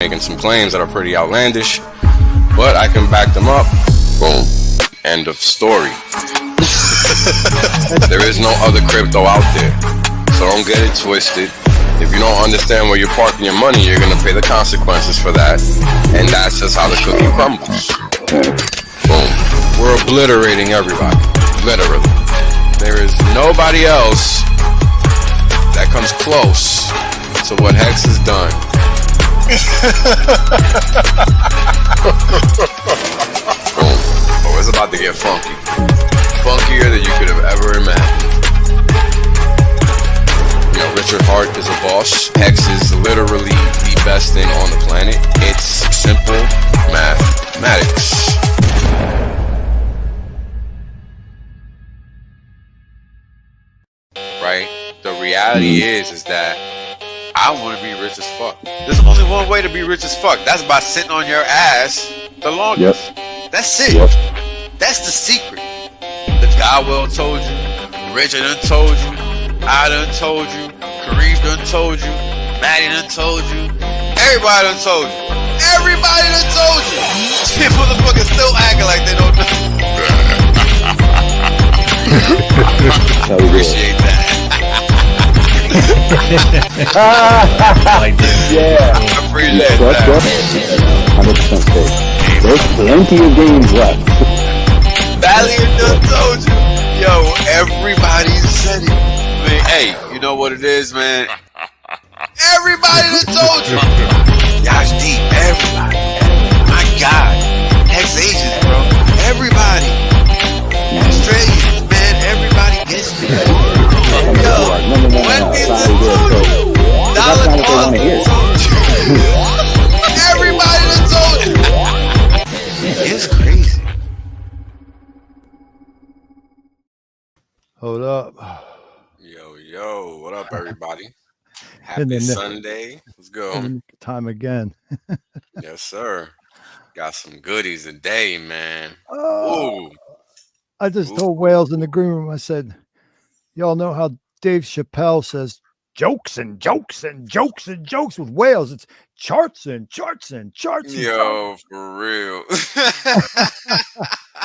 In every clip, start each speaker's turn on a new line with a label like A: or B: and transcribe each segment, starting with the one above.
A: making some claims that are pretty outlandish, but I can back them up. Boom. End of story. There is no other crypto out there, so don't get it twisted. If you don't understand where you're parking your money, you're going to pay the consequences for that, and that's just how the cookie crumbles. Boom. We're obliterating everybody, literally. There is nobody else that comes close to what Hex has done. Boom. Oh, it's about to get funky. Funkier than you could have ever imagined. You know, Richard Hart is a boss. Hex is literally the best thing on the planet. It's simple mathematics. Right? The reality is that I want to be rich as fuck. There's only one way to be rich as fuck. That's by sitting on your ass the longest.
B: Yep.
A: That's it.
B: Yep.
A: That's the secret. The guy well told you. Richard done told you. I done told you. Kareem done told you. Maddie done told you. Everybody done told you. Everybody done told you. Shit, motherfuckers still acting like they don't know. Appreciate that.
B: Yeah.
A: I appreciate that.
B: 100% safe. There's plenty of games left.
A: Valiant done told you. Yo, everybody said it. I mean, hey, you know what it is, man? Everybody done told you. Y'all's deep. Everybody. My God. Hex-Asians, bro. Everybody. Australians, man. Everybody gets me. Yo, when is it told you? Dollar told you. Everybody done told you. It's crazy.
C: Hold up.
A: Yo, what up, everybody? Happy Sunday. Let's go.
C: Time again.
A: Yes, sir. Got some goodies today, man.
C: Oh,
A: Ooh.
C: I just told Wales in the green room, I said, y'all know how Dave Chappelle says jokes and jokes and jokes and jokes with Wales. It's charts and charts and charts.
A: Yo, for real.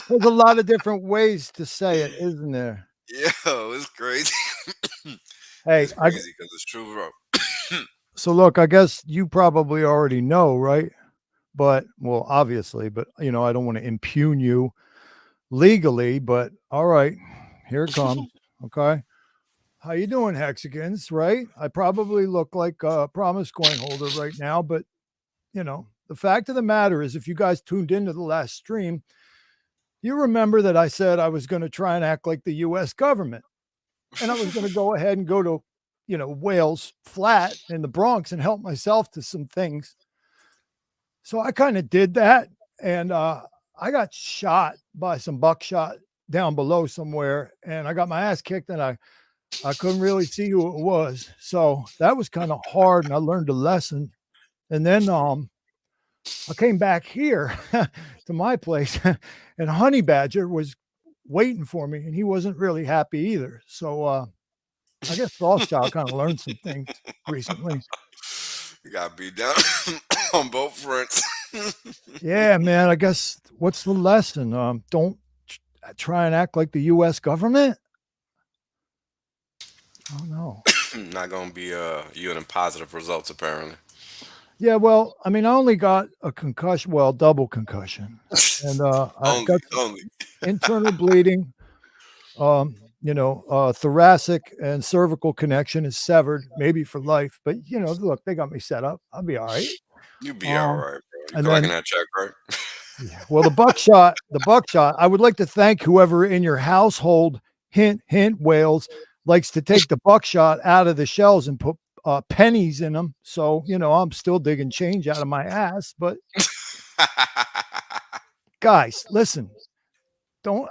C: There's a lot of different ways to say it, isn't there?
A: Yo, it's crazy.
C: Hey,
A: it's crazy because it's true, bro.
C: So look, I guess you probably already know, right? But, well, obviously, but, you know, I don't want to impugn you legally, but all right, here it comes. Okay. How you doing, Hexagons, right? I probably look like a promise coin holder right now, but, you know, the fact of the matter is, if you guys tuned into the last stream, you remember that I said I was going to try and act like the U.S. government. And I was going to go ahead and go to, you know, Wales Flat in the Bronx and help myself to some things. So I kind of did that. And I got shot by some buckshot down below somewhere. And I got my ass kicked and I couldn't really see who it was. So that was kind of hard. And I learned a lesson. And then I came back here to my place and Honey Badger was waiting for me and he wasn't really happy either. So I guess Rothschild kind of learned some things recently.
A: You got beat down on both fronts.
C: Yeah, man. I guess what's the lesson? Don't try and act like the U.S. government. I don't know.
A: Not gonna be yielding positive results, apparently.
C: Yeah, well, I mean, I only got a concussion, well, double concussion, and I got internal bleeding. You know, thoracic and cervical connection is severed, maybe for life. But you know, look, they got me set up. I'll be all right.
A: You'll be all right, bro.
C: You
A: collecting that check, right?
C: Yeah, well, the buckshot. I would like to thank whoever in your household, hint, Wales, likes to take the buckshot out of the shells and put pennies in them. So, you know, I'm still digging change out of my ass. But guys, listen, don't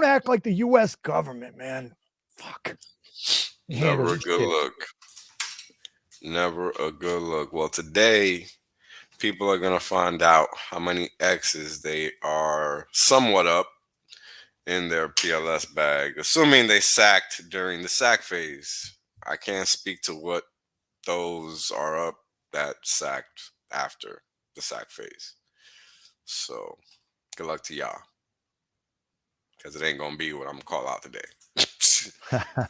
C: act like the U.S. government, man. Fuck.
A: Never a good look. Never a good look. Well, today, people are going to find out how many X's they are somewhat up in their PLS bag, assuming they sacked during the sack phase. I can't speak to what those are up that sacked after the sack phase. So good luck to y'all, because it ain't gonna be what I'm gonna call out today.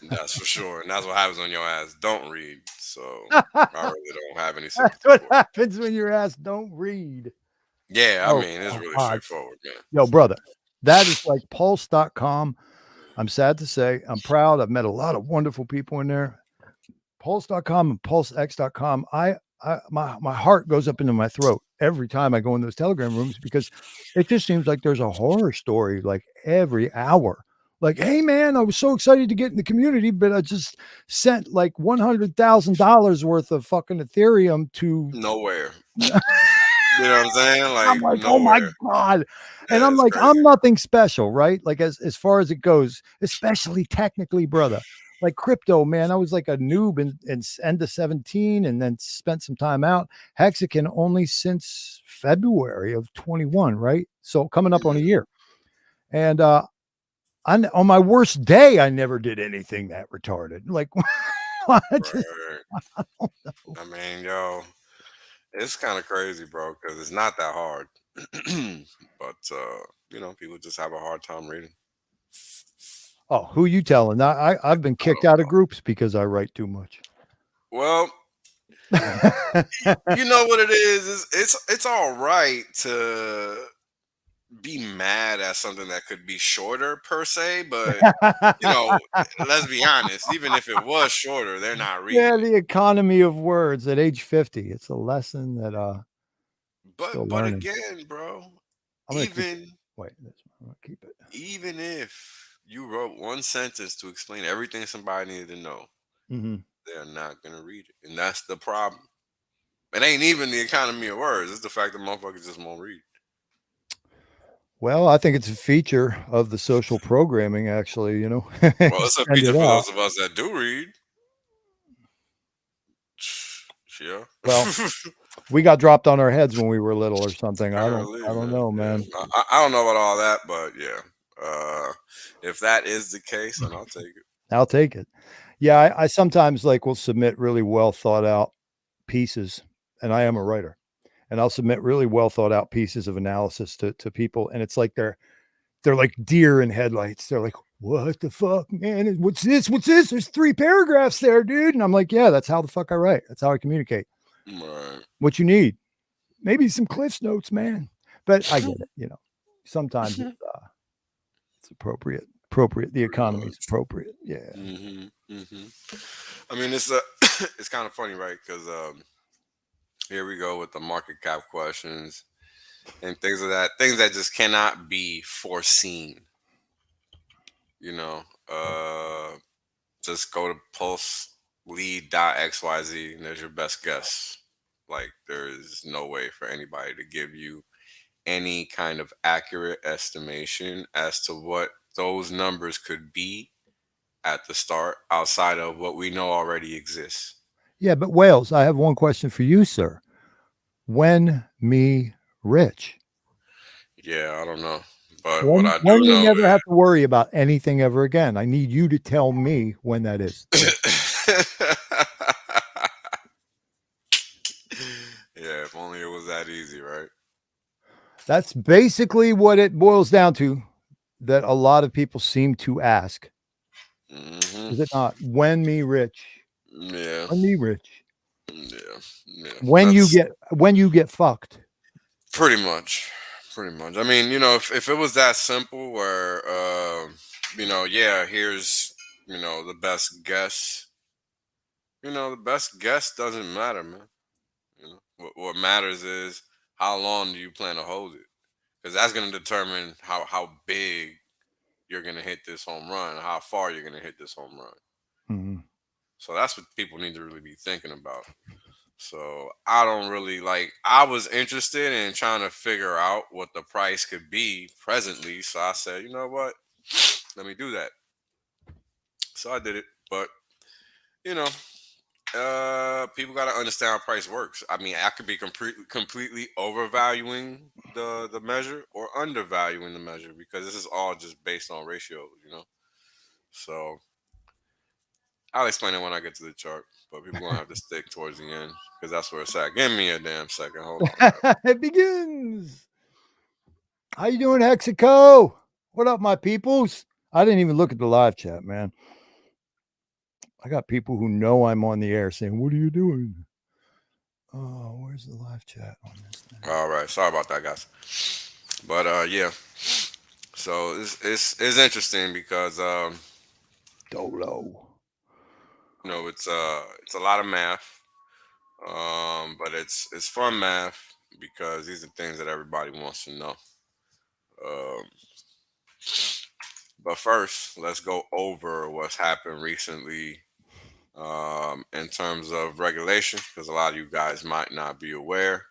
A: That's for sure, and that's what happens when your ass don't read. So I really don't have any
C: That's
A: sympathy
C: what
A: for it.
C: happens when your ass don't read.
A: Yeah, I
C: Oh,
A: mean it's really
C: God.
A: straightforward, man.
C: Yo, brother, that is like pulse.com. I'm sad to say, I'm proud. I've met a lot of wonderful people in there. Pulse.com and pulsex.com. My heart goes up into my throat every time I go in those Telegram rooms, because it just seems like there's a horror story like every hour. Like, hey man, I was so excited to get in the community, but I just sent like $100,000 worth of fucking Ethereum to.
A: Nowhere. You know what I'm saying?
C: I'm
A: Like
C: like, oh my
A: nowhere.
C: God. And
A: Yeah,
C: I'm
A: it's
C: like,
A: crazy.
C: I'm nothing special, right? Like as far as it goes, especially technically, brother. Like crypto, man. I was like a noob in end of 17 and then spent some time out. Hexagon only since February of 21, right? So coming up on a year. And on my worst day, I never did anything that retarded. Like I just,
A: Right.
C: I don't know.
A: I mean, yo, it's kind of crazy, bro, because it's not that hard. But people just have a hard time reading.
C: Oh, who you telling? I've been
A: I
C: kicked
A: don't
C: out of
A: know.
C: groups because I write too much.
A: Well, you know what it is? It's all right to be mad at something that could be shorter per se, but let's be honest. Even if it was shorter, they're not
C: Yeah,
A: reading it.
C: the economy of words at age 50. It's a lesson that still
A: But
C: learning.
A: again, bro,
C: I'm gonna keep it.
A: even
C: Wait, I'm gonna keep it.
A: even if you wrote one sentence to explain everything somebody needed to know,
C: Hmm.
A: they're not gonna read it, and that's the problem. It ain't even the economy of words; it's the fact that motherfuckers just won't read.
C: Well, I think it's a feature of the social programming, actually,
A: Well, it's a
C: extend
A: feature
C: it
A: for
C: out.
A: those of us that do read. Yeah.
C: Well, we got dropped on our heads when we were little or something.
A: Apparently,
C: I don't
A: man.
C: know,
A: Yeah,
C: man.
A: I don't know about all that, but yeah. If that is the case, then I'll take it.
C: I'll take it. Yeah, I sometimes like will submit really well thought out pieces, and I am a writer, and I'll submit really well thought out pieces of analysis to people, and it's like they're like deer in headlights. They're like, what the fuck, man? What's this? What's this? There's 3 paragraphs there, dude. And I'm like, yeah, that's how the fuck I write. That's how I communicate.
A: Right.
C: What you need, maybe some Cliff's notes, man. But I get it. Sometimes it's appropriate. Appropriate. The
A: Pretty
C: economy is
A: much.
C: appropriate. Yeah.
A: I mean, it's it's kind of funny, right? Because here we go with the market cap questions and things that just cannot be foreseen. You know, uh, just go to pulse lead.xyz and there's your best guess. Like, there is no way for anybody to give you any kind of accurate estimation as to what those numbers could be at the start outside of what we know already exists.
C: Yeah. But Wales, I have one question for you, sir. When me rich?
A: Yeah, I don't know. But what
C: When
A: I do
C: when we
A: know
C: never have to worry about anything ever again. I need you to tell me when that is.
A: is yeah, if only it was that easy, right?
C: That's basically what it boils down to, that a lot of people seem to ask.
A: Hmm.
C: Is it not? When me rich?
A: Yeah,
C: When me rich?
A: yeah, yeah.
C: When
A: That's
C: you get fucked.
A: pretty much, pretty much. I mean, if it was that simple, where yeah, here's the best guess. The best guess doesn't matter, man. What matters is how long do you plan to hold it, because that's going to determine how big you're going to hit this home run, how far you're going to hit this home run.
C: Mhm.
A: So that's what people need to really be thinking about. So I don't really like. I was interested in trying to figure out what the price could be presently. So I said, you know what? Let me do that. So I did it. But you know, people got to understand how price works. I mean, I could be completely overvaluing the measure or undervaluing the measure, because this is all just based on ratios. So I'll explain it when I get to the chart. but people gonna have to stick towards the end because that's where it's at. Give me a damn second. Hold on.
C: It begins. How you doing, Hexico? What up, my peoples? I didn't even look at the live chat, man. I got people who know I'm on the air saying, "What are you doing?" Oh, where's the live chat on this thing?
A: All right, sorry about that, guys. But yeah. So it's interesting because
C: Dolo.
A: it's a lot of math, but it's fun math because these are things that everybody wants to know. Um, but first, let's go over what's happened recently in terms of regulation because a lot of you guys might not be aware,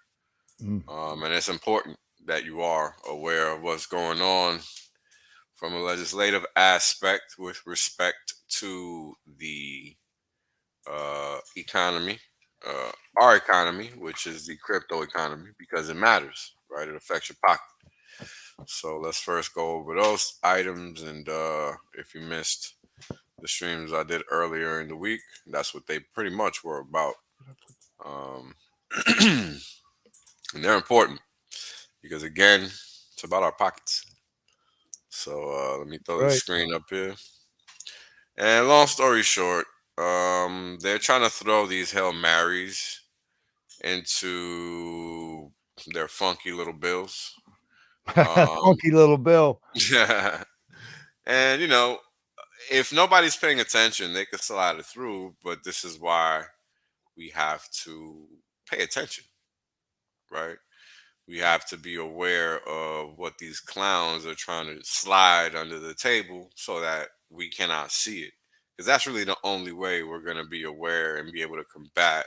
A: and it's important that you are aware of what's going on from a legislative aspect with respect to the economy, our economy, which is the crypto economy, because it matters, right? It affects your pocket. So let's first go over those items. And if you missed the streams I did earlier in the week, that's what they pretty much were about. And they're important because, again, it's about our pockets. So let me throw the screen up here. And long story short, they're trying to throw these Hail Marys into their funky little bills.
C: Funky little bill.
A: Yeah. And, if nobody's paying attention, they could slide it through. But this is why we have to pay attention, right? We have to be aware of what these clowns are trying to slide under the table so that we cannot see it. Because that's really the only way we're going to be aware and be able to combat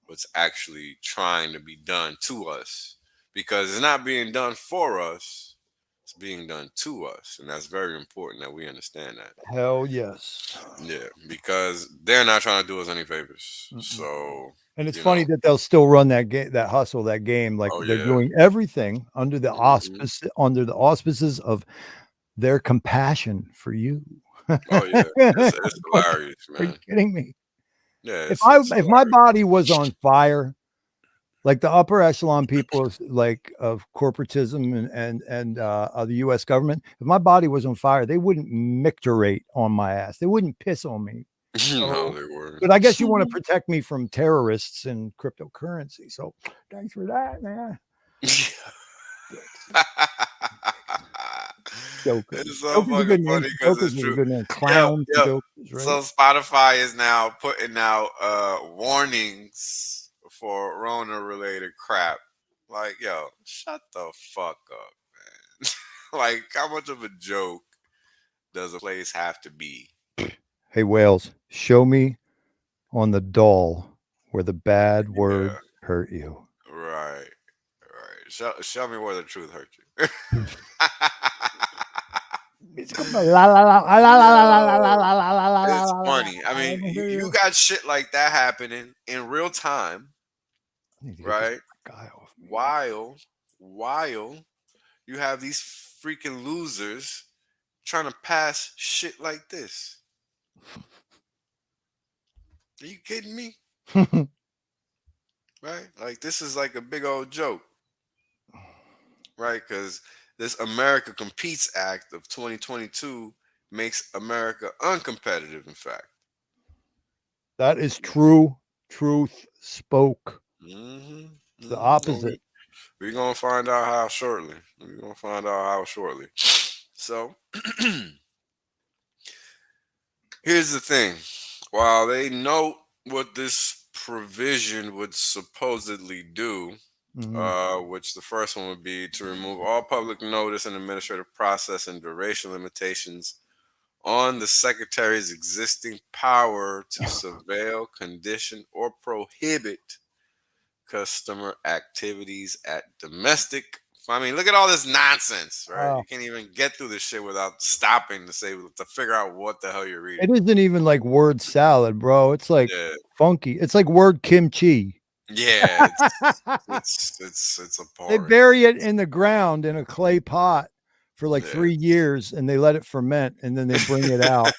A: what's actually trying to be done to us. Because it's not being done for us, it's being done to us. And that's very important that we understand that.
C: Hell yes.
A: Yeah, because they're not trying to do us any favors. So,
C: and it's funny that they'll still run that game, that hustle, that game, like they're doing everything under the auspices of their compassion for you.
A: Oh yeah, it's hilarious, man.
C: Are you kidding me?
A: Yeah.
C: If my body was on fire, like the upper echelon people, like of corporatism and the U.S. government, if my body was on fire, they wouldn't micturate on my ass. They wouldn't piss on me.
A: No, they weren't.
C: But I guess you want to protect me from terrorists and cryptocurrency. So thanks for that, man.
A: It's so fucking funny because it's true.
C: Clowns.
A: Right?
C: So
A: Spotify is now putting out warnings for Rona-related crap. Like, yo, shut the fuck up, man. Like, how much of a joke does a place have to be?
C: Hey, Wales, show me on the doll where the bad word hurt you.
A: Right. Show me where the truth hurt you. It's funny. I mean, you got shit like that happening in real time, right? While you have these freaking losers trying to pass shit like this. Are you kidding me? Right? Like, this is like a big old joke. Right? Because this America Competes Act of 2022 makes America uncompetitive, in fact.
C: That is true. Truth spoke. The opposite.
A: We're going to find out how shortly. So, here's the thing. While they note what this provision would supposedly do, which the first one would be to remove all public notice and administrative process and duration limitations on the secretary's existing power to surveil, condition, or prohibit customer activities at domestic. I mean, look at all this nonsense, right? You can't even get through this shit without stopping to figure out what the hell you're reading.
C: It isn't even like word salad, bro. It's like funky. It's like word kimchi.
A: Yeah, it's a
C: They bury it in the ground in a clay pot for like 3 years, and they let it ferment, and then they bring it out.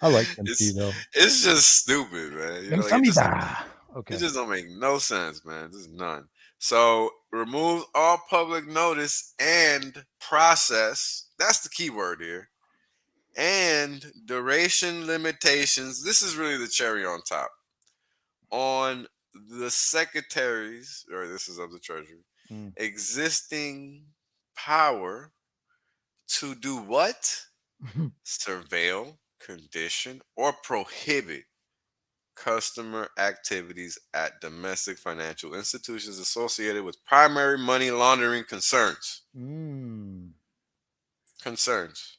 C: I like MC
A: It's
C: though.
A: it's just stupid, man. You know, like
C: Kamsamida.
A: it
C: Okay.
A: just don't make no sense, man. Just none. So remove all public notice and process. That's the key word here. And duration limitations. This is really the cherry on top. On the secretaries, or this is of the treasury,
C: Mm.
A: existing power to do what? Surveil, condition, or prohibit customer activities at domestic financial institutions associated with primary money laundering concerns.
C: Mm.
A: Concerns.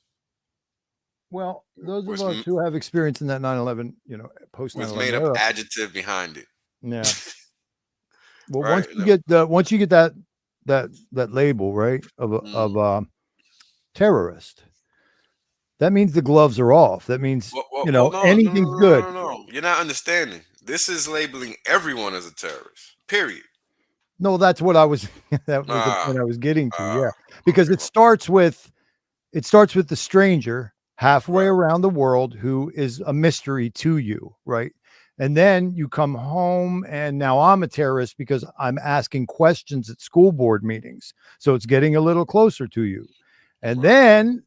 C: Well, those of
A: Was
C: us who have experience in that 9/11, post
A: was
C: 9/11
A: made up
C: era,
A: adjective behind it.
C: yeah. Well,
A: Right?
C: once you get that label, right, of
A: Mm.
C: terrorist, that means the gloves are off. That means,
A: Well, no, no, no,
C: anything's
A: no,
C: good.
A: no, no, no. You're not understanding. This is labeling everyone as a terrorist. Period.
C: No, that's what I was that was the
A: Ah,
C: point I was getting to.
A: ah.
C: Yeah. Because
A: Okay,
C: it starts with the stranger halfway
A: right.
C: around the world who is a mystery to you, right? And then you come home and now I'm a terrorist because I'm asking questions at school board meetings. So it's getting a little closer to you. And
A: Right.
C: then,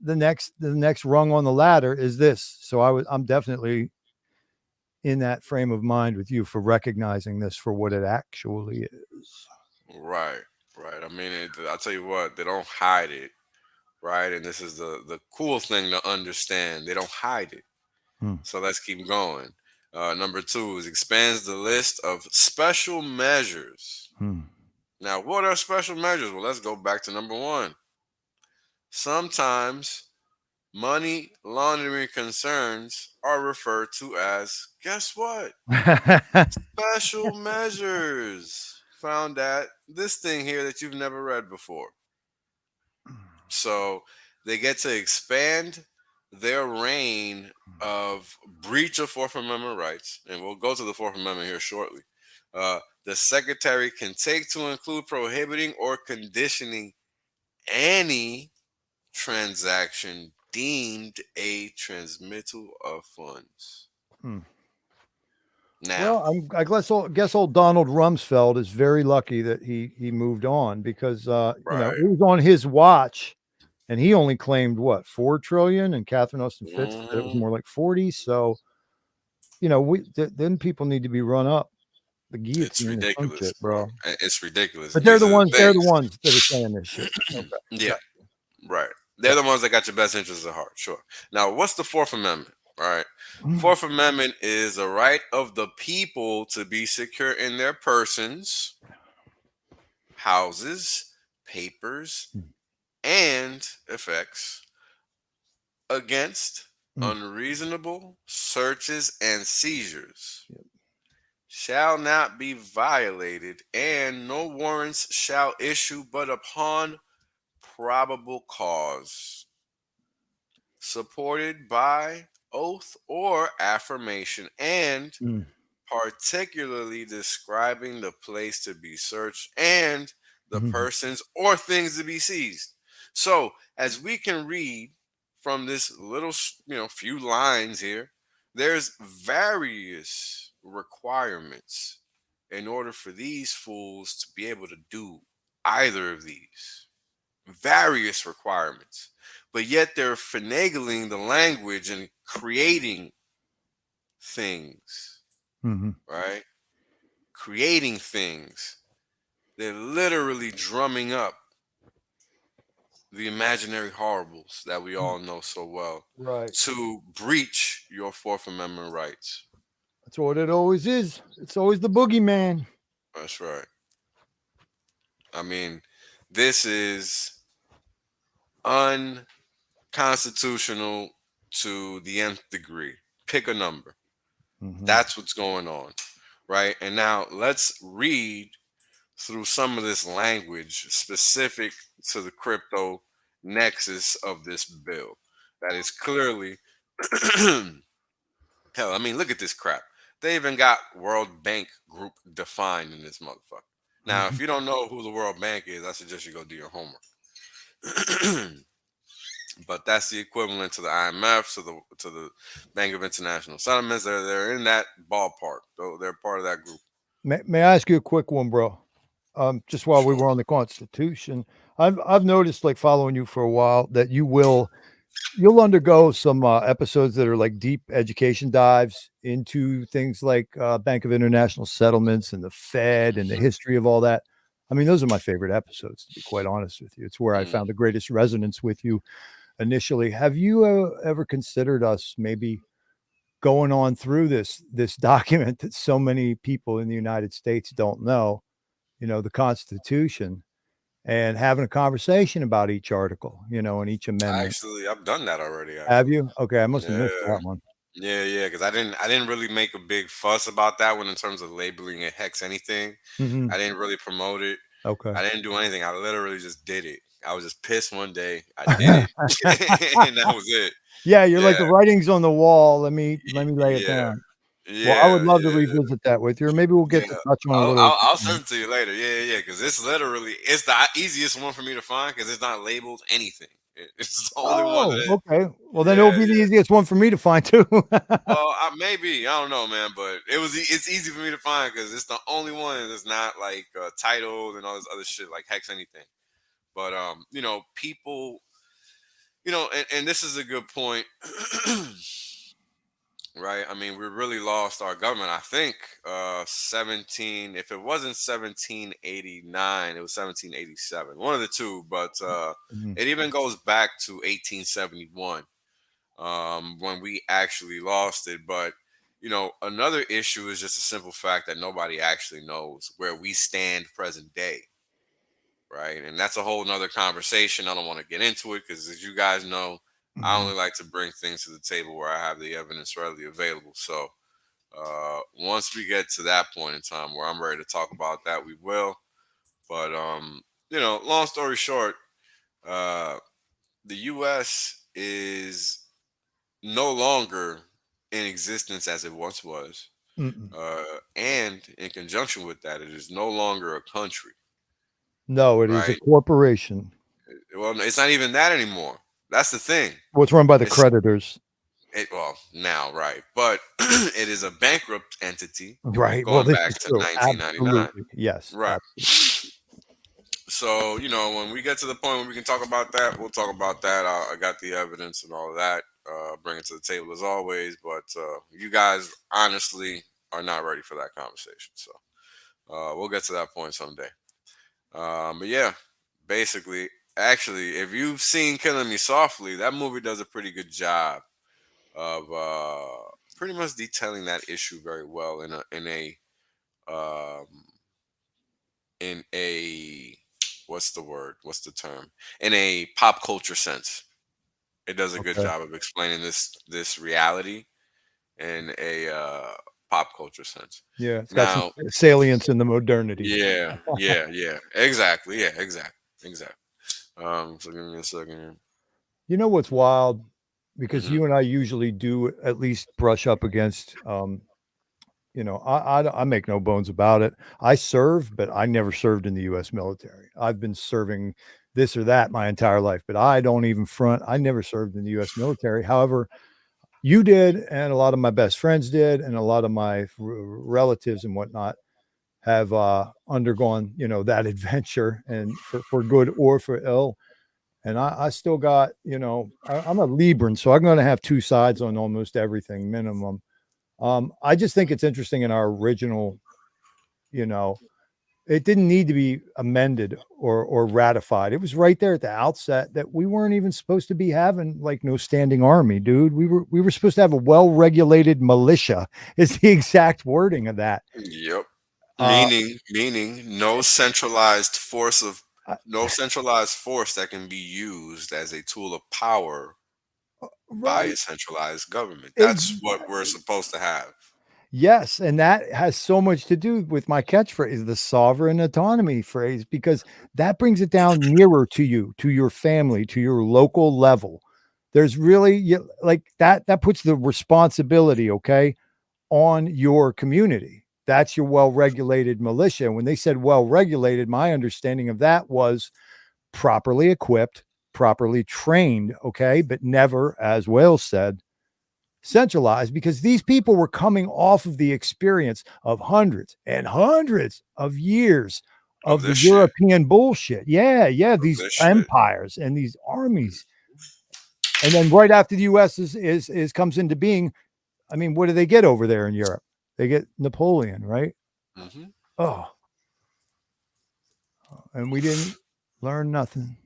C: the next rung on the ladder is this. So I'm definitely in that frame of mind with you for recognizing this for what it actually is.
A: Right. Right. I mean, I'll tell you what, they don't hide it. Right. And this is the cool thing to understand. They don't hide it.
C: Hmm.
A: So let's keep going. Number two is expands the list of special measures.
C: Hmm.
A: Now, what are special measures? Well, let's go back to number one. Sometimes money laundering concerns are referred to as, guess what? Special measures. Found that this thing here that you've never read before. So they get to expand their reign of breach of Fourth Amendment rights, and we'll go to the Fourth Amendment here shortly. The secretary can take to include prohibiting or conditioning any transaction deemed a transmittal of funds.
C: Hmm.
A: Now,
C: Well, I guess old Donald Rumsfeld is very lucky that he moved on because
A: right.
C: it was on his watch, and he only claimed what 4 trillion, and Catherine Austin Fitts said it was
A: Mhm.
C: more like 40. So then people need to be run up the
A: It's
C: guillotine or some
A: ridiculous,
C: shit,
A: bro.
C: bro.
A: It's ridiculous.
C: But
A: And
C: they're
A: these
C: the
A: are the
C: ones they're the
A: things.
C: ones that are saying this shit. Okay,
A: Yeah,
C: got
A: right.
C: you.
A: They're the ones that got your best interests at heart. Sure. Now, what's the Fourth Amendment? All right.
C: Yeah.
A: Fourth Amendment is a right of the people to be secure in their persons, houses, papers, and effects against
C: Mm.
A: unreasonable searches and seizures
C: Yep.
A: shall not be violated, and no warrants shall issue but upon probable cause, supported by oath or affirmation, and
C: Mm.
A: particularly describing the place to be searched and the
C: Mhm.
A: persons or things to be seized. So, as we can read from this little, few lines here, there's various requirements in order for these fools to be able to do either of these. Various requirements. But yet they're finagling the language and creating things,
C: Mhm.
A: right? Creating things. They're literally drumming up the imaginary horribles that we all know so well
C: Right.
A: to breach your Fourth Amendment rights.
C: That's what it always is. It's always the boogeyman.
A: That's right. I mean, this is unconstitutional to the nth degree. Pick a number.
C: Mhm.
A: That's what's going on, right? And now let's read through some of this language specific to the crypto nexus of this bill. That is clearly, hell, I mean, look at this crap. They even got World Bank Group defined in this motherfucker. Now, if
C: Mhm.
A: you don't know who the World Bank is, I suggest you go do your homework. but that's the equivalent to the IMF, to the Bank of International Settlements. They're in that ballpark, though they're part of that group.
C: May I ask you a quick one, bro? Just while we
A: Sure.
C: were on the Constitution, I've noticed, like following you for a while, that you'll undergo some episodes that are like deep education dives into things like Bank of International Settlements and the Fed and the history of all that. I mean, those are my favorite episodes, to be quite honest with you. It's where I
A: Mm.
C: found the greatest resonance with you initially. Have you ever considered us maybe going on through this document that so many people in the United States don't know, the Constitution, and having a conversation about each article, and each amendment?
A: I've done that already.
C: Have
A: Actually,
C: you? Okay, I must have missed
A: yeah,
C: that one.
A: yeah, because I didn't really make a big fuss about that one in terms of labeling it hex anything.
C: Mhm.
A: I didn't really promote it.
C: Okay.
A: I didn't do anything. I literally just did it. I was just pissed one day. I did it, and that was it.
C: Yeah, you're like,
A: Yeah,
C: "The writing's on the wall. Let me lay it
A: yeah,
C: down." Well, I would
A: yeah,
C: love to
A: yeah.
C: revisit that with you, or maybe we'll
A: Yeah,
C: get to touch on a little.
A: I'll send it to you later. Yeah, because it's the easiest one for me to find because it's not labeled anything. It's the only one that
C: Oh,
A: is.
C: okay. Well, then it'll
A: Yeah,
C: be the
A: yeah.
C: easiest one for me to find too.
A: Well, maybe I don't know, man, but it's easy for me to find because it's the only one that's not like titled and all this other shit like hex anything. But people, and this is a good point. Right? I mean, we really lost our government. I think 17. If it wasn't 1789, it was 1787. One of the two, but
C: Mhm,
A: it even goes back to 1871 when we actually lost it. But another issue is just a simple fact that nobody actually knows where we stand present day. Right, and that's a whole nother conversation. I don't want to get into it because, as you guys know, I
C: mhm,
A: only like to bring things to the table where I have the evidence readily available. So once we get to that point in time where I'm ready to talk about that, we will. But long story short, uh, the U.S. is no longer in existence as it once was,
C: mm-mm.
A: and in conjunction with that, it is no longer a country.
C: No, it is a
A: Right?
C: corporation.
A: Well, it's not even that anymore. That's the thing.
C: What's run by the
A: It's
C: creditors.
A: well now, right? But it is a bankrupt entity
C: Right. Well,
A: going
C: this
A: back
C: is
A: to
C: true.
A: 1999.
C: Absolutely. Yes.
A: Right. So, when we get to the point where we can talk about that, we'll talk about that. I got the evidence and all of that. Bring it to the table as always. But you guys honestly are not ready for that conversation. So we'll get to that point someday. But yeah, basically, actually, if you've seen Killing Me Softly, that movie does a pretty good job of pretty much detailing that issue very well um, in a what's the word? What's the term? In a pop culture sense. It does a good
C: Okay.
A: job of explaining this reality in a pop culture sense.
C: Yeah. It's got some
A: Now,
C: salience in the modernity.
A: yeah, exactly, exactly. So give me a second here.
C: You know what's wild? Because
A: Hmm.
C: you and I usually do at least brush up against, I make no bones about it. I serve, but I never served in the U.S. military. I've been serving this or that my entire life, but I don't even front. I never served in the U.S. military. However, you did, and a lot of my best friends did, and a lot of my relatives and whatnot have undergone, that adventure, and for good or for ill. And I still got, I'm a Libran, so I'm going to have two sides on almost everything minimum. I just think it's interesting in our original, you know, it didn't need to be amended or ratified. It was right there at the outset that we weren't even supposed to be having like no standing army, dude. We were supposed to have a well-regulated militia is the exact wording of that.
A: Yep.
C: Uh,
A: Meaning
C: I-
A: no centralized force that can be used as a tool of power by
C: right.
A: a centralized government. That's what we're
C: Exactly.
A: supposed to have.
C: Yes, and that has so much to do with my catchphrase, the sovereign autonomy phrase, because that brings it down nearer to you, to your family, to your local level. There's really like that puts the responsibility, okay, on your community. That's your well-regulated militia. And when they said well-regulated, my understanding of that was properly equipped, properly trained, okay, but never, as Wales said, centralized, because these people were coming off of the experience of hundreds and hundreds of years
A: Of
C: of the
A: this shit.
C: European bullshit. Yeah, these
A: This shit.
C: empires and these armies. And then right after the US is comes into being, I mean, what do they get over there in Europe? They get Napoleon, right?
A: Mm-hmm.
C: Oh, and we didn't learn nothing.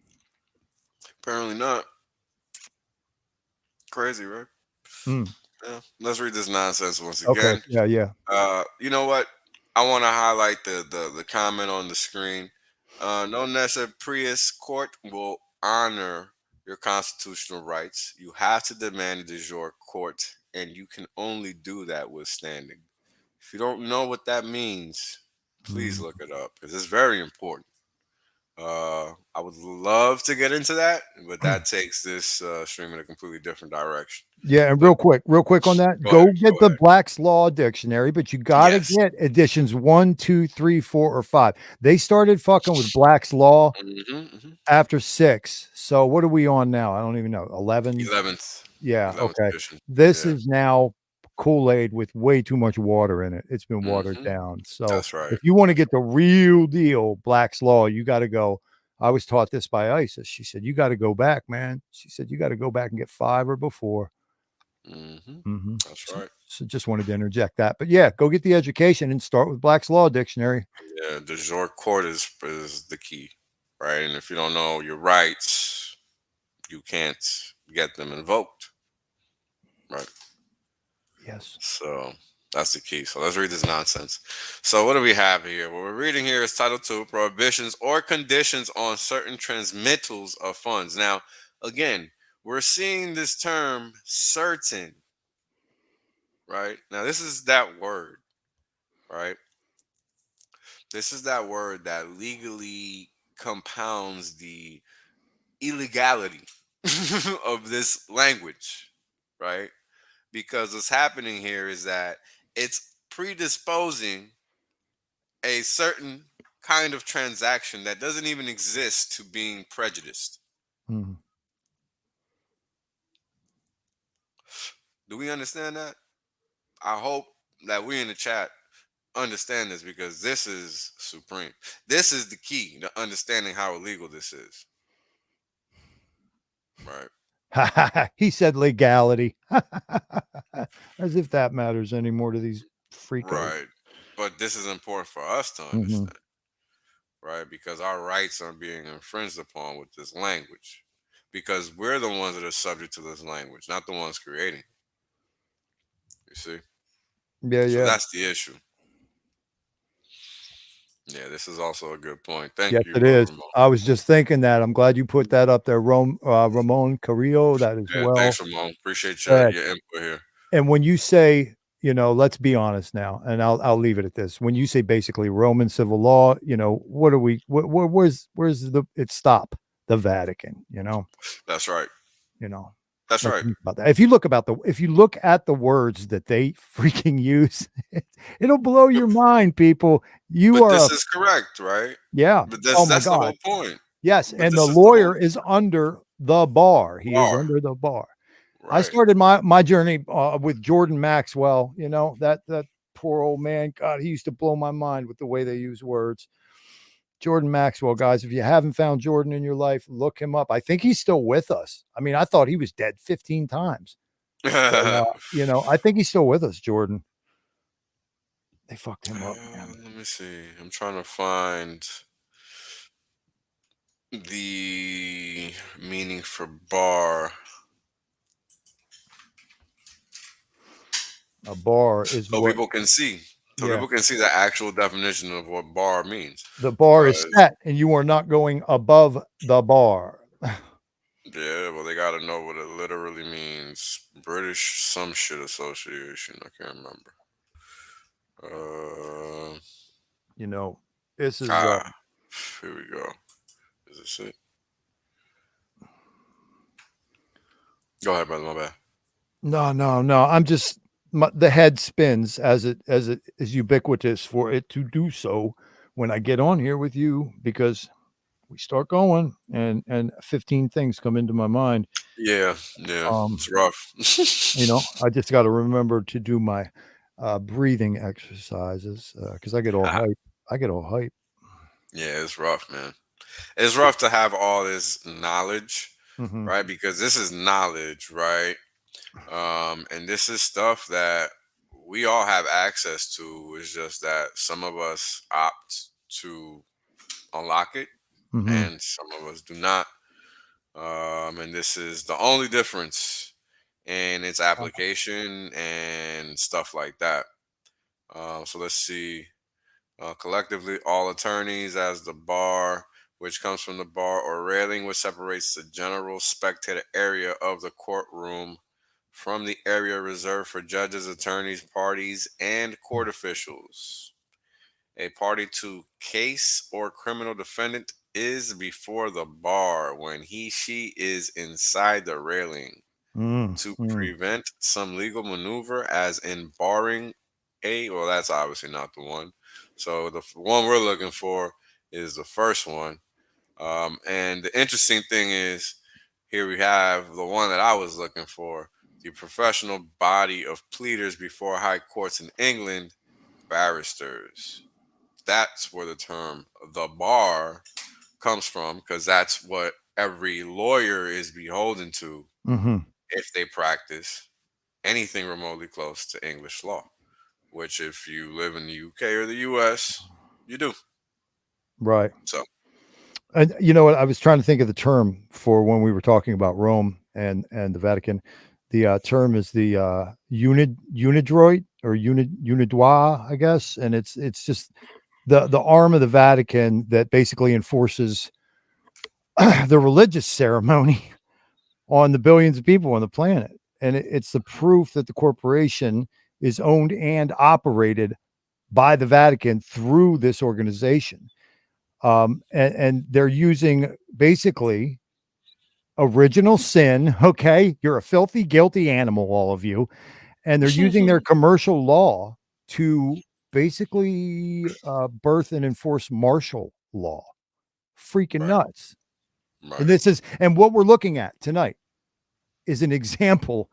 A: Apparently not. Crazy, right?
C: Mm.
A: Yeah. Let's read this nonsense once
C: Okay.
A: again.
C: Yeah.
A: You know what? I want to highlight the comment on the screen. No Nessa Prius court will honor your constitutional rights. You have to demand a de jure court, and you can only do that with standing. If you don't know what that means, please
C: Mm.
A: look it up because it's very important. I would love to get into that, but that takes this stream in a completely different direction.
C: Yeah, and
A: But
C: real quick on that,
A: go ahead,
C: go get
A: go
C: the
A: ahead.
C: Black's Law Dictionary, but you got to
A: Yes.
C: get editions 1, 2, 3, 4, or 5. They started fucking with Black's Law
A: Mm-hmm.
C: after 6. So what are we on now? I don't even know. 11?
A: 11th.
C: Yeah,
A: 11th
C: okay.
A: edition.
C: This
A: Yeah,
C: is now Kool-Aid with way too much water in it. It's been watered
A: hmm
C: down. So
A: that's right.
C: if you want to get the real deal Black's Law, you got to go. I was taught this by Isis. She said, you got to go back, man. She said, you got to go back and get 5 or before.
A: That's right.
C: So just wanted to interject that. But yeah, go get the education and start with Black's Law Dictionary.
A: Yeah, the jure court is the key, right? And if you don't know your rights, you can't get them invoked, right?
C: Yes.
A: So that's the key. So let's read this nonsense. So what do we have here? What we're reading here is Title 2, prohibitions or conditions on certain transmittals of funds. Now, again, we're seeing this term certain, right? Now, this is that word, right? This is that word that legally compounds the illegality of this language, right? Because what's happening here is that it's predisposing a certain kind of transaction that doesn't even exist to being prejudiced.
C: Mhm.
A: Do we understand that? I hope that we in the chat understand this because this is supreme. This is the key to understanding how illegal this is. Right.
C: He said legality. As if that matters anymore to these freakos.
A: Right. But this is important for us to
C: Mhm.
A: understand, right? Because our rights are being infringed upon with this language. Because we're the ones that are subject to this language, not the ones creating. You see?
C: Yeah,
A: So
C: yeah.
A: that's the issue. Yeah, this is also a good point. Thank
C: Yes,
A: you,
C: it is.
A: Ramon.
C: I was just thinking that. I'm glad you put that up there, Ramon Carrillo. That is
A: Yeah,
C: well
A: thanks, Ramon. Appreciate your,
C: said.
A: your input here.
C: And when you say, let's be honest now, and I'll leave it at this. When you say basically Roman civil law, what are we? Where's it stop? The Vatican,
A: That's right. That's
C: Let's
A: right.
C: think about that. If you look at the words that they freaking use, it'll blow your mind, people. You
A: But
C: are
A: this is correct, right?
C: yeah.
A: But
C: Oh
A: that's
C: my
A: that's the
C: God.
A: whole point.
C: Yes,
A: But
C: and the
A: this is the whole
C: lawyer is under the bar. He is
A: bar.
C: under the bar. I
A: Right.
C: started my journey with Jordan Maxwell. That poor old man. God, he used to blow my mind with the way they use words. Jordan Maxwell, guys. If you haven't found Jordan in your life, look him up. I think he's still with us. I mean, I thought he was dead 15 times. But, I think he's still with us, Jordan. They fucked him up, man.
A: Let me see. I'm trying to find the meaning for bar.
C: A bar is
A: So
C: what.
A: people can see. So
C: Yeah.
A: people can see the actual definition of what bar means.
C: The bar is
A: 'Cause-
C: set, and you are not going above the bar.
A: Yeah, well, they got to know what it literally means. British some shit association. I can't remember.
C: This is
A: Here we go. Is this it? Go ahead, brother. My bad.
C: no. I'm just the head spins as it is ubiquitous for it to do so when I get on here with you because we start going, and 15 things come into my mind.
A: Yeah,
C: Um,
A: it's rough.
C: I just got to remember to do my breathing exercises because I get all hype. I get all hype.
A: Yeah, it's rough, man. It's rough to have all this knowledge,
C: Hmm.
A: right? Because this is knowledge, right? And this is stuff that we all have access to. It's just that some of us opt to unlock it,
C: Hmm.
A: and some of us do not. And this is the only difference in its application and stuff like that. So let's see. Collectively, all attorneys as the bar, which comes from the bar or railing, which separates the general spectator area of the courtroom from the area reserved for judges, attorneys, parties, and court officials. A party to case or criminal defendant is before the bar when she is inside the railing
C: Mm,
A: to
C: mm.
A: prevent some legal maneuver, as in barring well, that's obviously not the one. So the one we're looking for is the first one. And the interesting thing is, here we have the one that I was looking for: the professional body of pleaders before high courts in England, barristers. That's where the term the bar comes from, because that's what every lawyer is beholden to
C: Mhm.
A: if they practice anything remotely close to English law, which, if you live in the UK or the US, you do.
C: Right.
A: So,
C: And you know what? I was trying to think of the term for when we were talking about Rome and the Vatican. The term is the unidroit or unidroit, I guess, and it's just the arm of the Vatican that basically enforces the religious ceremony on the billions of people on the planet, and it's the proof that the corporation is owned and operated by the Vatican through this organization. And they're using basically original sin. Okay, you're a filthy, guilty animal, all of you, and they're using their commercial law to basically birth and enforce martial law. Freaking
A: right,
C: nuts! And
A: right.
C: and what we're looking at tonight is an example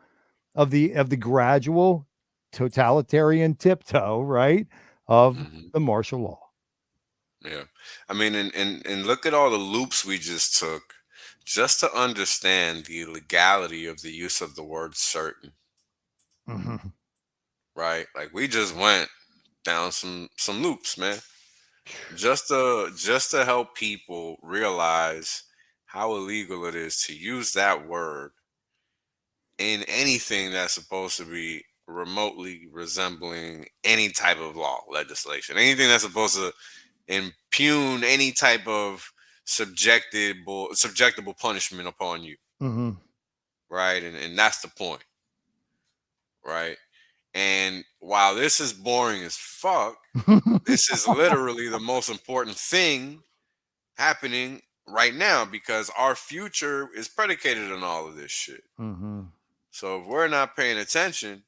C: of the gradual totalitarian tiptoe, right, of
A: Hmm.
C: the martial law.
A: Yeah. I mean, and look at all the loops we just took just to understand the legality of the use of the word certain,
C: Mhm.
A: right? Like, we just went down some loops, man. Just to help people realize how illegal it is to use that word in anything that's supposed to be remotely resembling any type of law, legislation, anything that's supposed to impugn any type of subjectable punishment upon you,
C: Mhm.
A: right? And that's the point, right? And while this is boring as fuck, this is literally the most important thing happening right now, because our future is predicated on all of this shit.
C: Mhm.
A: So if we're not paying attention,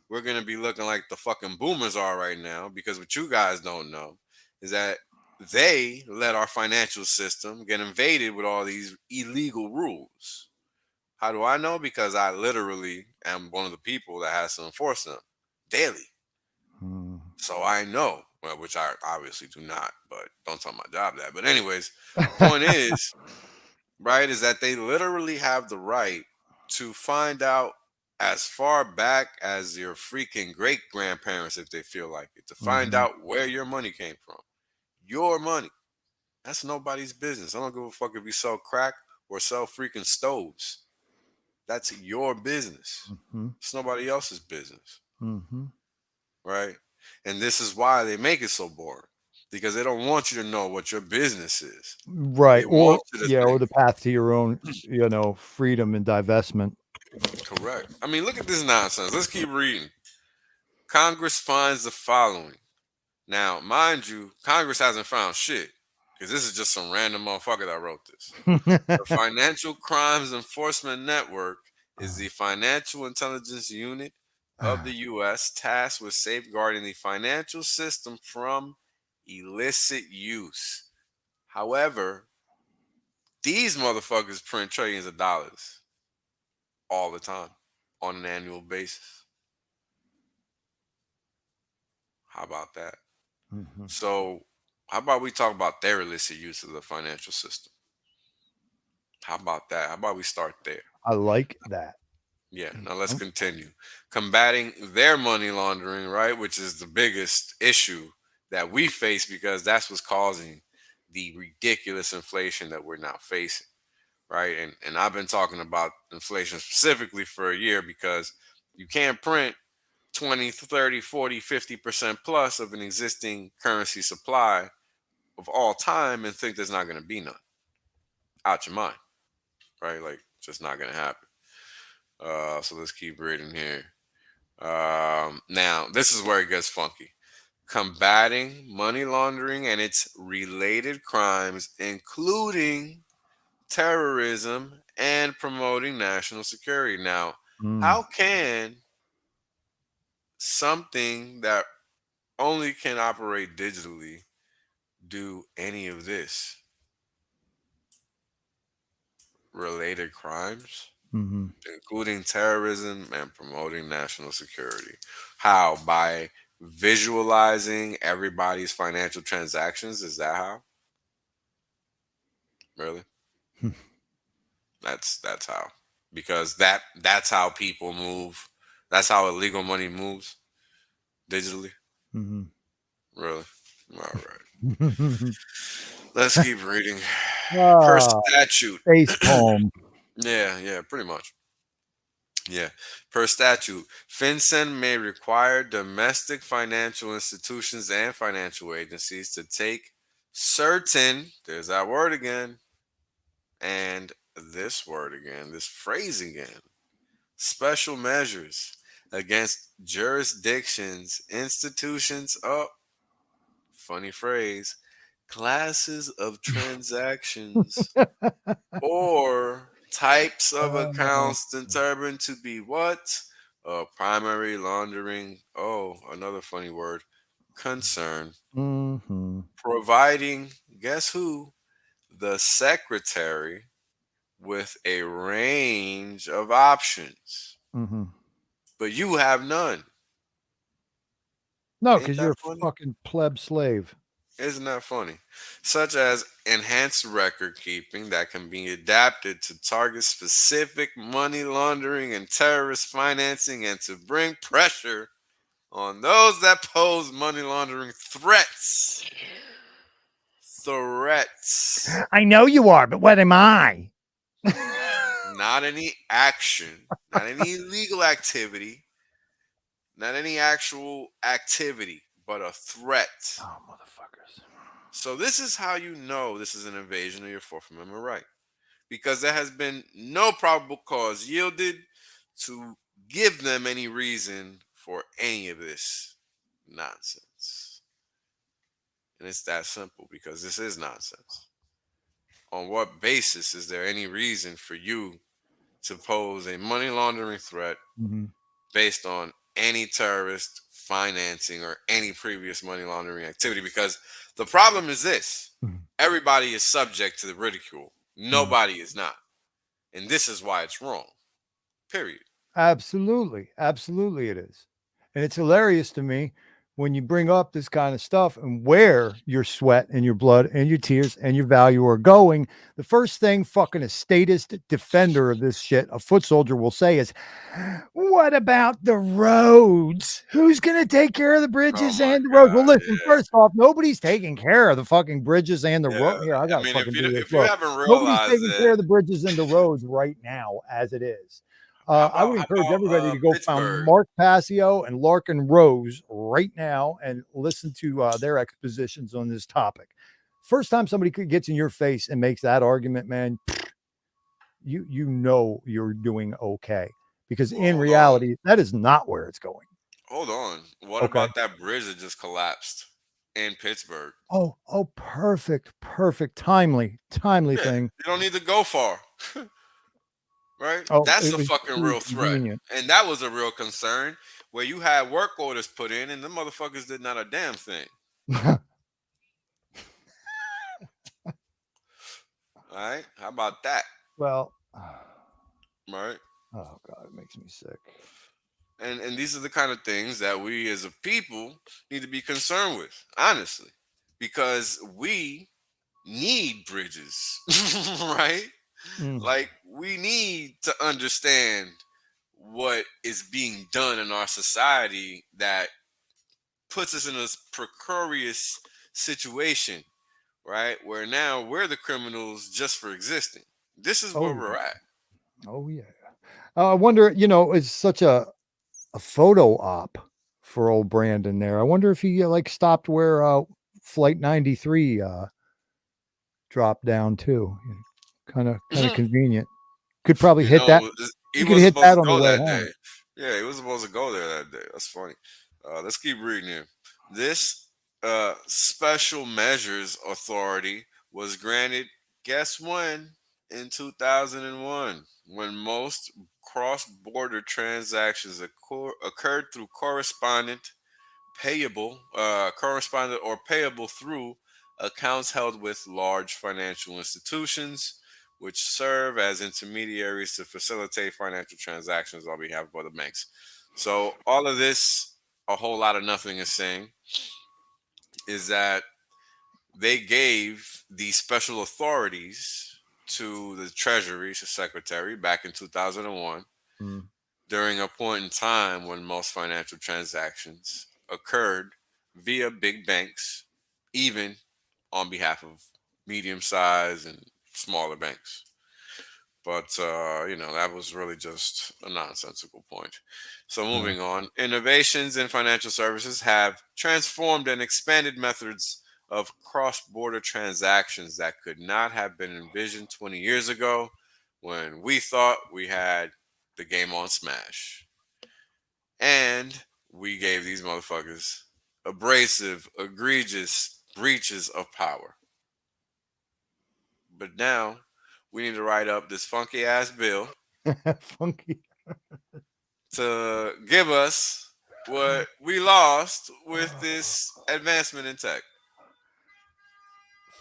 A: we're going to be looking like the fucking boomers are right now, because what you guys don't know is that they let our financial system get invaded with all these illegal rules. How do I know? Because I literally am one of the people that has to enforce them daily.
C: Mm.
A: So I know, well, which I obviously do not, but don't tell my job that. But anyways, point is, right, is that they literally have the right to find out as far back as your freaking great grandparents, if they feel like it, to find
C: Mhm.
A: out where your money came from. Your money. That's nobody's business. I don't give a fuck if you sell crack or sell freaking stoves. That's your business.
C: Mhm.
A: It's nobody else's business,
C: Mhm.
A: right? And this is why they make it so boring, because they don't want you to know what your business is.
C: Right.
A: They
C: Or
A: want you to
C: yeah, or
A: think.
C: the path to your own, freedom and divestment.
A: Correct. I mean, look at this nonsense. Let's keep reading. Congress finds the following. Now, mind you, Congress hasn't found shit, because this is just some random motherfucker that wrote this. The Financial Crimes Enforcement Network is the financial intelligence unit of the U.S. tasked with safeguarding the financial system from illicit use. However, These motherfuckers print trillions of dollars all the time on an annual basis. How about that?
C: Mhm.
A: So, how about we talk about their illicit use of the financial system? How about that? How about we start there?
C: I like that.
A: Yeah, now let's continue. Combating their money laundering, right? Which is the biggest issue that we face because that's what's causing the ridiculous inflation that we're now facing, right? And I've been talking about inflation specifically for a year because you can't print 20, 30, 40, 50% plus of an existing currency supply of all time and think there's not going to be none. Out your mind, right? Like, just not going to happen. So let's keep reading here. Now, this is where it gets funky. Combating money laundering and its related crimes, including terrorism and promoting national security. Now,
C: Mm.
A: how can something that only can operate digitally do any of this? Related crimes,
C: Hmm.
A: including terrorism and promoting national security. How? By visualizing everybody's financial transactions? Is that how? Really? That's how. Because that's how people move. That's how illegal money moves digitally.
C: Hmm.
A: Really? All right. Let's keep reading. Per
C: Ah,
A: statute.
C: face palm.
A: Yeah, pretty much. Yeah. Per statute, FinCEN may require domestic financial institutions and financial agencies to take certain, there's that word again, and this word again, this phrase again, special measures against jurisdictions, institutions, oh, funny phrase, classes of transactions or types of
C: Uh,
A: accounts determined to be what? Primary laundering. Oh, another funny word. Concern.
C: hmm.
A: Providing, guess who? The secretary with a range of options.
C: Hmm.
A: But you have none.
C: No,
A: Ain't
C: because
A: that
C: you're a
A: funny?
C: fucking pleb slave.
A: Isn't that funny? Such as enhanced record keeping that can be adapted to target specific money laundering and terrorist financing and to bring pressure on those that pose money laundering threats. Threats.
C: I know you are, but what am I?
A: Not any action, not any illegal activity, not any actual activity, but a threat.
C: Oh, motherfuckers.
A: So, this is how you know this is an invasion of your Fourth Amendment right. Because there has been no probable cause yielded to give them any reason for any of this nonsense. And it's that simple because this is nonsense. On what basis is there any reason for you to pose a money laundering threat
C: Hmm.
A: based on any terrorist financing or any previous money laundering activity? Because the problem is this: everybody is subject to the ridicule, nobody is not. And this is why it's wrong. Period.
C: Absolutely. Absolutely, it is. And it's hilarious to me when you bring up this kind of stuff and where your sweat and your blood and your tears and your value are going. The first thing fucking a statist defender of this shit, a foot soldier, will say is, what about the roads? Who's going to take care of the
A: Oh
C: bridges
A: my
C: and the roads? Well,
A: God.
C: listen, first off, nobody's taking care of the fucking bridges and the
A: Yeah.
C: road. Here, I
A: I
C: got to
A: mean,
C: fucking do this.
A: if you
C: Look,
A: haven't
C: nobody's
A: realized
C: taking care
A: it,
C: of the bridges and the roads right now as it is. I would
A: how
C: encourage
A: about
C: everybody to go find
A: Pittsburgh?
C: Mark Passio and Larkin Rose right now and listen to their expositions on this topic. First time somebody gets in your face and makes that argument, man, you know you're doing okay, because
A: Well,
C: in reality, that is not where it's going.
A: hold on. What
C: Okay.
A: about that bridge that just collapsed in Pittsburgh?
C: Oh, perfect, timely
A: Yeah,
C: thing.
A: you don't need to go far, right?
C: Oh,
A: That's
C: it
A: a
C: was
A: fucking
C: too
A: real threat,
C: convenient.
A: and that was a real concern where you had work orders put in, and the motherfuckers did not a damn thing. All right, how about that?
C: Well,
A: Right,
C: oh God, it makes me sick.
A: and these are the kind of things that we as a people need to be concerned with, honestly, because we need bridges, right?
C: Mm.
A: Like we need to understand what is being done in our society that puts us in a precarious situation, right? Where now we're the criminals just for existing. This is where
C: Oh,
A: we're at.
C: oh yeah. I wonder, it's such a photo op for old Brandon there. I wonder if he like stopped where Flight 93 dropped down too. Kind of convenient. Could probably
A: You
C: hit that.
A: know, he
C: You could
A: was
C: hit
A: supposed
C: that
A: to
C: on the
A: go
C: way
A: that day.
C: home.
A: Yeah, he was supposed to go there that day. That's funny. Let's keep reading here. This special measures authority was granted, guess when? In 2001, when most cross border transactions occurred through correspondent or payable through accounts held with large financial institutions, which serve as intermediaries to facilitate financial transactions on behalf of other banks. So, all of this, a whole lot of nothing is saying, is that they gave these special authorities to the Treasury Secretary back in 2001
C: Mm.
A: during a point in time when most financial transactions occurred via big banks, even on behalf of medium sized and smaller banks. But, that was really just a nonsensical point. So,
C: Yeah.
A: moving on, innovations in financial services have transformed and expanded methods of cross border transactions that could not have been envisioned 20 years ago when we thought we had the game on Smash. And we gave these motherfuckers abrasive, egregious breaches of power. But now we need to write up this funky ass bill
C: Funky,
A: to give us what we lost with this advancement in tech.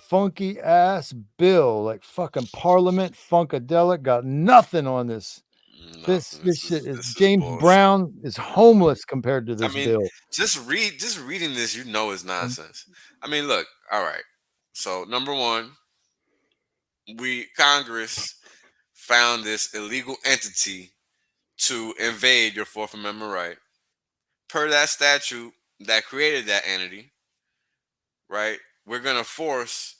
C: funky ass bill, like fucking Parliament Funkadelic got nothing on this. This
A: Nothing.
C: this
A: This
C: shit
A: is
C: is
A: this is
C: James
A: bullshit.
C: Brown is
A: Mhm.
C: homeless compared to
A: I
C: this
A: mean,
C: bill.
A: just reading this, it's
C: Um,
A: nonsense. I mean, look, all right. So number one, we Congress found this illegal entity to invade your Fourth Amendment right. Per that statute that created that entity, right? We're gonna force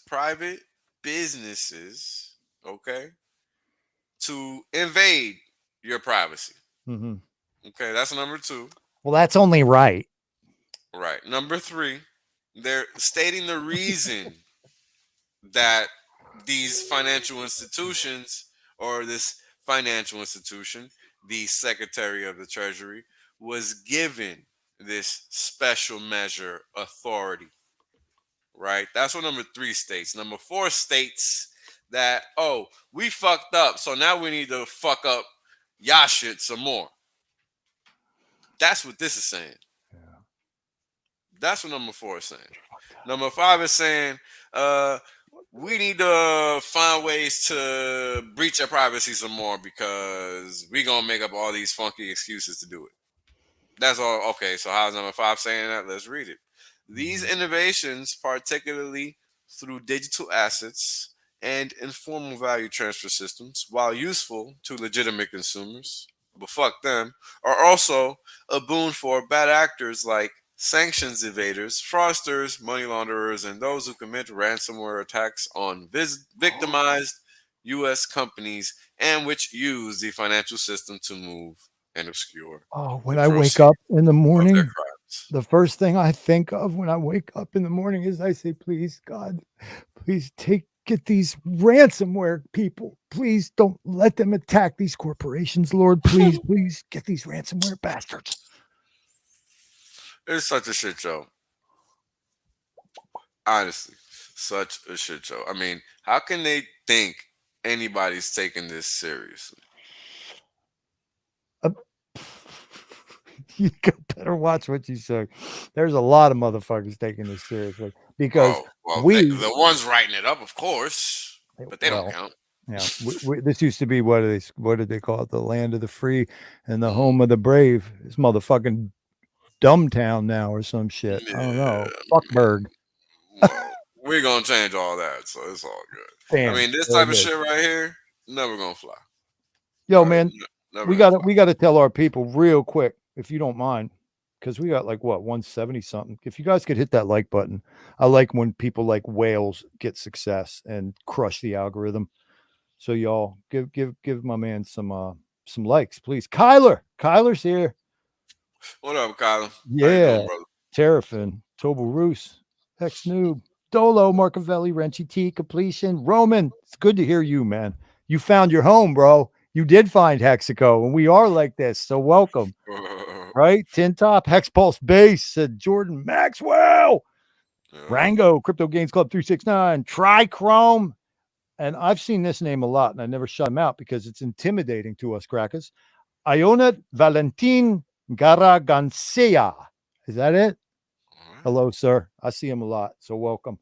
A: private businesses, okay, to invade your privacy.
C: mhm.
A: Okay, that's number two.
C: Well, that's only right.
A: Right. Number three, they're stating the reason that these financial institutions or this financial institution, the Secretary of the Treasury, was given this special measure authority. Right? That's what number three states. Number four states that, oh, we fucked up, so now we need to fuck up y'all shit some more. That's what this is saying.
C: Yeah.
A: That's what number four is saying. Number five is saying, uh, we need to find ways to breach our privacy some more because we gonna make up all these funky excuses to do it. That's all. Okay, so how's number five saying that? Let's read it. These
C: Mhm.
A: innovations, particularly through digital assets and informal value transfer systems, while useful to legitimate consumers, but fuck them, are also a boon for bad actors like sanctions evaders, fraudsters, money launderers, and those who commit ransomware attacks on victimized U.S. companies and which use the financial system to move and obscure
C: Oh,
A: the
C: when I wake
A: proceeds
C: up in the
A: of their
C: morning,
A: crimes.
C: the first thing I think of when I wake up in the morning is I say, please, God, please get these ransomware people. Please don't let them attack these corporations, Lord. Please, please get these ransomware bastards.
A: It's such a shit show. Honestly, such a shit show. I mean, how can they think anybody's taking this seriously?
C: Uh, you better watch what you say. There's a lot of motherfuckers taking this seriously because
A: Oh, Well,
C: We
A: the ones writing it up, of course, but they don't
C: well,
A: count.
C: yeah, this used to be what did they call it? The land of the free and the
A: Mm,
C: home of the brave. It's motherfucking Dumbtown now or some shit. I don't know.
A: yeah,
C: Fuckburg.
A: well, we're gonna change all that, so it's all good. I
C: Bam.
A: mean, this
C: There
A: type
C: it
A: of
C: is.
A: shit right here, never gonna fly.
C: Yo,
A: Right?
C: man,
A: Never
C: we
A: gonna
C: gotta
A: fly.
C: we gotta tell our people real quick, if you don't mind, because we got like what 170 something. If you guys could hit that like button, I like when people like whales get success and crush the algorithm. So y'all give my man some likes, please. Kyler's here.
A: What up, Kyler? How you
C: Yeah,
A: doing, brother?
C: Terrafin, Tobal Roos, Hex Noob, Dolo, Marcavelli, Renchi T, Completion, Roman. It's good to hear you, man. You found your home, bro. You did find Hexico, and we are like this. So welcome, right? Tin Top, Hex Pulse Base, said Jordan Maxwell,
A: Yeah.
C: Rango, Crypto Gains Club 369, Trichrome. And I've seen this name a lot, and I never shut him out because it's intimidating to us, crackers. Iona Valentin Garagancia. Is that it?
A: All right.
C: Hello, sir. I see him a lot, so welcome.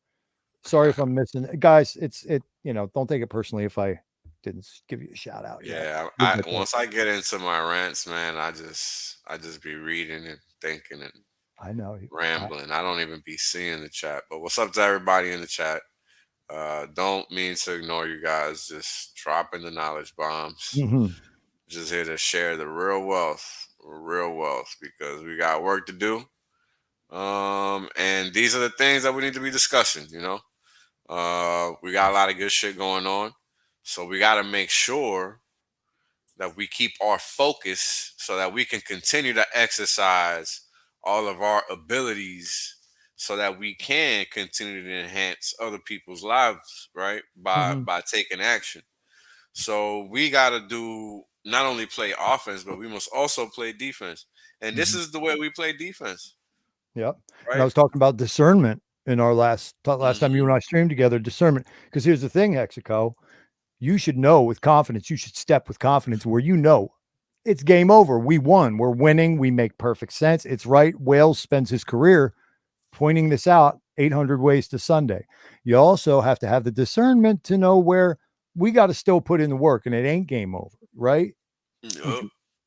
C: Sorry if I'm missing, guys. Don't take it personally if I didn't give you a shout out yet.
A: Yeah,
C: We'll get there.
A: once I get into my rants, man, I just be reading and thinking and
C: I know.
A: rambling. I don't even be seeing the chat. But what's up to everybody in the chat? Don't mean to ignore you guys. Just dropping the knowledge bombs.
C: Mhm.
A: Just here to share the real wealth, because we got work to do. And these are the things that we need to be discussing. We got a lot of good shit going on, so we got to make sure that we keep our focus so that we can continue to exercise all of our abilities so that we can continue to enhance other people's lives, right? by
C: Mhm.
A: by taking action. So we got to do not only play offense, but we must also play defense, and this
C: Mhm.
A: is the way we play defense,
C: Yep. And I
A: right?
C: was talking about discernment in our last time you
A: Hmm.
C: and I streamed together. Discernment, because here's the thing, Hexico. You should know with confidence. You should step with confidence where you know it's game over. We won. We're winning. We make perfect sense. It's right. Wales spends his career pointing this out 800 ways to Sunday. You also have to have the discernment to know where we got to still put in the work and it ain't game over, right?
A: Yup.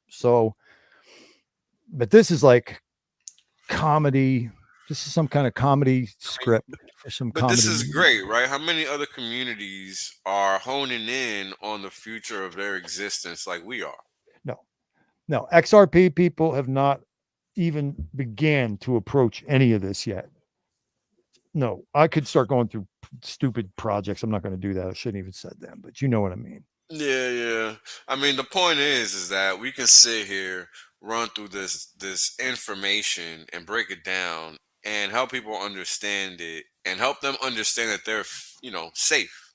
C: So, but this is like comedy. This is some kind of comedy
A: I mean,
C: script for some
A: but this
C: comedy
A: is
C: movie.
A: great, right? How many other communities are honing in on the future of their existence like we are?
C: No, no, XRP people have not even began to approach any of this yet. No, I could start going through stupid projects. I'm not going to do that. I shouldn't even said them, but you know what I mean.
A: Yeah, yeah. I mean, the point is that we can sit here, run through this information and break it down and help people understand it and help them understand that they're, safe,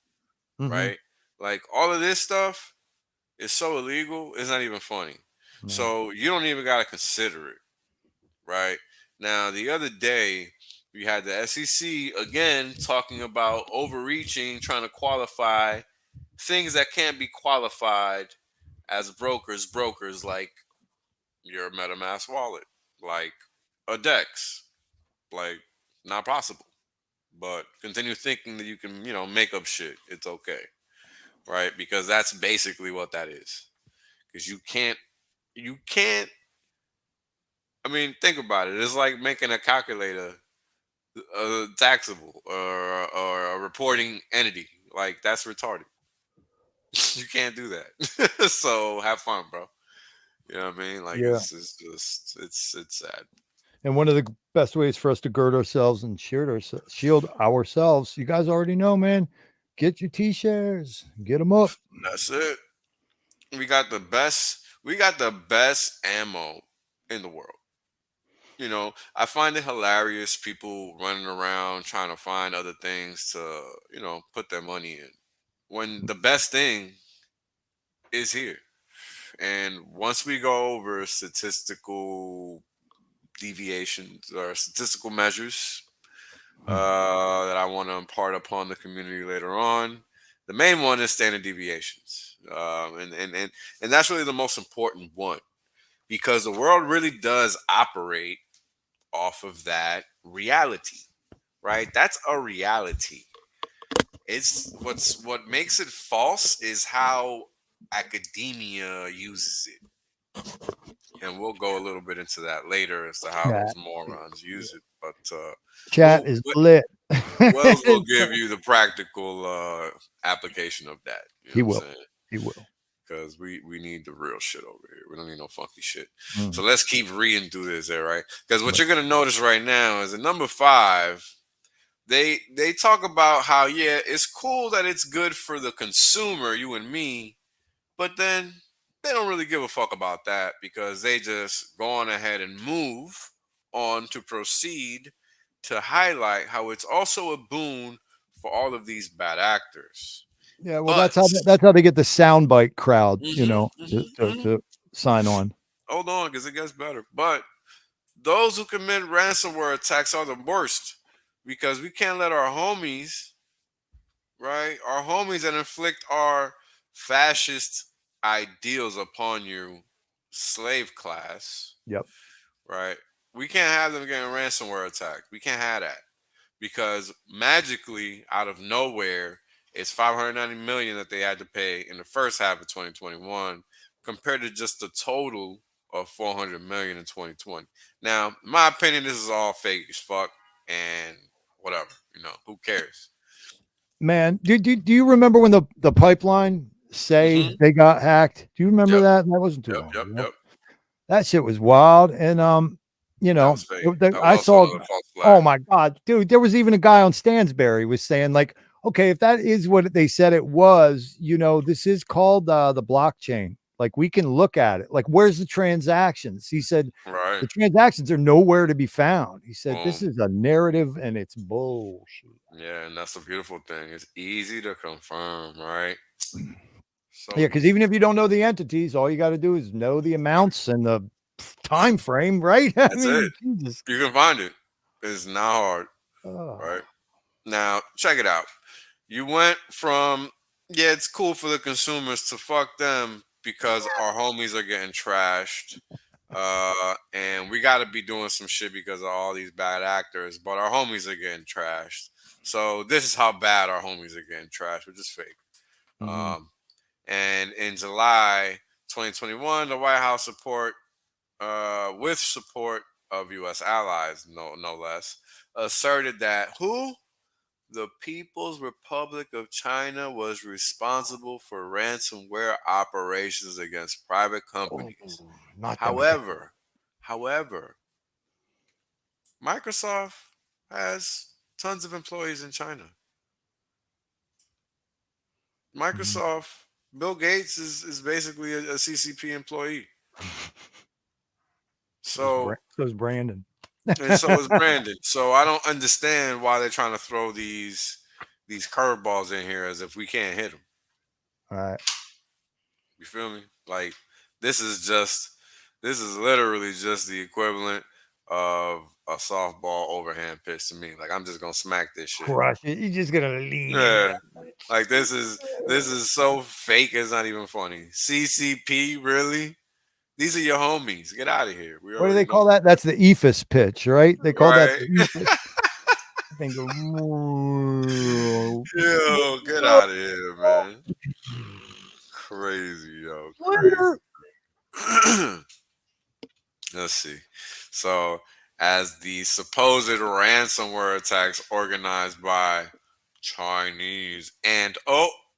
C: Mm-hmm.
A: right? Like all of this stuff is so illegal, it's not even funny.
C: No.
A: So you don't even got to consider it, right? Now, the other day, we had the SEC again talking about overreaching, trying to qualify things that can't be qualified as brokers like your MetaMask wallet, like a DEX, like not possible. But continue thinking that you can, make up shit. It's okay, right? Because that's basically what that is. Because you can't. I mean, think about it. It's like making a calculator taxable or a reporting entity. Like that's retarded. You can't do that. So have fun, bro. You know what I mean? Like
C: Yeah.
A: it's just it's sad.
C: And one of the best ways for us to gird ourselves and shield ourselves, you guys already know, man. Get your T-shares, get them up.
A: That's it. We got the best ammo in the world. I find it hilarious people running around trying to find other things to, put their money in. When the best thing is here. And once we go over statistical deviations or statistical measures that I want to impart upon the community later on, the main one is standard deviations. And that's really the most important one because the world really does operate off of that reality, right? That's a reality. It's what makes it false is how academia uses it. And we'll go a little bit into that later as to how
C: Chat,
A: those morons use it. But
C: chat is lit.
A: Wells will give you the practical application of that. You know
C: He
A: what I'm
C: will.
A: saying?
C: He will.
A: Because we need the real shit over here. We don't need no funky shit. So
C: Mm,
A: let's keep reading through this there, right? Because what
C: right.
A: you're gonna notice right now is at number 5, they talk about how it's cool that it's good for the consumer, you and me, but then they don't really give a fuck about that because they just go on ahead and move on to proceed to highlight how it's also a boon for all of these bad actors.
C: Yeah, well,
A: But
C: that's how they get the soundbite crowd,
A: mhm,
C: to sign on.
A: hold on, because it gets better. But those who commit ransomware attacks are the worst because we can't let our homies, right, our homies that inflict our fascist ideals upon you, slave class,
C: Yep.
A: right? We can't have them getting ransomware attacked. We can't have that because magically, out of nowhere, it's 590 million that they had to pay in the first half of 2021 compared to just the total of 400 million in 2020. Now, in my opinion, this is all fake as fuck and whatever. Who cares?
C: Man, do you remember when the pipeline say
A: Mm-hmm.
C: they got hacked? Do you remember
A: Yep.
C: that? That wasn't too
A: Yep.
C: long
A: Yep.
C: ago.
A: Yep.
C: That shit was wild. And
A: That was fake. That was
C: I
A: also
C: saw.
A: another false
C: Oh
A: flag.
C: my god, dude! There was even a guy on Stansberry was saying like, okay, if that is what they said it was, this is called the blockchain. Like we can look at it. Like where's the transactions? He said
A: Right.
C: the transactions are nowhere to be found. He said this
A: Boom.
C: is a narrative and it's bullshit.
A: Yeah, and that's a beautiful thing. It's easy to confirm, right?
C: Yeah,
A: So
C: because even if you don't know the entities, all you got to do is know the amounts and the time frame, right? I
A: that's it.
C: mean, Jesus.
A: You can find it. It's not hard,
C: Oh.
A: right? Now, check it out. You went from, it's cool for the consumers to fuck them because our homies are getting trashed. And we got to be doing some shit because of all these bad actors, but our homies are getting trashed. So this is how bad our homies are getting trashed, which is fake.
C: Mhm.
A: Um, and in July 2021, the White House with support of U.S. allies, no less, asserted that the People's Republic of China was responsible for ransomware operations against private
C: Oh,
A: companies.
C: not them again.
A: However, Microsoft has tons of employees in China.
C: Mhm.
A: Microsoft, Bill Gates is basically a CCP employee. So
C: So is Brandon.
A: and so is Brandon. So I don't understand why they're trying to throw these curveballs in here as if we can't hit them.
C: All right.
A: You feel me? Like this is literally just the equivalent of a softball overhand pitch to me. Like I'm just gonna smack this shit.
C: Crush it. You're just gonna lean in.
A: Yeah. Like this is so fake. It's not even funny. CCP, really? These are your homies. Get out of here. We
C: What do
A: already
C: they
A: know.
C: call that? That's the EFIS pitch, right? They call that
A: Right?
C: the EFIS. I think.
A: Yo, get out of here, man. Crazy, yo, crazy. Let's see. So, as the supposed ransomware attacks organized by Chinese and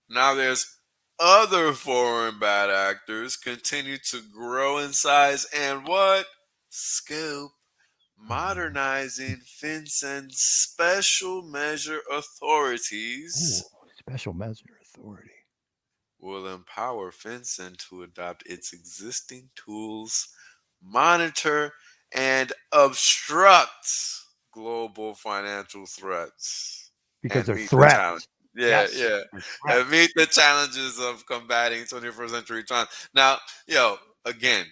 A: now there's other foreign bad actors continue to grow in size and what scope, modernizing FinCEN's special measure
C: Ooh,
A: authorities
C: special measure authority.
A: will empower FinCEN to adopt its existing tools, monitor, and obstruct global financial threats
C: Because
A: and
C: they're
A: meet the challenge.
C: threats.
A: Yeah,
C: Yes.
A: yeah.
C: They're
A: And
C: threats.
A: meet the challenges of combating 21st century crime. Now, again,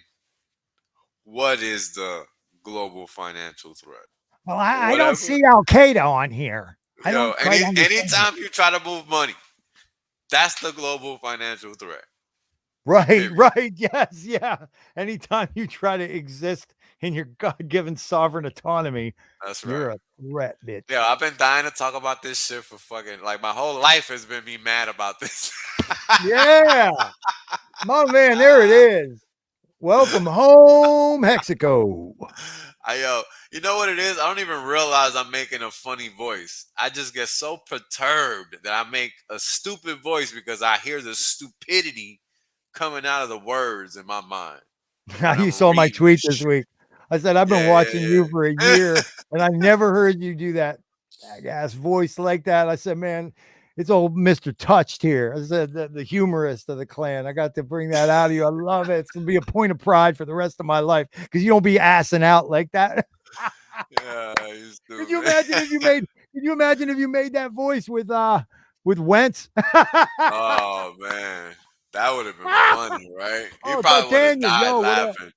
A: what is the global financial threat?
C: Well, I don't
A: Whatever.
C: see Al Qaeda on here. I
A: Yo,
C: don't quite understand.
A: anytime you try to move money, that's the global financial threat.
C: Right,
A: Period.
C: right. Yes, yeah. Anytime you try to exist in your God-given sovereign autonomy,
A: That's
C: you're
A: right.
C: a threat, bitch.
A: Yeah, I've been dying to talk about this shit for fucking like my whole life has been me mad about this.
C: Yeah, my man, there it is. Welcome home, Mexico.
A: You know what it is? I don't even realize I'm making a funny voice. I just get so perturbed that I make a stupid voice because I hear the stupidity coming out of the words in my mind when
C: You
A: I'm
C: saw my
A: reading
C: tweet
A: this
C: this
A: shit.
C: week. I said, I've been
A: Yeah,
C: watching you for a
A: yeah,
C: year and I never heard you do that ass voice like that. I said, man, it's old Mr. Touched here. I said, the humorist of the clan. I got to bring that out of you. I love it. It's going to be a point of pride for the rest of my life because you don't be assing out like that.
A: yeah. You
C: Could you
A: stupid.
C: imagine if you made, could you imagine if you made that voice with Wentz?
A: Oh man, that would have been funny, right? He
C: Oh,
A: probably would have
C: D'Artagnan,
A: died
C: yo, what up?
A: laughing.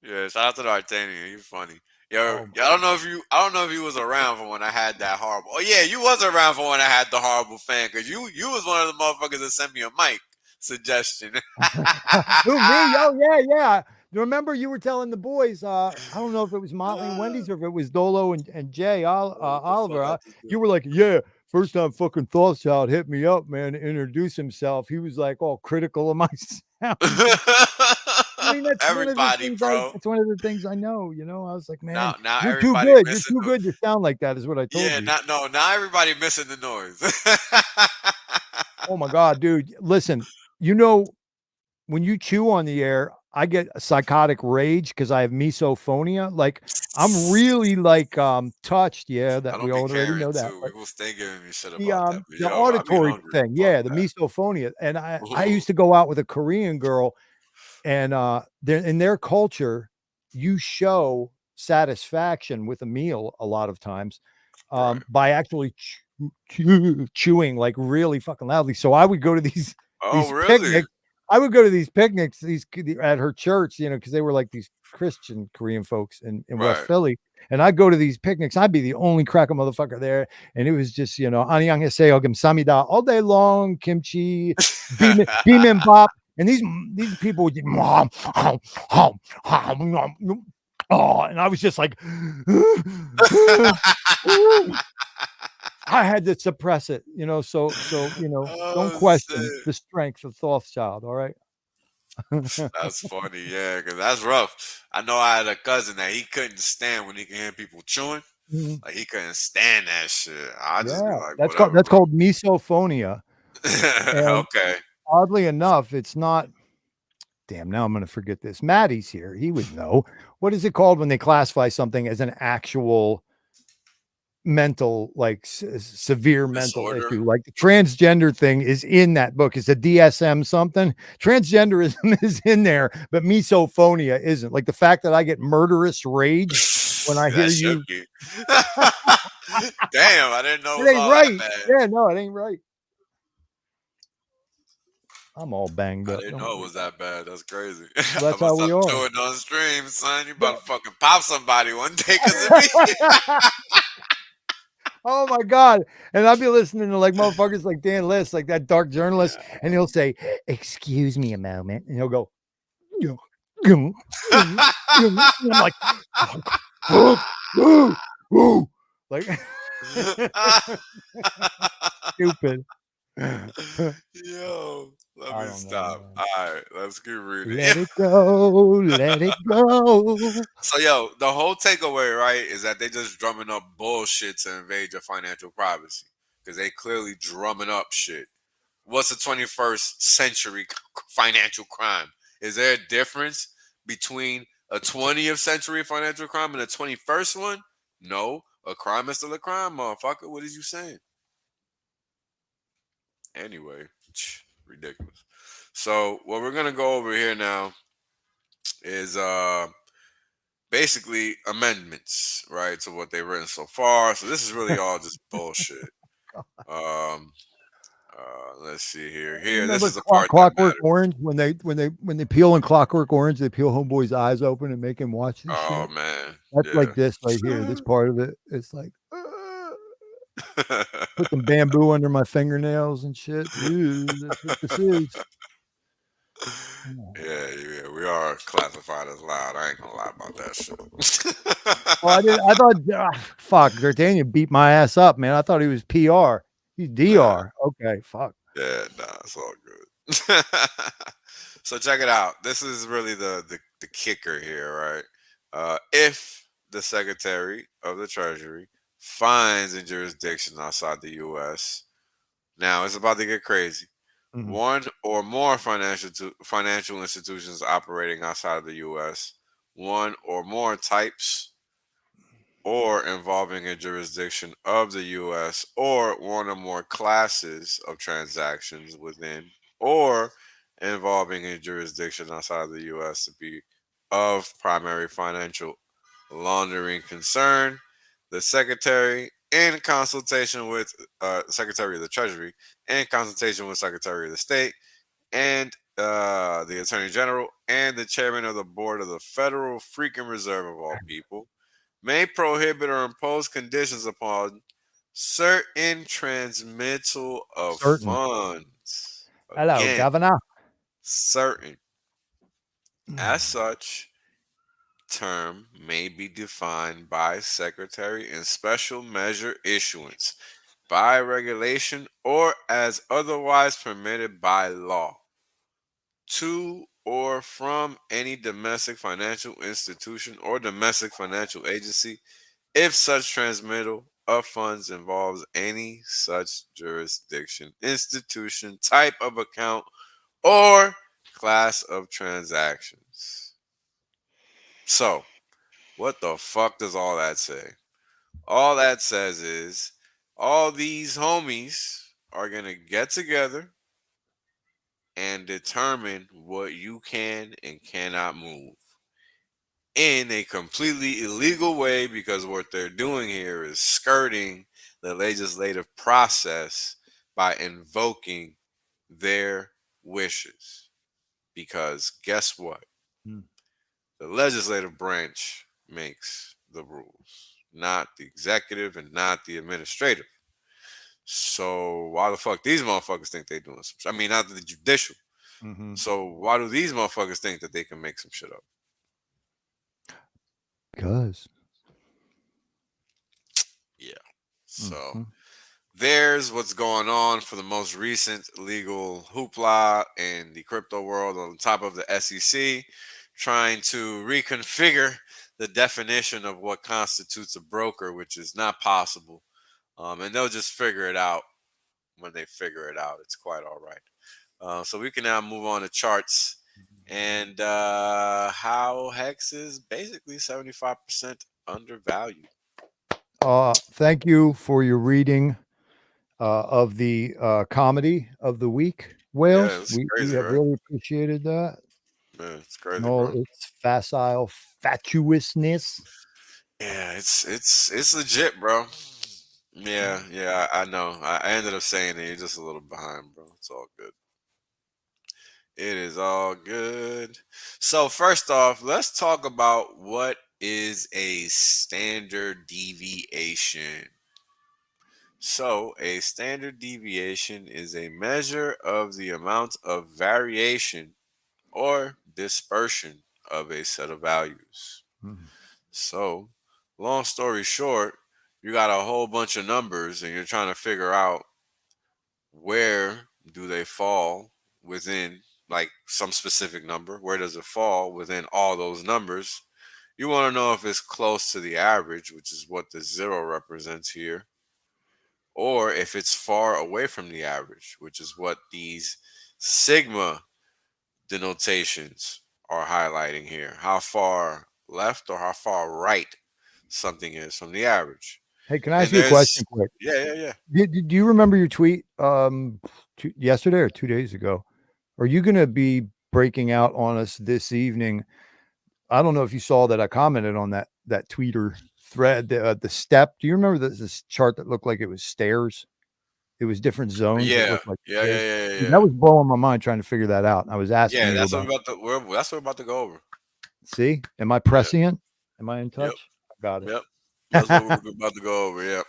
A: Yeah, shout out to the Artanian. He's funny. Yo,
C: Oh,
A: I don't know if I don't know if you was around for when I had that horrible. Oh yeah, you was around for when I had the horrible fan because you was one of the motherfuckers that sent me a mic suggestion.
C: who, me? Oh, yeah, yeah. Remember you were telling the boys, I don't know if it was Motley and Wendy's or if it was Dolo and Jay
A: What the fuck
C: Oliver.
A: I just
C: You were like, yeah, first time fucking Thoughtchild hit me up, man, to introduce himself. He was like all critical of my sound.
A: did?
C: I mean, that's one of the
A: Everybody,
C: things
A: bro.
C: that's one of the things I know, you know. I was like, man,
A: Now
C: you're too
A: everybody
C: good. You're
A: missing
C: too
A: the
C: good to sound like that, is what I told
A: yeah.
C: you.
A: Now everybody missing the noise.
C: Oh my God, dude. Listen, you know, when you chew on the air, I get a psychotic rage because I have misophonia. Like I'm really like touched, yeah,
A: I
C: that we
A: don't be
C: already
A: caring
C: know that.
A: too.
C: But
A: People stay giving me shit
C: the
A: about that. But
C: the
A: yo, I be
C: auditory
A: hungry.
C: thing,
A: Fuck
C: yeah, the
A: that.
C: misophonia. And I
A: Ooh,
C: used to go out with a Korean girl, and in their culture, you show satisfaction with a meal a lot of times
A: right.
C: by actually chewing like really fucking loudly. So I would go to
A: Oh,
C: these
A: really?
C: picnics. I would go to these picnics, at her church, you know, because they were like these Christian Korean folks in West
A: Right.
C: Philly. And I'd go to these picnics. I'd be the only cracker motherfucker there. And it was just, you know, annyeonghaseyo, gamsamida all day long, kimchi, bibimbap. And these people would just, oh, and I was just like, I had to suppress it, you know. So you know, don't
A: Oh
C: question
A: shit.
C: the strength of Thothschild. All right.
A: That's funny, yeah, because that's rough. I know I had a cousin that he couldn't stand when he could hear people chewing.
C: Mhm.
A: Like he couldn't stand that shit. I just be
C: Yeah,
A: like, whatever,
C: that's
A: bro.
C: called misophonia. And
A: Okay.
C: oddly enough, it's not. Damn, now I'm going to forget this. Maddie's here. He would know. What is it called when they classify something as an actual mental, like severe mental
A: Disorder.
C: issue? Like the transgender thing is in that book. It's a DSM something. Transgenderism is in there, but misophonia isn't. Like the fact that I get murderous rage when I hear
A: That should
C: you.
A: be. Damn, I didn't know it
C: It
A: was
C: ain't
A: all that
C: right.
A: bad.
C: Yeah, no, it ain't right. I'm all banged
A: I
C: up.
A: didn't
C: Don't
A: know it
C: worry
A: was
C: about
A: that bad. That's crazy.
C: it.
A: I
C: That's how
A: must
C: we
A: stop
C: are.
A: chewing on stream, son. You about
C: No.
A: to fucking pop somebody one day because of me.
C: Oh my God. And I'll be listening to like motherfuckers like Dan List, like that dark journalist, and he'll say, "Excuse me a moment." And he'll go, "Yeah, yeah, yeah, yeah." And I'm like, like stupid. I
A: Yo, let me
C: don't know,
A: stop.
C: man.
A: All right, let's keep reading.
C: Let it go, let it go.
A: So, yo, the whole takeaway, right, is that they just drumming up bullshit to invade your financial privacy because they clearly drumming up shit. What's the 21st century financial crime? Is there a difference between a 20th century financial crime and a 21st one? No. A crime is still a crime, motherfucker. What is you saying? Anyway, ridiculous. So what we're gonna go over here now is basically amendments, right, to what they've written so far. So this is really all just bullshit. Um let's see here. Here, this
C: Remember
A: is the part that
C: Clockwork
A: matters.
C: Orange when they peel in Clockwork Orange, they peel Homeboy's eyes open and make him watch this
A: Oh
C: shit.
A: man.
C: That's
A: Yeah.
C: like this right here. This part of it, it's like put some bamboo under my fingernails and shit. Ew, that's what this is. Oh,
A: Yeah, we are classified as loud. I ain't gonna lie about that shit.
C: Well, I thought, fuck, D'Artagnan beat my ass up, man. I thought he was PR. He's
A: Nah,
C: DR. Okay, fuck.
A: yeah, nah, it's all good. So check it out. This is really the kicker here, right? If the Secretary of the Treasury finds a jurisdiction outside the U.S., now it's about to get crazy.
C: Mhm.
A: One or more financial institutions operating outside of the U.S., one or more types or involving a jurisdiction of the U.S., or one or more classes of transactions within or involving a jurisdiction outside of the U.S. to be of primary financial laundering concern. The Secretary, in consultation with Secretary of the Treasury, in consultation with Secretary of the State, and the Attorney General, and the Chairman of the Board of the Federal Freaking Reserve of all people, may prohibit or impose conditions upon certain transmittal of
C: Certain.
A: funds.
C: Hello,
A: Again,
C: Governor.
A: certain. As such, term may be defined by secretary in special measure issuance, by regulation, or as otherwise permitted by law, to or from any domestic financial institution or domestic financial agency, if such transmittal of funds involves any such jurisdiction, institution, type of account, or class of transactions. So, what the fuck does all that say? All that says is all these homies are going to get together and determine what you can and cannot move in a completely illegal way, because what they're doing here is skirting the legislative process by invoking their wishes. Because guess what?
C: Mm.
A: The legislative branch makes the rules, not the executive and not the administrative. So why the fuck these motherfuckers think they doing some shit? I mean, not the judicial.
C: Mhm.
A: So why do these motherfuckers think that they can make some shit up?
C: Because.
A: Yeah. So
C: Mhm.
A: there's what's going on for the most recent legal hoopla in the crypto world, on top of the SEC trying to reconfigure the definition of what constitutes a broker, which is not possible. And they'll just figure it out when they figure it out. It's quite all right. So we can now move on to charts and how Hex is basically 75% undervalued.
C: Thank you for your reading of the comedy of the week,
A: Yeah,
C: Wales.
A: it's
C: We
A: crazy,
C: have
A: right?
C: really appreciated that.
A: Yeah, it's crazy,
C: And all
A: bro.
C: its facile fatuousness.
A: Yeah, it's legit, bro. Yeah, I know. I ended up saying it. You're just a little behind, bro. It's all good. It is all good. So first off, let's talk about what is a standard deviation. So a standard deviation is a measure of the amount of variation or dispersion of a set of values.
C: Mhm.
A: So, long story short, you got a whole bunch of numbers and you're trying to figure out where do they fall within, like, some specific number. Where does it fall within all those numbers? You want to know if it's close to the average, which is what the zero represents here, or if it's far away from the average, which is what these sigma denotations are highlighting here. How far left or how far right something is from the average.
C: Hey, can I
A: And
C: ask you a question
A: there's,
C: quick?
A: yeah.
C: Do you remember your tweet yesterday or 2 days ago? Are you going to be breaking out on us this evening? I don't know if you saw that I commented on that tweeter thread, the step. Do you remember this chart that looked like it was stairs? It was different zones that
A: Yeah,
C: looked like
A: yeah, yeah,
C: stairs.
A: yeah, yeah,
C: Dude,
A: yeah.
C: that was blowing my mind trying to figure that out. I was asking
A: Yeah,
C: you
A: that's what
C: about.
A: we're about to go over.
C: See, am I
A: Yeah,
C: prescient? Am I in
A: yep,
C: touch? Got
A: yep. That's what
C: it.
A: we're about to go over. Yep.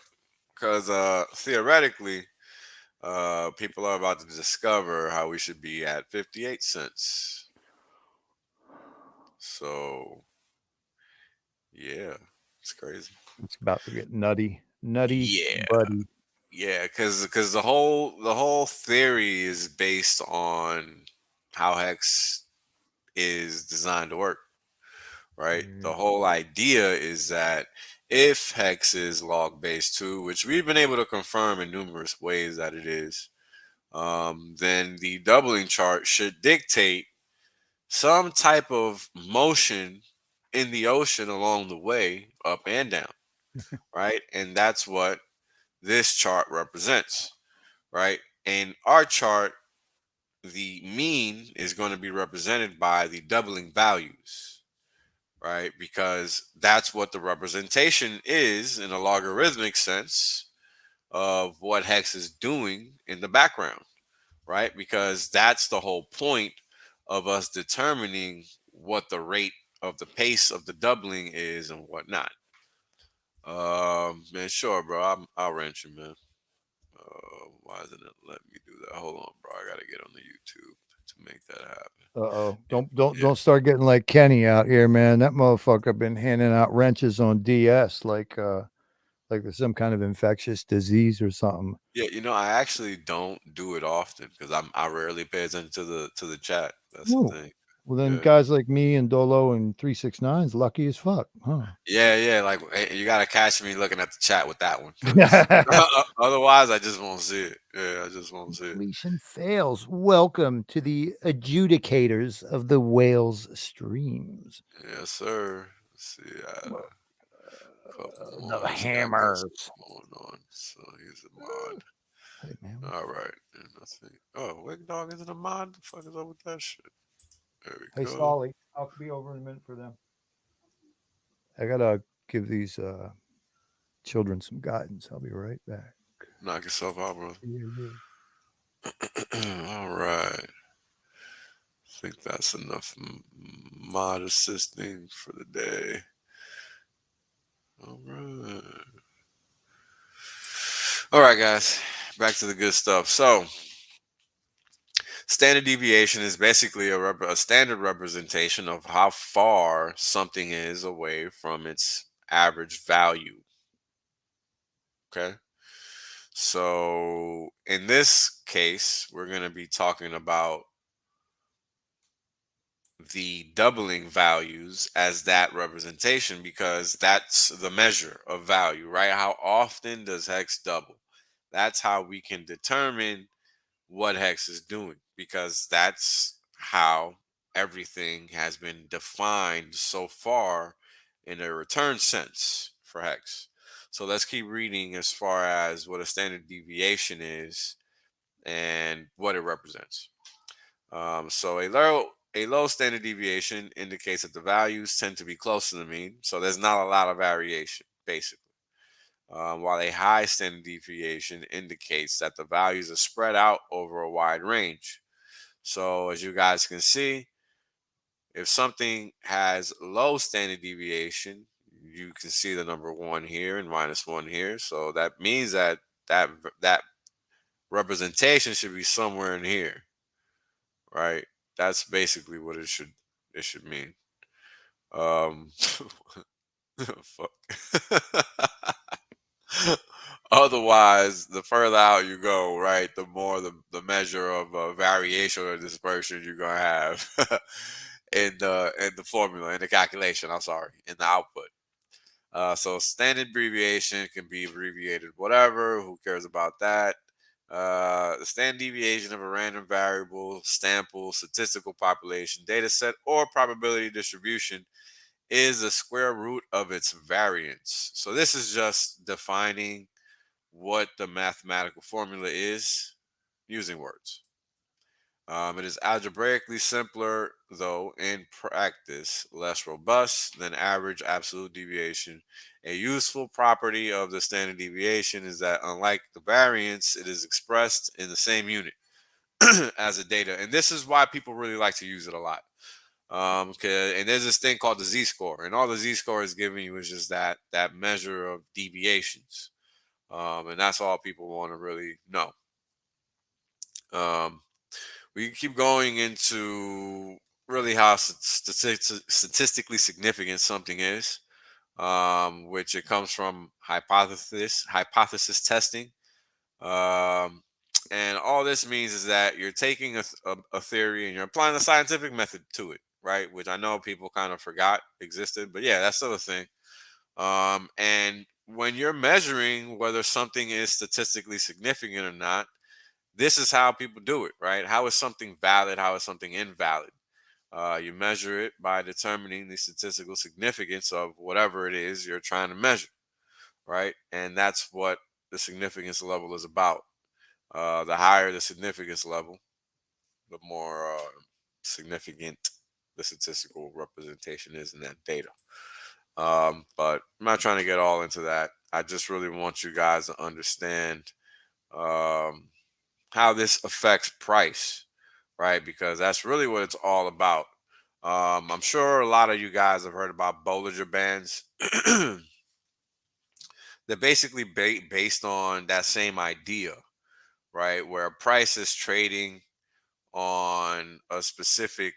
A: Because theoretically, people are about to discover how we should be at 58 cents. So yeah, it's crazy.
C: It's about to get nutty,
A: Yeah,
C: buddy.
A: yeah, because the whole theory is based on how Hex is designed to work, right? The
C: Yeah.
A: whole idea is that if Hex is log based too, which we've been able to confirm in numerous ways that it is, then the doubling chart should dictate some type of motion in the ocean along the way, up and down, right? And that's what this chart represents, right? In our chart, the mean is going to be represented by the doubling values, right? Because that's what the representation is in a logarithmic sense of what Hex is doing in the background, right? Because that's the whole point of us determining what the rate of the pace of the doubling is and whatnot. Man, sure, bro. I'll rent you, man. Why isn't it letting me do that? Hold on, bro. I gotta get on the YouTube to make that happen.
C: Uh-oh.
A: Yeah, yeah.
C: Don't start getting like Kenny out here, man. That motherfucker been handing out wrenches on DS like there's some kind of infectious disease or something.
A: Yeah, I actually don't do it often because I rarely pay attention to the chat. That's the
C: Ooh.
A: thing.
C: Well, then
A: Yeah.
C: guys like me and Dolo and 369's lucky as fuck, huh?
A: Yeah, yeah. Like you gotta catch me looking at the chat with that one because otherwise I just won't see it. Yeah, I just won't see it.
C: Completion fails. Welcome to the adjudicators of the whales streams.
A: Yes, sir. Let's see. A couple
C: The
A: more. This guy got
C: hammers.
A: something going on, so he's a mod.
C: Hey man,
A: All right, and I think. Oh, Wig Dog isn't a mod. The fuck is up with that shit? There we
C: hey
A: go.
C: Solly, I'll be over in a minute for them. I gotta give these children some guidance. I'll be right back.
A: Knock yourself out, bro.
C: Yeah.
A: All right. I think that's enough mod assisting for the day. All right. All right, guys. Back to the good stuff. So, standard deviation is basically a standard representation of how far something is away from its average value. Okay. So, in this case, we're going to be talking about the doubling values as that representation because that's the measure of value, right? How often does Hex double? That's how we can determine what Hex is doing because that's how everything has been defined so far in a return sense for Hex. So let's keep reading as far as what a standard deviation is and what it represents. So a low standard deviation indicates that the values tend to be close to the mean. So there's not a lot of variation, basically. While a high standard deviation indicates that the values are spread out over a wide range. So as you guys can see, if something has low standard deviation, you can see the number 1 here and -1 here. So that means that representation should be somewhere in here, right? That's basically what it should mean. Um, fuck. Otherwise, the further out you go, right, the more the measure of variation or dispersion you're gonna have in the formula, in the calculation. I'm sorry, in the output. So standard abbreviation can be abbreviated whatever. Who cares about that? The standard deviation of a random variable, sample, statistical population, data set, or probability distribution is the square root of its variance. So this is just defining what the mathematical formula is using words. It is algebraically simpler, though in practice less robust than average absolute deviation. A useful property of the standard deviation is that, unlike the variance, it is expressed in the same unit as the data. And this is why people really like to use it a lot. And there's this thing called the z-score, and all the z-score is giving you is just that measure of deviations. And that's all people want to really know. We keep going into really how statistically significant something is, which it comes from hypothesis testing. Um, and all this means is that you're taking a theory and you're applying a scientific method to it, right? Which I know people kind of forgot existed, but yeah, that's still a thing. And when you're measuring whether something is statistically significant or not, this is how people do it, right? How is something valid? How is something invalid? You measure it by determining the statistical significance of whatever it is you're trying to measure, right? And that's what the significance level is about. The higher the significance level, the more significant the statistical representation is in that data. But I'm not trying to get all into that. I just really want you guys to understand um, how this affects price, right? Because that's really what it's all about. I'm sure a lot of you guys have heard about Bollinger Bands. They're basically based on that same idea, right? Where a price is trading on a specific,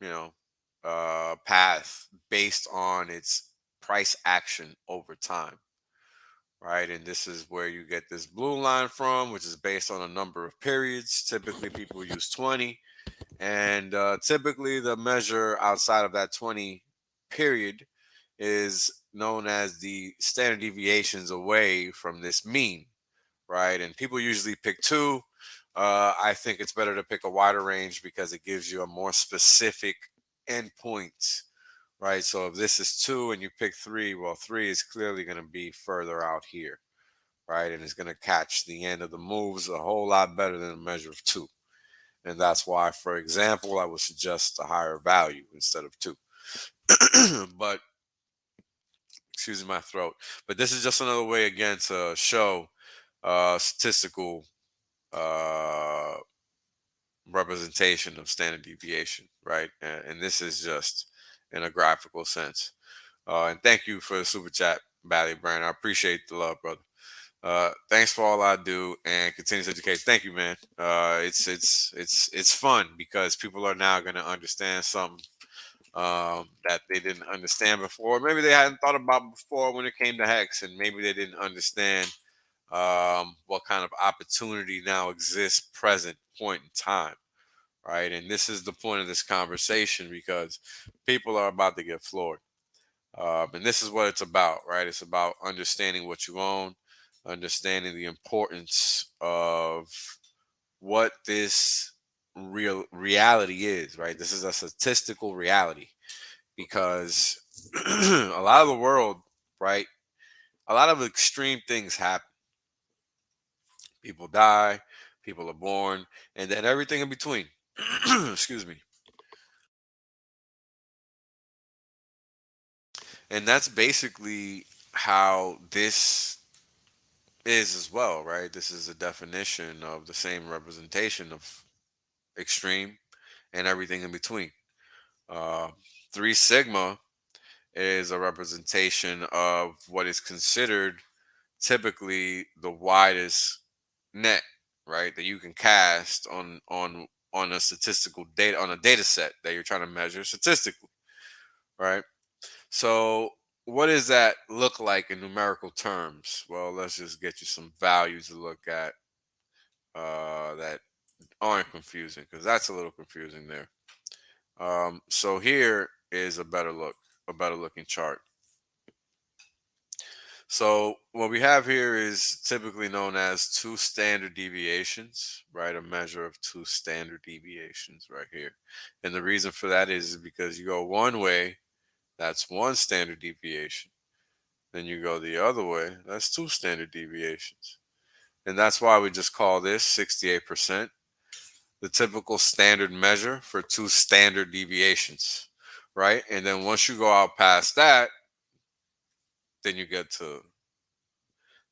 A: you know, path based on its price action over time, right? And this is where you get this blue line from, which is based on a number of periods. Typically, people use 20, and typically the measure outside of that 20 period is known as the standard deviations away from this mean, right? And people usually pick two. I think it's better to pick a wider range because it gives you a more specific endpoint, right? So if this is two and you pick three, well, three is clearly going to be further out here, right? And it's going to catch the end of the moves a whole lot better than a measure of two. And that's why, for example, I would suggest a higher value instead of two. But excuse my throat. But this is just another way again to show statistical uh, representation of standard deviation, right? And this is just in a graphical sense. And thank you for the super chat, Bally Brand. I appreciate the love, brother. Thanks for all I do and continuous education. Thank you, man. It's fun because people are now going to understand something that they didn't understand before. Maybe they hadn't thought about before when it came to Hex, and maybe they didn't understand what kind of opportunity now exists present point in time, right? And this is the point of this conversation because people are about to get floored. And this is what it's about, right? It's about understanding what you own, understanding the importance of what this reality is, right? This is a statistical reality because a lot of the world, right? A lot of extreme things happen. People die, people are born, and then everything in between. Excuse me. And that's basically how this is as well, right? This is a definition of the same representation of extreme and everything in between. Uh, 3 Sigma is a representation of what is considered typically the widest net, right, that you can cast on a statistical data on a data set that you're trying to measure statistically, right? So what does that look like in numerical terms? Well, let's just get you some values to look at that aren't confusing because that's a little confusing there. So here is a better looking chart. So what we have here is typically known as two standard deviations, right? A measure of two standard deviations right here. And the reason for that is because you go one way, that's one standard deviation. Then you go the other way, that's two standard deviations. And that's why we just call this 68%, the typical standard measure for two standard deviations, right? And then once you go out past that, then you get to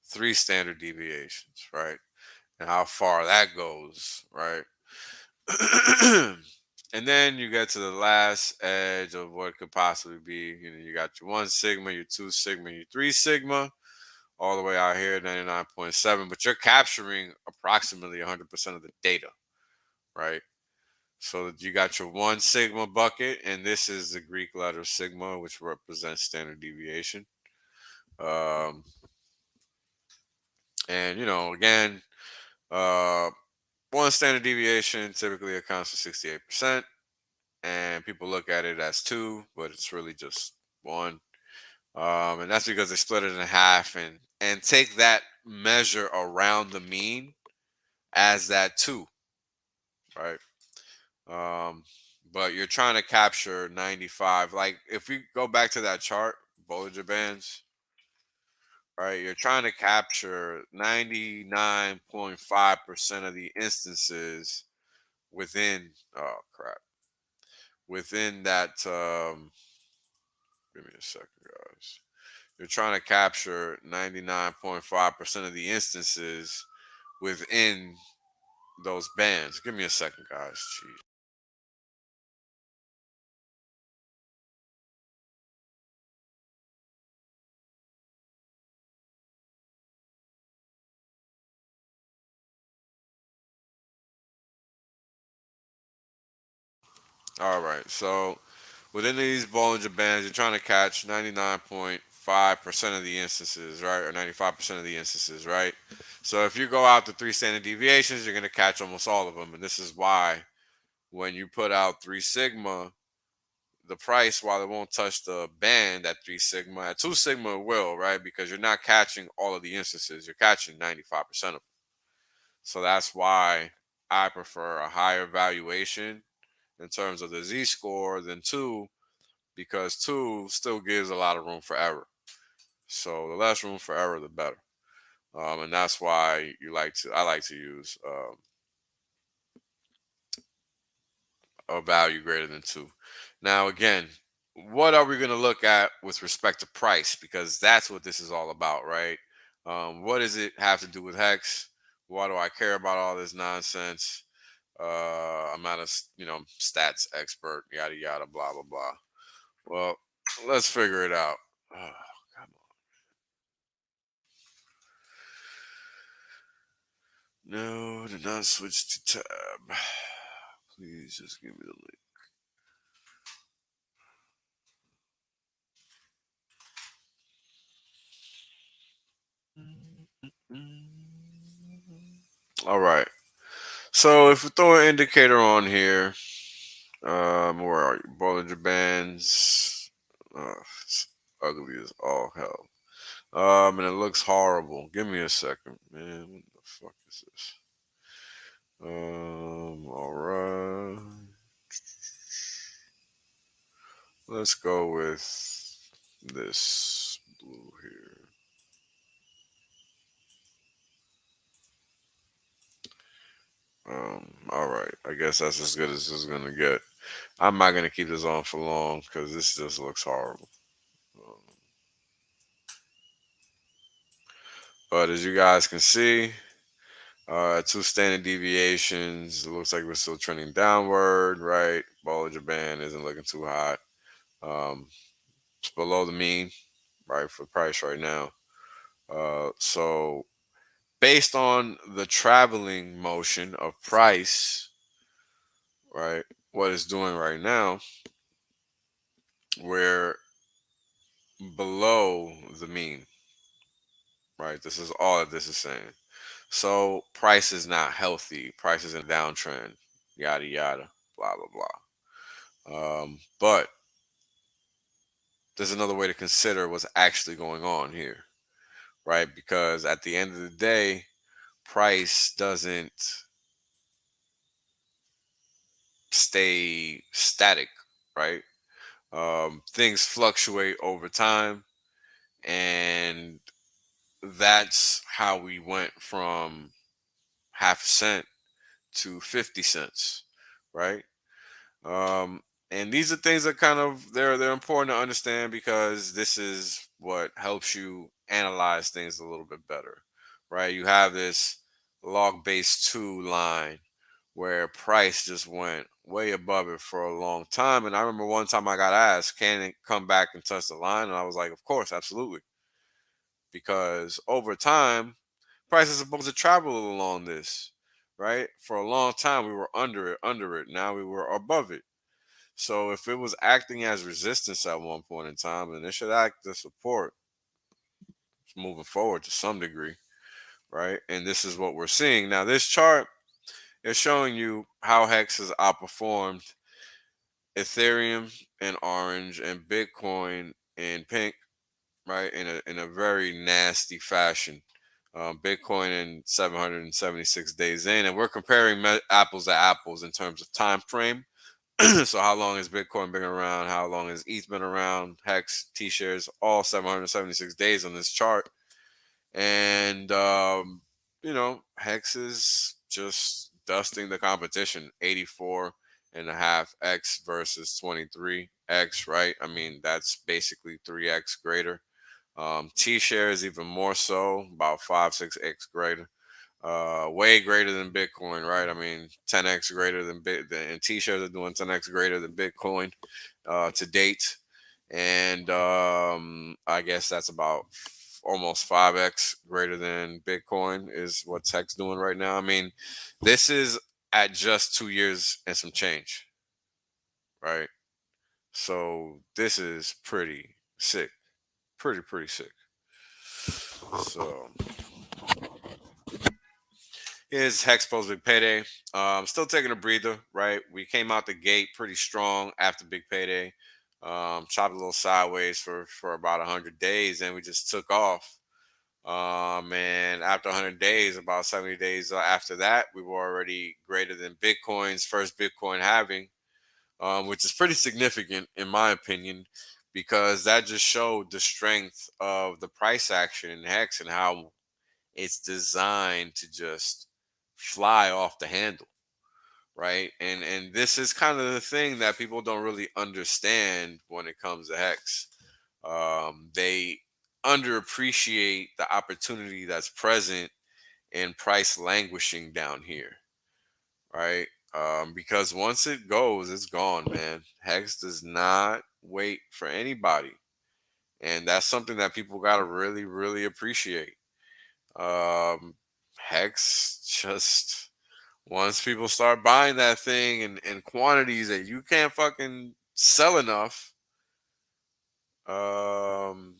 A: three standard deviations, right? And how far that goes, right? And then you get to the last edge of what could possibly be. You know, you got your 1 sigma, your 2 sigma, your 3 sigma, all the way out here, 99.7. But you're capturing approximately 100% of the data, right? So that you got your 1 sigma bucket, and this is the Greek letter sigma, which represents standard deviation. And again, uh, one standard deviation typically accounts for 68%, and people look at it as 2, but it's really just 1. And that's because they split it in half and take that measure around the mean as that 2, right? Um, but you're trying to capture 95. Like if we go back to that chart, Bollinger Bands, right? You're trying to capture 99.5% of the instances within, oh crap, within that. Give me a second, guys. You're trying to capture 99.5% of the instances within those bands. Give me a second, guys. Jeez. All right. So within these Bollinger Bands, you're trying to catch 99.5% of the instances, right? Or 95% of the instances, right? So if you go out to 3 standard deviations, you're going to catch almost all of them. And this is why when you put out 3 sigma, the price, while it won't touch the band at 3 sigma, at 2 sigma it will, right? Because you're not catching all of the instances. You're catching 95% of them. So that's why I prefer a higher valuation in terms of the Z-score than 2, because 2 still gives a lot of room for error. So the less room for error, the better. And that's why I like to use a value greater than 2. Now, again, what are we going to look at with respect to price? Because that's what this is all about, right? What does it have to do with Hex? Why do I care about all this nonsense? I'm not a stats expert, yada yada, blah blah blah. Well, let's figure it out. Oh, come on. No, do not switch to tab. Please just give me the link. All right. So if we throw an indicator on here, where are you? Bollinger Bands. It's ugly as all hell. And it looks horrible. Give me a second, man. What the fuck is this? All right. Let's go with this blue here. All right. I guess that's as good as it's gonna get. I'm not gonna keep this on for long because this just looks horrible. But as you guys can see, 2 standard deviations. It looks like we're still trending downward, right? Bollinger Band isn't looking too hot. Um, it's below the mean, right, for price right now. So based on the traveling motion of price, right, what it's doing right now, we're below the mean, right? This is all that this is saying. So price is not healthy. Price is in a downtrend. Yada yada. Blah blah blah. But there's another way to consider what's actually going on here, right? Because at the end of the day, price doesn't stay static, right? Things fluctuate over time, and that's how we went from half a cent to 50 cents, right? Um, and these are things that kind of they're important to understand because this is what helps you analyze things a little bit better, right? You have this log base 2 line where price just went way above it for a long time. And I remember one time I got asked, can it come back and touch the line? And I was like, of course, absolutely. Because over time, price is supposed to travel along this, right? For a long time, we were under it. Now we were above it. So if it was acting as resistance at one point in time, then it should act as support moving forward to some degree, right? And this is what we're seeing. Now, this chart is showing you how Hex has outperformed Ethereum in orange and Bitcoin in pink, right? In a very nasty fashion. Bitcoin in 776 days in, and we're comparing apples to apples in terms of time frame. So how long has Bitcoin been around? How long has ETH been around? Hex, T-shares, all 776 days on this chart. And Hex is just dusting the competition. 84.5 X versus 23X, right? I mean, that's basically 3X greater. T-share is even more so, about 5-6X greater. Way greater than Bitcoin, right? I mean, 10X greater than and T-shares are doing 10X greater than Bitcoin to date. And I guess that's about almost 5X greater than Bitcoin is what Hex doing right now. I mean, this is at just 2 years and some change, right? So this is pretty sick, pretty sick. So here's Hex post big payday. Still taking a breather, right? We came out the gate pretty strong after big payday. Chopped a little sideways for about 100 days, and we just took off. And after 100 days, about 70 days after that, we were already greater than Bitcoin's first Bitcoin halving, which is pretty significant in my opinion, because that just showed the strength of the price action in Hex and how it's designed to just fly off the handle, right? And this is kind of the thing that people don't really understand when it comes to Hex. They underappreciate the opportunity that's present in price languishing down here, right? Because once it goes, it's gone, man. Hex does not wait for anybody, and that's something that people gotta really appreciate. Um, Hex just once people start buying that thing in quantities that you can't fucking sell enough, um,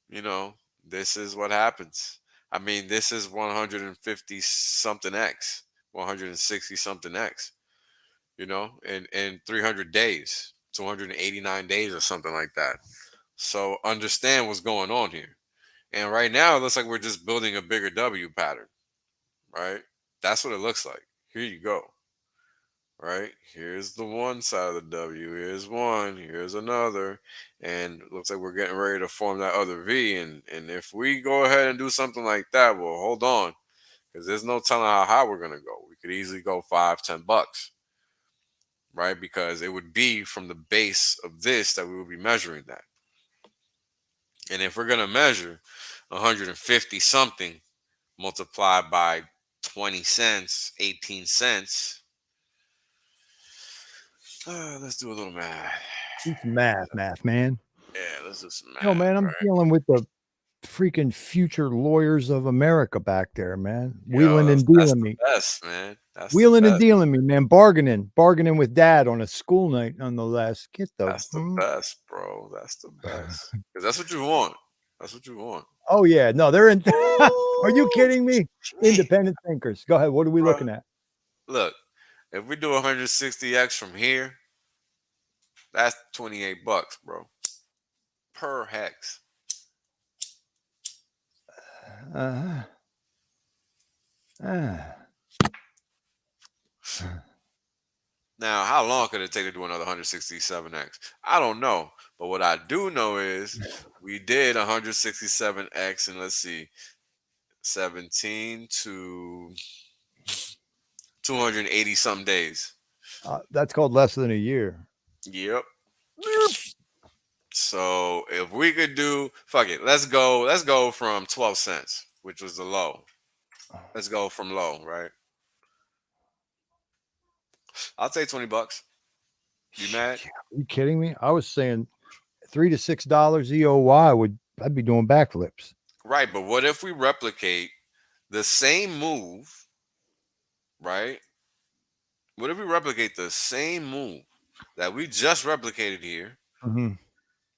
A: you know, this is what happens. I mean, this is 150 something X, 160 something X, in 300 days, 289 days or something like that. So understand what's going on here. And right now, it looks like we're just building a bigger W pattern, right? That's what it looks like. Here you go. Right? Here's the one side of the W. Here's one. Here's another. And it looks like we're getting ready to form that other V. And if we go ahead and do something like that, well, hold on. Because there's no telling how high we're going to go. We could easily go $5-10, right? Because it would be from the base of this that we would be measuring that. And if we're going to measure 150 something multiplied by 20 cents, 18 cents, let's do a little math.
C: Do some math, man.
A: Yeah, let's do some math.
C: No, man, I'm
A: right?
C: dealing with the freaking future lawyers of America back there, man.
A: Yo,
C: Wheeling and
A: that's
C: dealing me.
A: the best, man. That's
C: Wheeling
A: the
C: and
A: best.
C: dealing me, man. Bargaining with dad on a school night, nonetheless.
A: That's the best, bro. That's the best. Because that's what you want. That's what you want.
C: Oh yeah, no, they're in. Are you kidding me? Independent thinkers. Go ahead. What are we looking at?
A: Look, if we do 160x from here, that's $28, bro, per hex. Now, how long could it take to do another 167x? I don't know. But what I do know is we did 167x, and let's see, 17 to 280 some days.
C: That's called less than a year.
A: Yep. So if we could do, fuck it, let's go from 12 cents, which was the low. Let's go from low, right? I'll take $20. You mad?
C: Are you kidding me? I was saying $3 to $6 EOY I'd be doing backflips.
A: Right, but what if we replicate the same move, right? What if we replicate the same move that we just replicated here,
C: Mhm.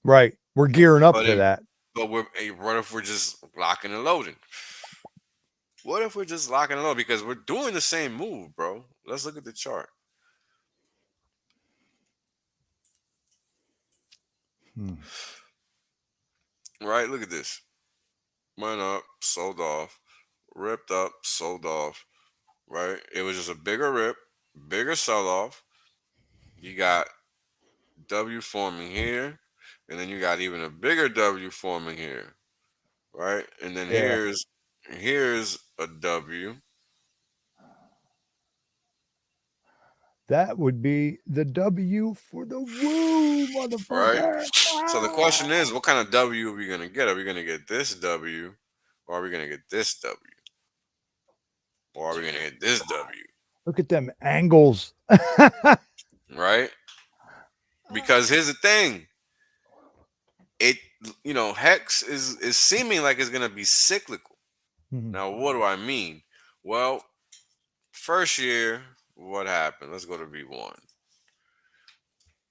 C: Right. We're gearing up
A: but
C: for
A: in
C: that.
A: but what if we're just locking and loading? What if we're just locking and loading because we're doing the same move, bro? Let's look at the chart,
C: Hmm.
A: right? Look at this. Went up, sold off, ripped up, sold off, right? It was just a bigger rip, bigger sell off. You got W forming here, and then you got even a bigger W forming here, right? And then
C: Yeah.
A: here's a W,
C: That would be the W for the woo,
A: right?
C: motherfucker.
A: So the question
C: Ah!
A: is, what kind of W are we gonna get? Are we gonna get this W, or are we gonna get this W, or are we gonna get this W,
C: Look at them angles.
A: right? Because here's the thing, it Hex is seeming like it's gonna be cyclical.
C: Mhm.
A: Now, what do I mean? Well, first year, what happened? Let's go to V1.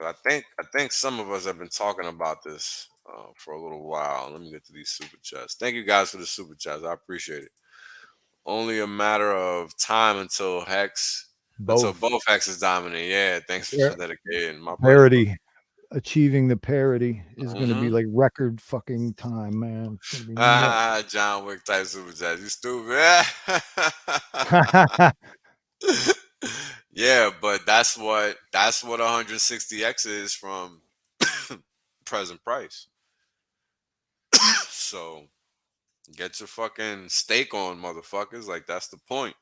A: I think some of us have been talking about this for a little while. Let me get to these super chats. Thank you guys for the super chats. I appreciate it. Only a matter of time until
C: Both.
A: both hexes dominate. Yeah, thanks for
C: Par-
A: dedicating. My pleasure, brother.
C: Parity. Achieving the parity is going to be
A: Mm-hmm.
C: like record fucking time, man. It's going to be nuts.
A: John Wick type super chats. You stupid. Yeah, but that's what 160x is from present price. So get your fucking stake on, motherfuckers. Like that's the point.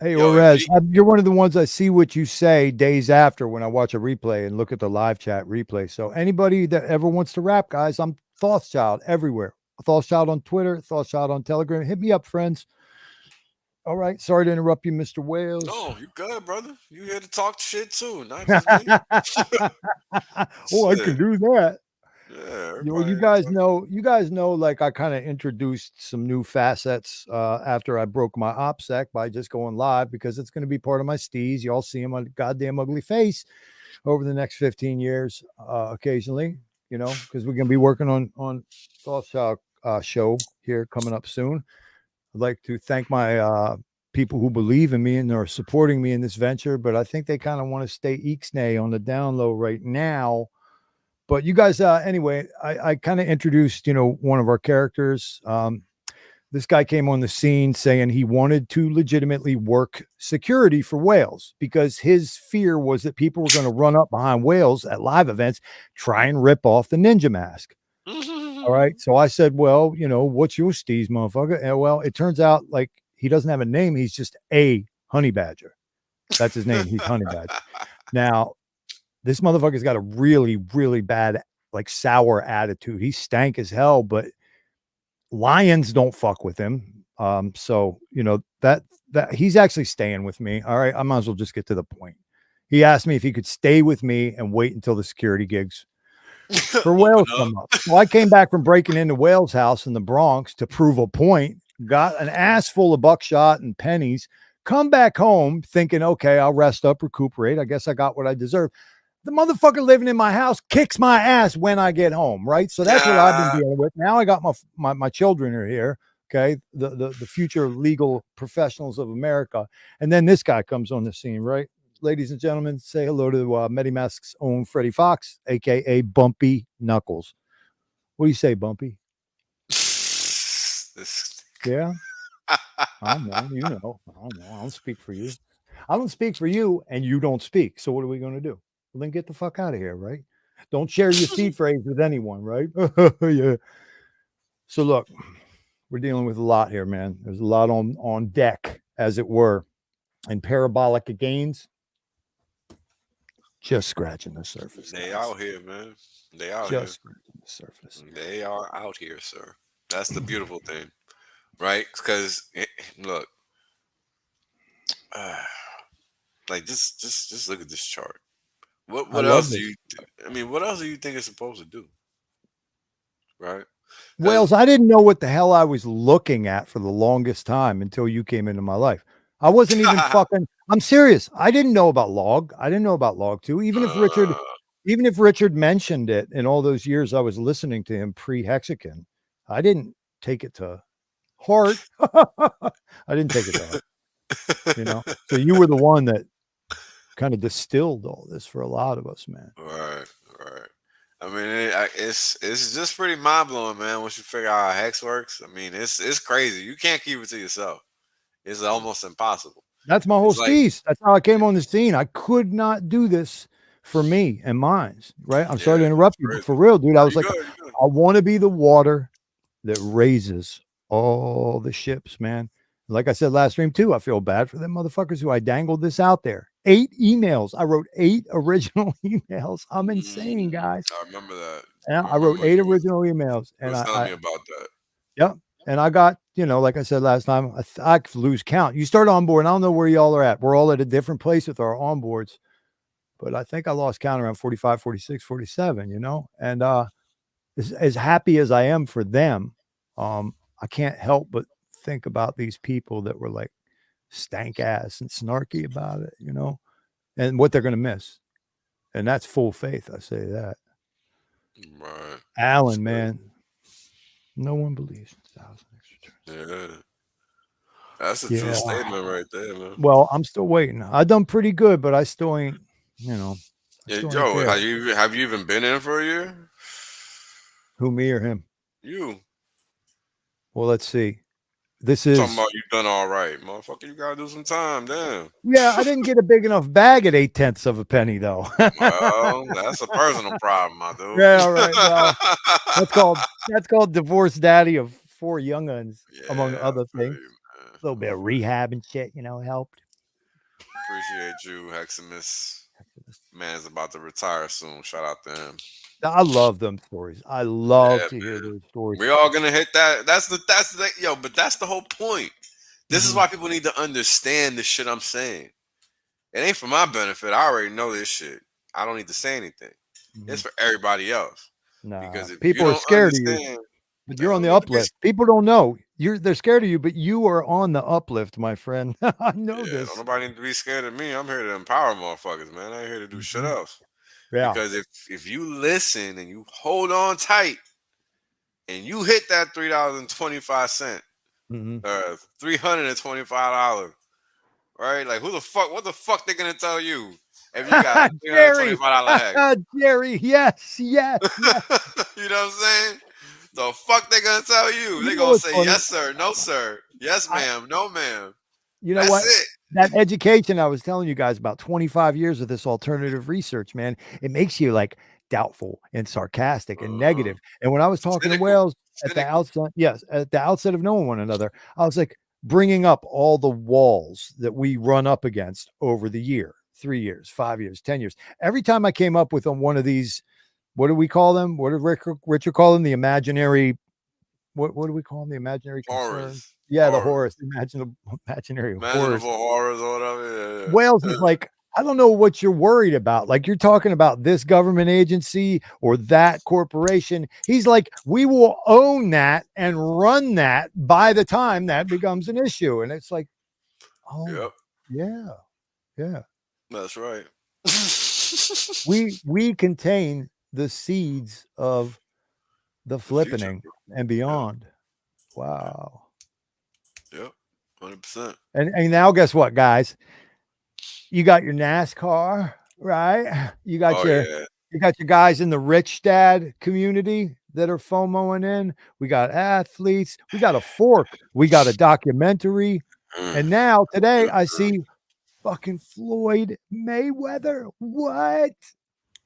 C: Hey,
A: Yo, if
C: Orez, you're one of the ones I see what you say days after when I watch a replay and look at the live chat replay. So anybody that ever wants to rap, guys, I'm Thoughtchild everywhere. Thoughtchild on Twitter, Thoughtchild on Telegram. Hit me up, friends. All right. Sorry to interrupt you, Mr. Wales.
A: no, you good, brother. You here to talk shit too, not just me.
C: Oh, I can
A: Shit.
C: do that.
A: Yeah,
C: You know,
A: everybody here talking.
C: you guys know, like I kind of introduced some new facets after I broke my OPSEC by just going live because it's going to be part of my steez. Y'all see him on goddamn ugly face over the next 15 years, occasionally, because we're going to be working on Thought show here coming up soon. I'd like to thank my people who believe in me and are supporting me in this venture, but I think they kind of want to stay Ixnay on the down low right now. But you guys, anyway, I kind of introduced, one of our characters. This guy came on the scene saying he wanted to legitimately work security for whales because his fear was that people were going to run up behind whales at live events, try and rip off the ninja mask. All right. So I said, well, what's your steez, motherfucker? And well, it turns out like he doesn't have a name. He's just a honey badger. That's his name. He's honey badger. Now, this motherfucker's got a really, really bad, like sour attitude. He stank as hell, but lions don't fuck with him. So that he's actually staying with me. All right, I might as well just get to the point. He asked me if he could stay with me and wait until the security gigs for
A: Open
C: whales
A: up.
C: come up. Well, I came back from breaking into Whale's house in the Bronx to prove a point. Got an ass full of buckshot and pennies. Come back home thinking, okay, I'll rest up, recuperate. I guess I got what I deserve. The motherfucker living in my house kicks my ass when I get home, right? So that's what I've been dealing with. Now I got my children are here, okay? The future legal professionals of America. And then this guy comes on the scene, right? Ladies and gentlemen, say hello to MediMask's own Freddie Fox, aka Bumpy Knuckles. What do you say, Bumpy?
A: This-
C: Yeah, I know, I know. I don't speak for you. I don't speak for you, and you don't speak. So what are we going to do? Well, then get the fuck out of here, right? Don't share your seed phrase with anyone, right? Yeah. So look, we're dealing with a lot here, man. There's a lot on deck, as it were, and parabolic gains. Just scratching the surface,
A: They
C: guys.
A: out here, man. They out here.
C: Just scratching the surface.
A: They are out here, sir. That's the beautiful thing, right? Because look, uh, like just look at this chart. What
C: I
A: what
C: love
A: else do
C: this.
A: you? I mean, what else do you think it's supposed to do, right? Because
C: Wales, I didn't know what the hell I was looking at for the longest time until you came into my life. I wasn't even fucking. I'm serious. I didn't know about log. I didn't know about log 2. Even if Richard mentioned it in all those years I was listening to him pre-Hexagon, I didn't take it to heart. I didn't take it to heart. You know. So you were the one that kind of distilled all this for a lot of us, man.
A: Right, right. I mean, it's just pretty mind blowing, man. Once you figure out how hex works, I mean, it's crazy. You can't keep it to yourself. It's almost impossible.
C: That's my whole
A: It's like,
C: steez. That's how I came on the scene. I could not do this for me and mine. Right. I'm sorry
A: yeah,
C: to interrupt
A: it's
C: you, but
A: crazy.
C: for real, dude, I was
A: You
C: like,
A: good? You good?
C: I want to be the water that raises all the ships, man. Like I said last stream too, I feel bad for them motherfuckers who I dangled this out there. 8 emails. I wrote 8 original emails. I'm insane, guys.
A: I remember that.
C: And
A: I
C: I wrote
A: remember
C: 8
A: you
C: original emails, and
A: was telling
C: I
A: me about that.
C: yep. And I got, like I said last time, I lose count. You start on board, and I don't know where y'all are at. We're all at a different place with our onboards, but I think I lost count around 45, 46, 47, and as happy as I am for them, I can't help but think about these people that were like stank ass and snarky about it, and what they're going to miss. And that's full faith. I say that.
A: Right.
C: Alan, man, no one believes in 1,000 extra turns.
A: Yeah. That's a true statement right there, man.
C: Well, I'm still waiting. I done pretty good, but I still ain't, I
A: Yeah,
C: still ain't
A: Joe,
C: there.
A: have you even been in for a year?
C: Who, me or him?
A: You.
C: Well, let's see. This
A: I'm talking
C: is,
A: about you done all right, motherfucker. You gotta do some time, damn.
C: yeah, I didn't get a big enough bag at 8/10 of a penny, though.
A: Well, that's a personal problem, my dude.
C: Yeah, all right. Well, that's called divorced daddy of 4 younguns, among
A: Yeah, I
C: other
A: feel
C: things.
A: you, man.
C: A little bit
A: I
C: of
A: feel you.
C: rehab and shit, helped.
A: Appreciate you, Heximus. Man's about to retire soon. Shout out to him.
C: I love them stories. I love
A: Yeah,
C: to hear
A: man.
C: those stories.
A: We all gonna hit that. But that's the whole point. This is why people need to understand the shit I'm saying. It ain't for my benefit. I already know this shit. I don't need to say anything. It's for everybody else.
C: Nah,
A: Because if you
C: people are
A: don't
C: scared of you.
A: understand,
C: But
A: they
C: you're on
A: don't
C: the
A: need to be.
C: uplift. People don't know. They're scared of you, but you are on the uplift, my friend. I know
A: Yeah, don't
C: this.
A: nobody need to be scared of me. I'm here to empower motherfuckers, man. I ain't here to do shit else.
C: Yeah.
A: Because if you listen and you hold on tight and you hit that $3.25, $325, right? Like what the fuck they gonna tell you if you got a
C: Jerry.
A: $325 hex?
C: Jerry. Yes.
A: You know what I'm saying? The fuck they gonna tell you? They
C: You know
A: gonna
C: what's
A: say
C: funny?
A: yes sir, no sir, yes
C: I,
A: ma'am, no ma'am.
C: you know
A: That's
C: what?
A: it.
C: That education I was telling you guys about 25 years of this alternative research, man, it makes you like doubtful and sarcastic and negative. And when I was talking to
A: Cynical.
C: Wales at the
A: Cynical.
C: outset, yes, at the outset of knowing one another, I was like bringing up all the walls that we run up against over the year, 3 years, 5 years, 10 years. Every time I came up with one of these, what do we call them? What did Richard call them? The imaginary, what do we call them? The imaginary concerns?
A: Horrors.
C: Yeah, the
A: Horrors.
C: horrors, imaginary horrors.
A: Imaginable horrors or whatever. Yeah.
C: Wales is like, I don't know what you're worried about. Like you're talking about this government agency or that corporation. He's like, we will own that and run that by the time that becomes an issue. And it's like, oh,
A: Yep.
C: yeah.
A: That's right.
C: We contain the seeds of the flippening and beyond. Wow.
A: Yep. 100%.
C: And now guess what, guys? You got your NASCAR, right? You got your guys in the rich dad community that are FOMOing in. We got athletes. We got a fork. We got a documentary. And now today I see fucking Floyd Mayweather. What?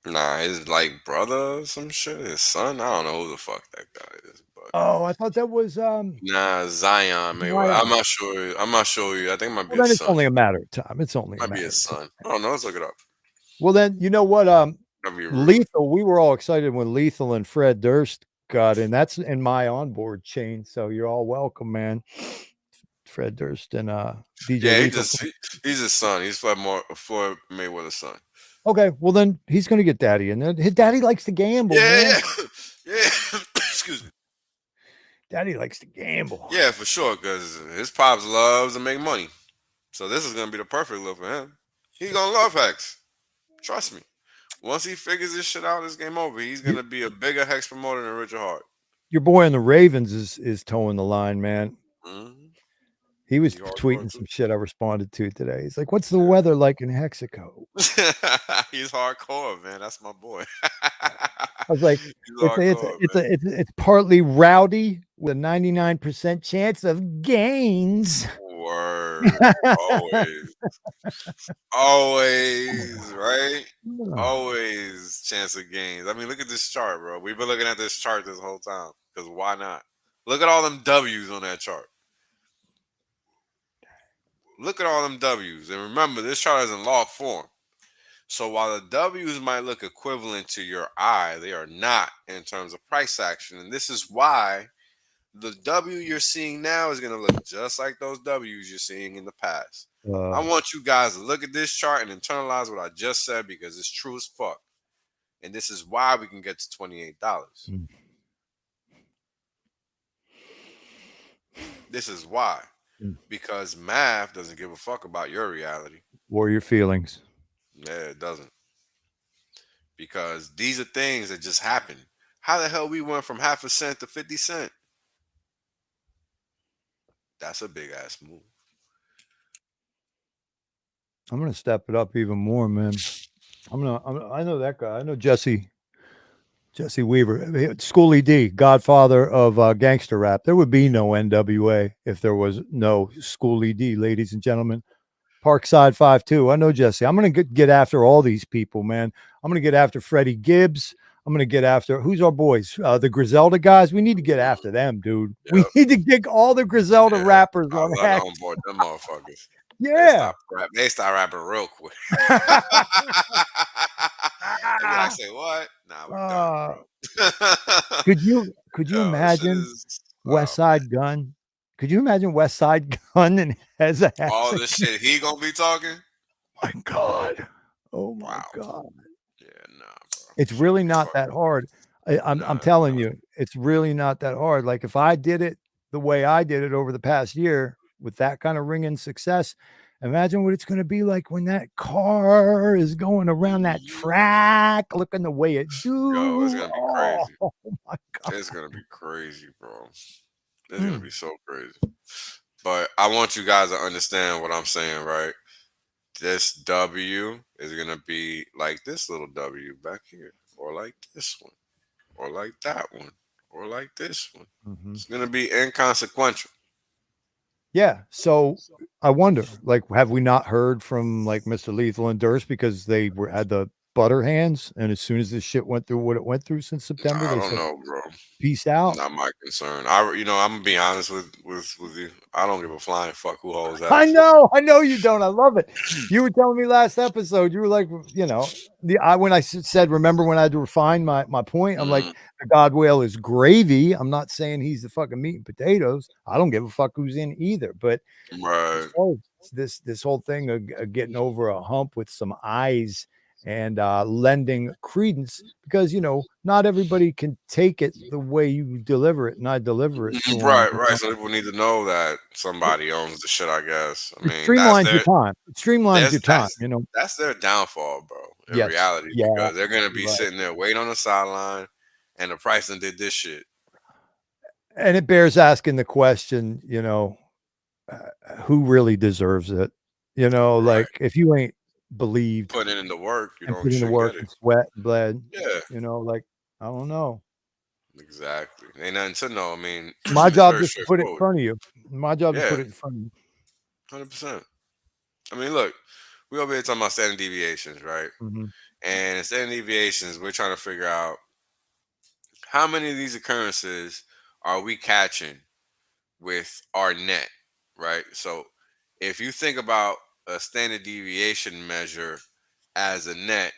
A: Nah, his like brother or some shit. His son. I don't know who the fuck that guy is. But
C: Oh, I thought that was
A: nah, Zion Mayweather.
C: Zion.
A: I'm not sure. I think it might be
C: Well, then
A: his
C: it's
A: son.
C: only a matter of time. It's only a
A: Might be
C: matter
A: his
C: of time.
A: son. I don't know. Let's look it up.
C: Well, then you know what?
A: That'd be rude.
C: Lethal. We were all excited when Lethal and Fred Durst got in. That's in my onboard chain. So you're all welcome, man. Fred Durst and DJ
A: Yeah,
C: Lethal.
A: he's his son. He's Floyd Mayweather's son.
C: Okay, well then he's gonna get daddy in there. His daddy likes to gamble.
A: Yeah,
C: man.
A: yeah. Excuse me.
C: Daddy likes to gamble.
A: Yeah, for sure. Because his pops loves to make money. So this is gonna be the perfect look for him. He's gonna love Hex. Trust me. Once he figures this shit out, it's game over. He's
C: You,
A: gonna be a bigger Hex promoter than Richard Hart.
C: your boy in the Ravens is towing the line, man.
A: Mm-hmm.
C: He was
A: He hardcore
C: tweeting
A: too.
C: some shit I responded to today. He's like, "What's the weather like in Mexico?"
A: He's hardcore, man. That's my boy.
C: I was like,
A: He's
C: it's a,
A: hardcore,
C: it's
A: man.
C: a, it's it's partly rowdy with a 99% chance of gains.
A: Word. Always. Always, right? Always chance of gains. I mean, look at this chart, bro. We've been looking at this chart this whole time. Because why not? Look at all them W's on that chart. Look at all them W's. And remember, this chart is in log form. So while the W's might look equivalent to your I, they are not in terms of price action. And this is why the W you're seeing now is going to look just like those W's you're seeing in the past. I want you guys to look at this chart and internalize what I just said because it's true as fuck. And this is why we can get to $28. This is why. Because math doesn't give a fuck about your reality.
C: Or your feelings.
A: Yeah, it doesn't. Because these are things that just happen. How the hell we went from half a cent to 50 cent? That's a big ass move.
C: I'm gonna step it up even more, man. I know that guy. I know Jesse Weaver, Schoolie D, godfather of gangster rap. There would be no NWA if there was no Schoolie D, ladies and gentlemen. Parkside 5-2. I know Jesse. I'm gonna get after all these people, man. I'm gonna get after Freddie Gibbs. I'm gonna get after who's our boys, the Griselda guys. We need to get after them, dude.
A: Yep.
C: We need to get all the Griselda rappers
A: I
C: on
A: love to
C: Hex.
A: onboard them motherfuckers.
C: Yeah.
A: They stop rapping real quick. They be like, say what? Nah, we done, bro.
C: Could you
A: Yo, this shit
C: imagine
A: is
C: West
A: wow, man.
C: Side Gun? Could you imagine West Side Gun and has a
A: All
C: Hex?
A: this shit he gonna be talking?
C: My God. Oh my
A: Wow.
C: God.
A: Yeah, nah, bro.
C: It's
A: Shit
C: really
A: be
C: not that
A: fucking.
C: hard. I'm
A: Nah,
C: telling you, it's really not that hard. Like if I did it the way I did it over the past year with that kind of ringing success, imagine what it's going to be like when that car is going around that track, looking the way it
A: yo, it's
C: do.
A: gonna be
C: Oh
A: crazy.
C: my God.
A: It's gonna be crazy, bro. It's gonna
C: Mm.
A: be so crazy. But I want you guys to understand what I'm saying, right? This W is gonna be like this little W back here, or like this one, or like that one, or like this one.
C: Mhm.
A: It's gonna be inconsequential.
C: Yeah. So I wonder, like, have we not heard from like Mr. Lethal and Durst because they had the butter hands, and as soon as this shit went through what it went through since September,
A: I
C: they
A: don't
C: said,
A: know, bro.
C: "Peace out."
A: Not my concern. I'm gonna be honest with you. I don't give a flying fuck who holds
C: I
A: X.
C: know you don't. I love it. You were telling me last episode, you were like, when I said, remember when I had to refine my point? I'm like,
A: Mm,
C: the God whale is gravy. I'm not saying he's the fucking meat and potatoes. I don't give a fuck who's in either. But as
A: right.
C: far as this whole thing of getting over a hump with some eyes and lending credence, because not everybody can take it the way you deliver it, and I deliver it to them.
A: Right. So people need to know that somebody owns the shit. I guess. I
C: It
A: mean,
C: streamlines your time. It streamlines your time.
A: that's their downfall, bro. In
C: Yes.
A: reality,
C: Yeah.
A: because they're gonna be
C: Right.
A: sitting there waiting on the sideline, and the price done did this shit.
C: And it bears asking the question, who really deserves it?
A: Right.
C: Like if you ain't believed
A: Putting in the work,
C: and
A: you
C: put in the
A: shouldn't
C: work
A: get it.
C: and sweat and bled,
A: Yeah.
C: like I don't know.
A: Exactly. Ain't nothing to know. I mean,
C: My
A: it's
C: job
A: very
C: just to put it in
A: straightforward.
C: front of you. My job to
A: Yeah,
C: put it in front of you.
A: 100%. I mean, look, we over here talking about standard deviations, right?
C: Mhm.
A: And in standard deviations, we're trying to figure out how many of these occurrences are we catching with our net, right? So if you think about a standard deviation measure as a net,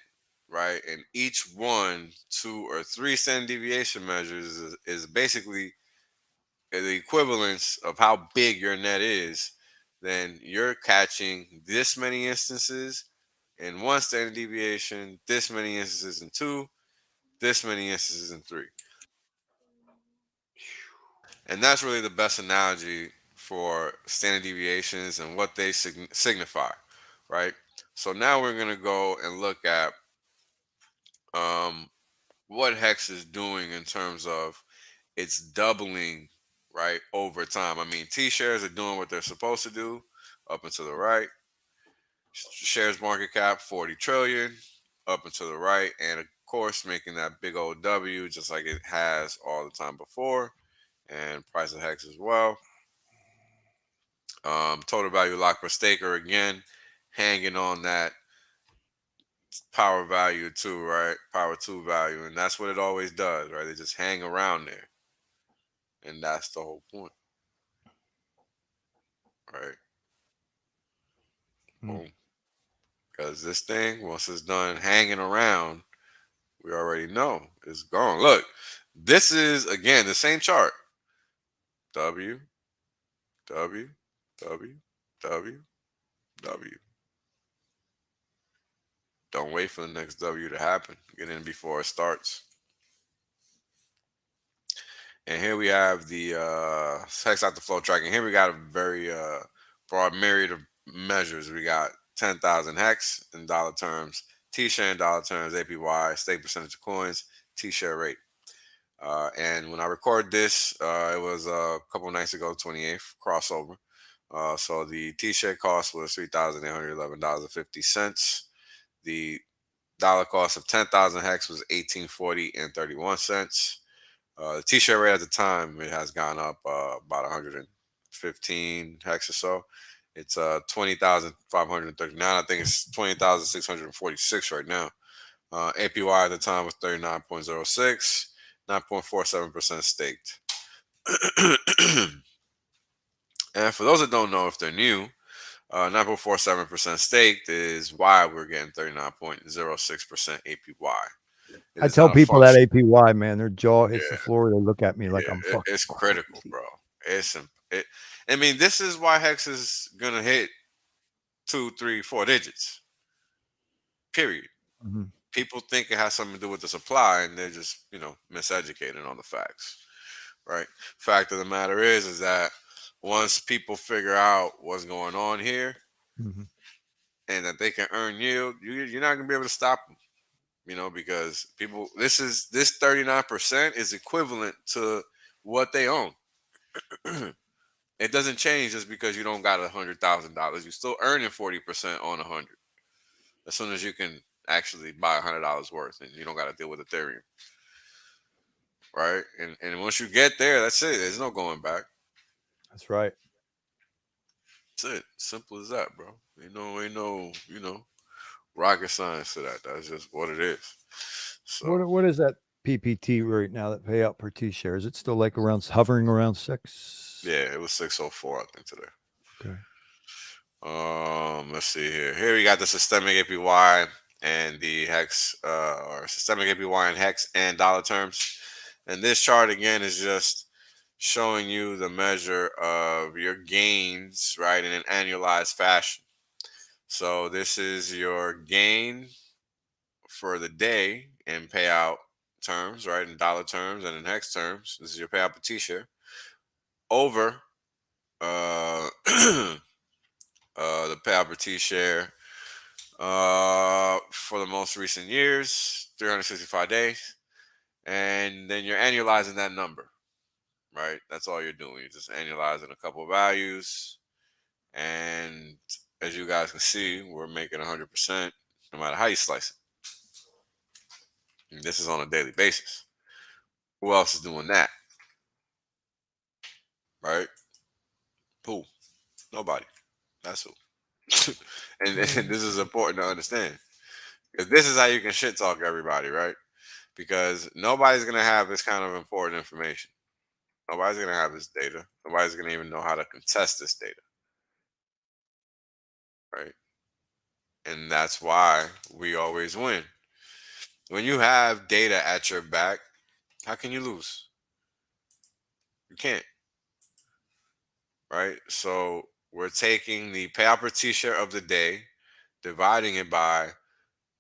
A: right, and each one, two, or three standard deviation measures is basically the equivalence of how big your net is, then you're catching this many instances in one standard deviation, this many instances in two, this many instances in three. And that's really the best analogy for standard deviations and what they signify, right? So now we're going to go and look at what Hex is doing in terms of it's doubling, right, over time. I mean, T-shares are doing what they're supposed to do up and to the right. Shares market cap 40 trillion up and to the right, and of course making that big old W just like it has all the time before, and price of Hex as well. Total value lock per staker again, hanging on that power value too, right? Power 2 value, and that's what it always does, right? They just hang around there, and that's the whole point, right? Boom. Because this thing, once it's done hanging around, we already know it's gone. Look, this is again the same chart. W, W, W, W, W. Don't wait for the next W to happen. Get in before it starts. And here we have the hex out the flow tracking. Here we got a very broad myriad of measures. We got 10,000 hex in dollar terms, T-share in dollar terms, APY, stake percentage of coins, T-share rate. And when I record this, it was a couple nights ago, 28th crossover. So the T-share cost was $3,811.50. The dollar cost of 10,000 hex was $18.40.31. The T-share rate at the time, it has gone up about 115 hex or so. It's 20,539. I think it's 20,646 right now. APY at the time was 39.06, 9.47% staked. And for those that don't know, if they're new, 9.47% staked is why we're getting 39.06% APY.
C: I tell people that APY, man, their jaw hits the floor. They look at me like I'm fucking.
A: It's critical, bro. I mean, this is why Hex is gonna hit 2, 3, 4 digits. Period.
C: Mm-hmm.
A: People think it has something to do with the supply, and they're just, miseducated on the facts, right? Fact of the matter is that once people figure out what's going on here,
C: mm-hmm.
A: and that they can earn yield, you're not gonna be able to stop them. Because people, this 39% is equivalent to what they own. It doesn't change just because you don't got $100,000. You're still earning 40% on 100. As soon as you can actually buy $100 worth, and you don't got to deal with Ethereum, right? And once you get there, that's it. There's no going back.
C: That's right.
A: That's it. Simple as that, bro. Ain't no rocket science to that. That's just what it is. So
C: what is that PPT right now, that payout per T-share? Is it still like hovering around 6?
A: Yeah, it was 604, I think, today.
C: Okay.
A: Let's see here. Here we got the systemic APY and the hex, or systemic APY and hex and dollar terms. And this chart again is just showing you the measure of your gains, right, in an annualized fashion. So this is your gain for the day in payout terms, right, in dollar terms and in hex terms. This is your payout per T-share over the payout per T-share for the most recent years, 365 days, and then you're annualizing that number, right? That's all you're doing. You're just annualizing a couple of values, and as you guys can see, we're making 100% no matter how you slice it. And this is on a daily basis. Who else is doing that? Right? Who? Nobody. That's who. and this is important to understand, because this is how you can shit talk everybody, right? Because nobody's going to have this kind of important information. Nobody's going to have this data. Nobody's going to even know how to contest this data, right? And that's why we always win. When you have data at your back, how can you lose? You can't, right? So we're taking the payout per T-share of the day, dividing it by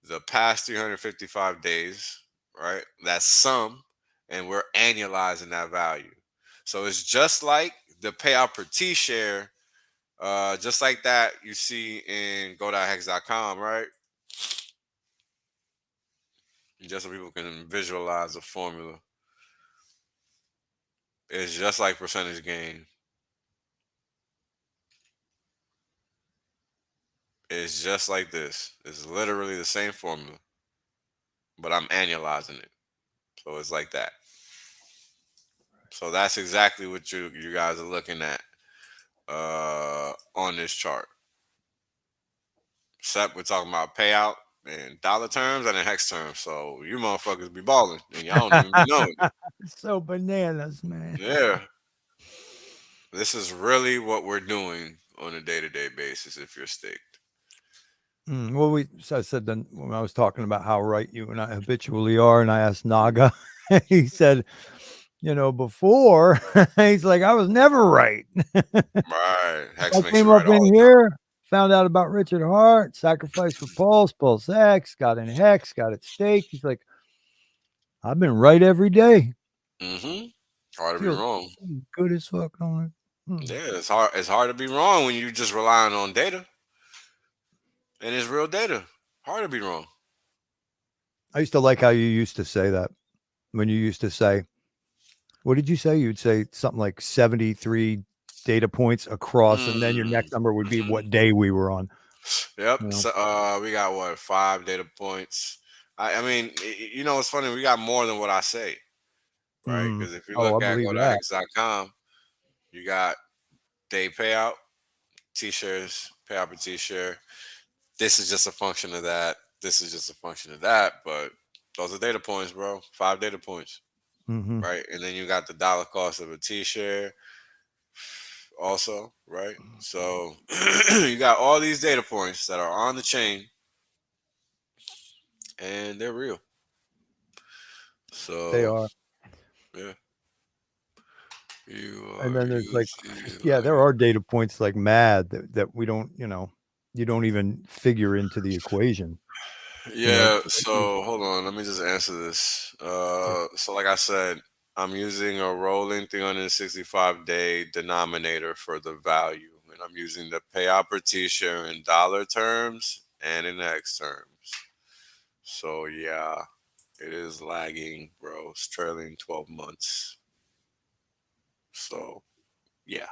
A: the past 355 days, right? That's sum, and we're annualizing that value. So it's just like the payout per T share, just like that you see in go.hex.com, right? Just so people can visualize the formula. It's just like percentage gain. It's just like this. It's literally the same formula, but I'm annualizing it. So it's like that. So that's exactly what you guys are looking at on this chart. Except we're talking about payout in dollar terms and in hex terms. So you motherfuckers be balling and y'all don't even be knowing it.
C: So bananas, man.
A: Yeah. This is really what we're doing on a day-to-day basis if you're staked.
C: Well, I said then when I was talking about how right you and I habitually are, and I asked Naga, he said, before he's like, I was never right.
A: Right. Hex
C: I
A: makes
C: came
A: you right
C: up
A: all
C: in
A: the time.
C: here, found out about Richard Hart, sacrifice for Pulse, Pulse X, got in Hex, got it staked. He's like, I've been right every day.
A: Mm-hmm. Hard to be
C: Feel
A: wrong.
C: good as fuck on it.
A: Yeah, it's hard. It's hard to be wrong when you just relying on data, and it's real data. Hard to be wrong.
C: I used to like how you used to say that when you used to say, what did you say? You'd say something like 73 data points across, and then your next number would be what day we were on.
A: Yep.
C: You know?
A: So we got what 5 data points. I mean, it's funny. We got more than what I say, right? Because if you
C: Oh,
A: look
C: I
A: at
C: believe
A: go to
C: that.
A: hex.com, you got day payout, T-shares, payout per T-share. This is just a function of that. This is just a function of that. But those are data points, bro. 5 data points,
C: Mm-hmm.
A: right? And then you got the dollar cost of a T-share also, right? So you got all these data points that are on the chain, and they're real.
C: They
A: So
C: are.
A: yeah, you
C: And
A: are
C: then there's like,
A: using
C: yeah, there
A: like
C: are data points like mad that we don't, you don't even figure into the equation.
A: yeah. So hold on, let me just answer this.
C: Yeah.
A: So like I said, I'm using a rolling 365-day denominator for the value, and I'm using the payout per T-share in dollar terms and in X terms. So yeah, it is lagging, bro. It's trailing 12 months. So yeah,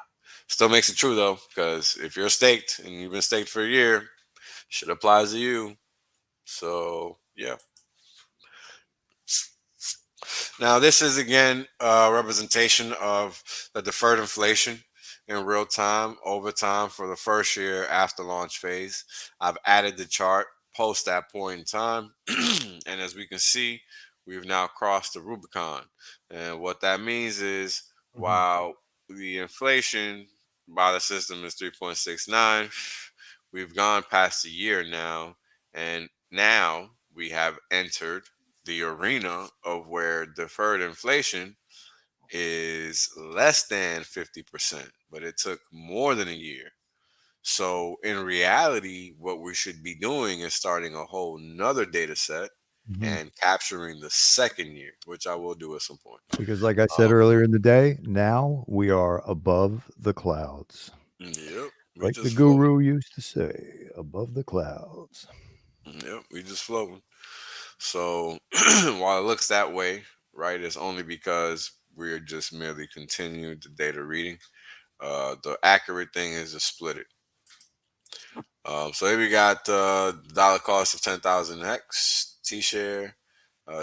A: still makes it true though, because if you're staked and you've been staked for a year, shit applies to you. So yeah. Now this is again a representation of the deferred inflation in real time over time for the first year after launch phase. I've added the chart post that point in time, and as we can see, we've now crossed the Rubicon. And what that means is, while the inflation by the system is 3.69, we've gone past a year now, and now we have entered the arena of where deferred inflation is less than 50%, but it took more than a year. So in reality, what we should be doing is starting a whole nother data set and capturing the second year, which I will do at some point.
C: Because like I said earlier in the day, now we are above the clouds.
A: Yep, we
C: Like the
A: just floating.
C: guru used to say, above the clouds.
A: Yep, we just floating. So while it looks that way, right, it's only because we're just merely continuing the data reading. The accurate thing is to split it. So here we got dollar cost of 10,000 hex, T-share,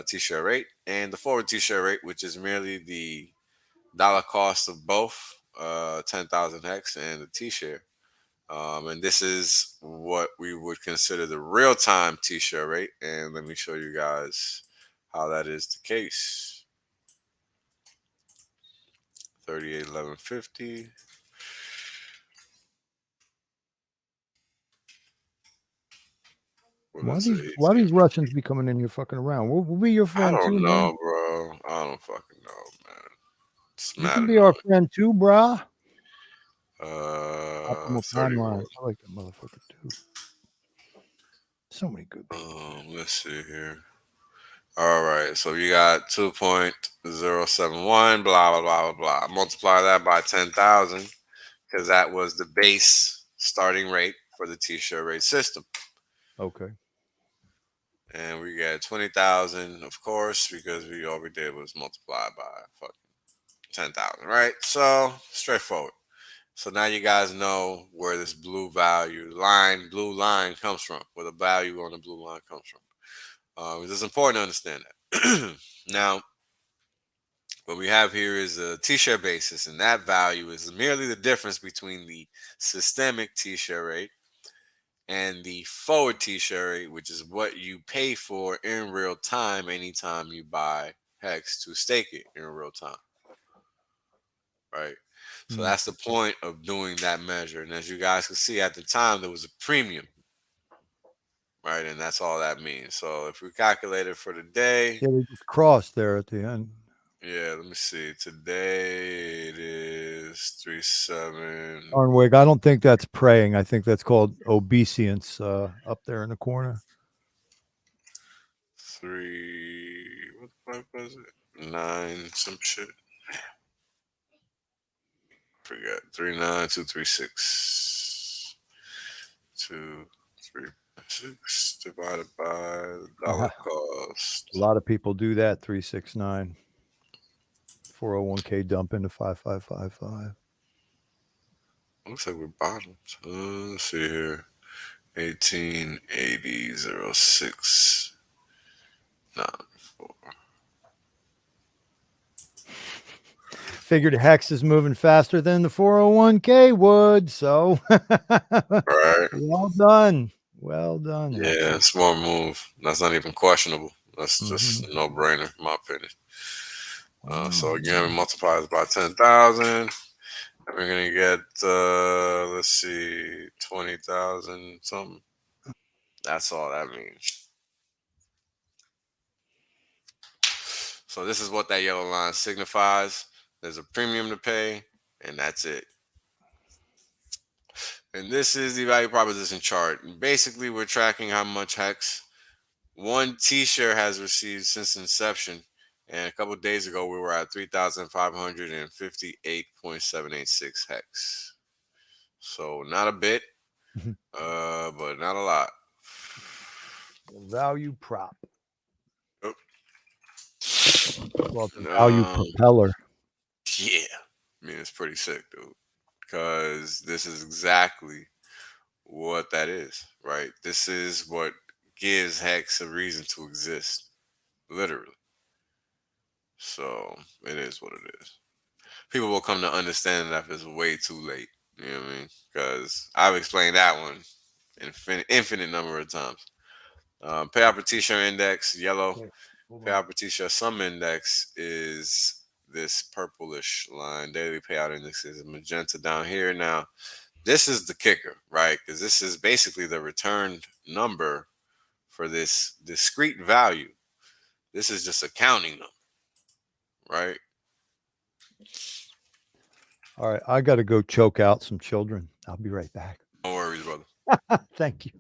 A: T-share rate, and the forward T-share rate, which is merely the dollar cost of both 10,000 hex and the T-share. And this is what we would consider the real-time T-share rate. And let me show you guys how that is the case. 38.1150. Well,
C: Why
A: that's
C: these
A: an
C: why
A: 18.
C: these Russians be coming in here fucking around? We'll be your
A: I
C: friend too,
A: don't
C: man.
A: know, bro. I don't fucking know, man. It's
C: You
A: mad
C: can be our
A: annoying.
C: friend too, brah. Optimal
A: 31.
C: timelines. I like that motherfucker too. So many good people.
A: Let's see here. All right, so you got 2.071, blah, blah, blah, blah, blah. Multiply that by 10,000 because that was the base starting rate for the t-shirt rate system.
C: Okay.
A: And we get 20,000, of course, because all we did was multiply by fucking 10,000, right? So straightforward. So now you guys know where this blue blue line comes from, where the value on the blue line comes from. It's important to understand that. Now, what we have here is a t-share basis, and that value is merely the difference between the systemic t-share rate and the forward t-share rate, which is what you pay for in real time anytime you buy Hex to stake it in real time. Right? So that's the point of doing that measure. And as you guys can see, at the time there was a premium. Right, and that's all that means. So if we calculate it for the day,
C: Yeah, we just crossed there at the end.
A: yeah, let me see. Today it is 37.
C: Arnwig, I don't think that's praying. I think that's called obeisance up there in the corner.
A: 3. What the fuck was it? 9, some shit. Forgot. 39236. 236 divided by the dollar cost.
C: A lot of people do that. 369. 401k dump into 5555.
A: Looks like we're bottom. Let's see here. 1880.06. 94.
C: Figured Hex is moving faster than the 401k would. So
A: Right.
C: well done. Well done.
A: Yeah, smart move. That's not even questionable. That's just a no-brainer, in my opinion. So again, we multiply this by 10,000. And we're gonna get let's see, 20,000 something. That's all that means. So this is what that yellow line signifies. There's a premium to pay, and that's it. And this is the value proposition chart. And basically, we're tracking how much Hex one T-share has received since inception. And a couple of days ago, we were at 3,558.786 Hex. So not a bit, but not a lot.
C: Value prop.
A: Oh.
C: Well, the value propeller.
A: Yeah. I mean, it's pretty sick, dude. Because this is exactly what that is, right? This is what gives Hex a reason to exist, literally. So it is what it is. People will come to understand that it's way too late. You know what I mean? Because I've explained that one infinite number of times. Payout per t-shirt index, yellow. Payout per t-shirt sum index is this purplish line. Daily payout index is magenta down here. Now, this is the kicker, right? Because this is basically the returned number for this discrete value. This is just a counting number, right?
C: All right, I got to go choke out some children. I'll be right back.
A: No worries, brother.
C: Thank you.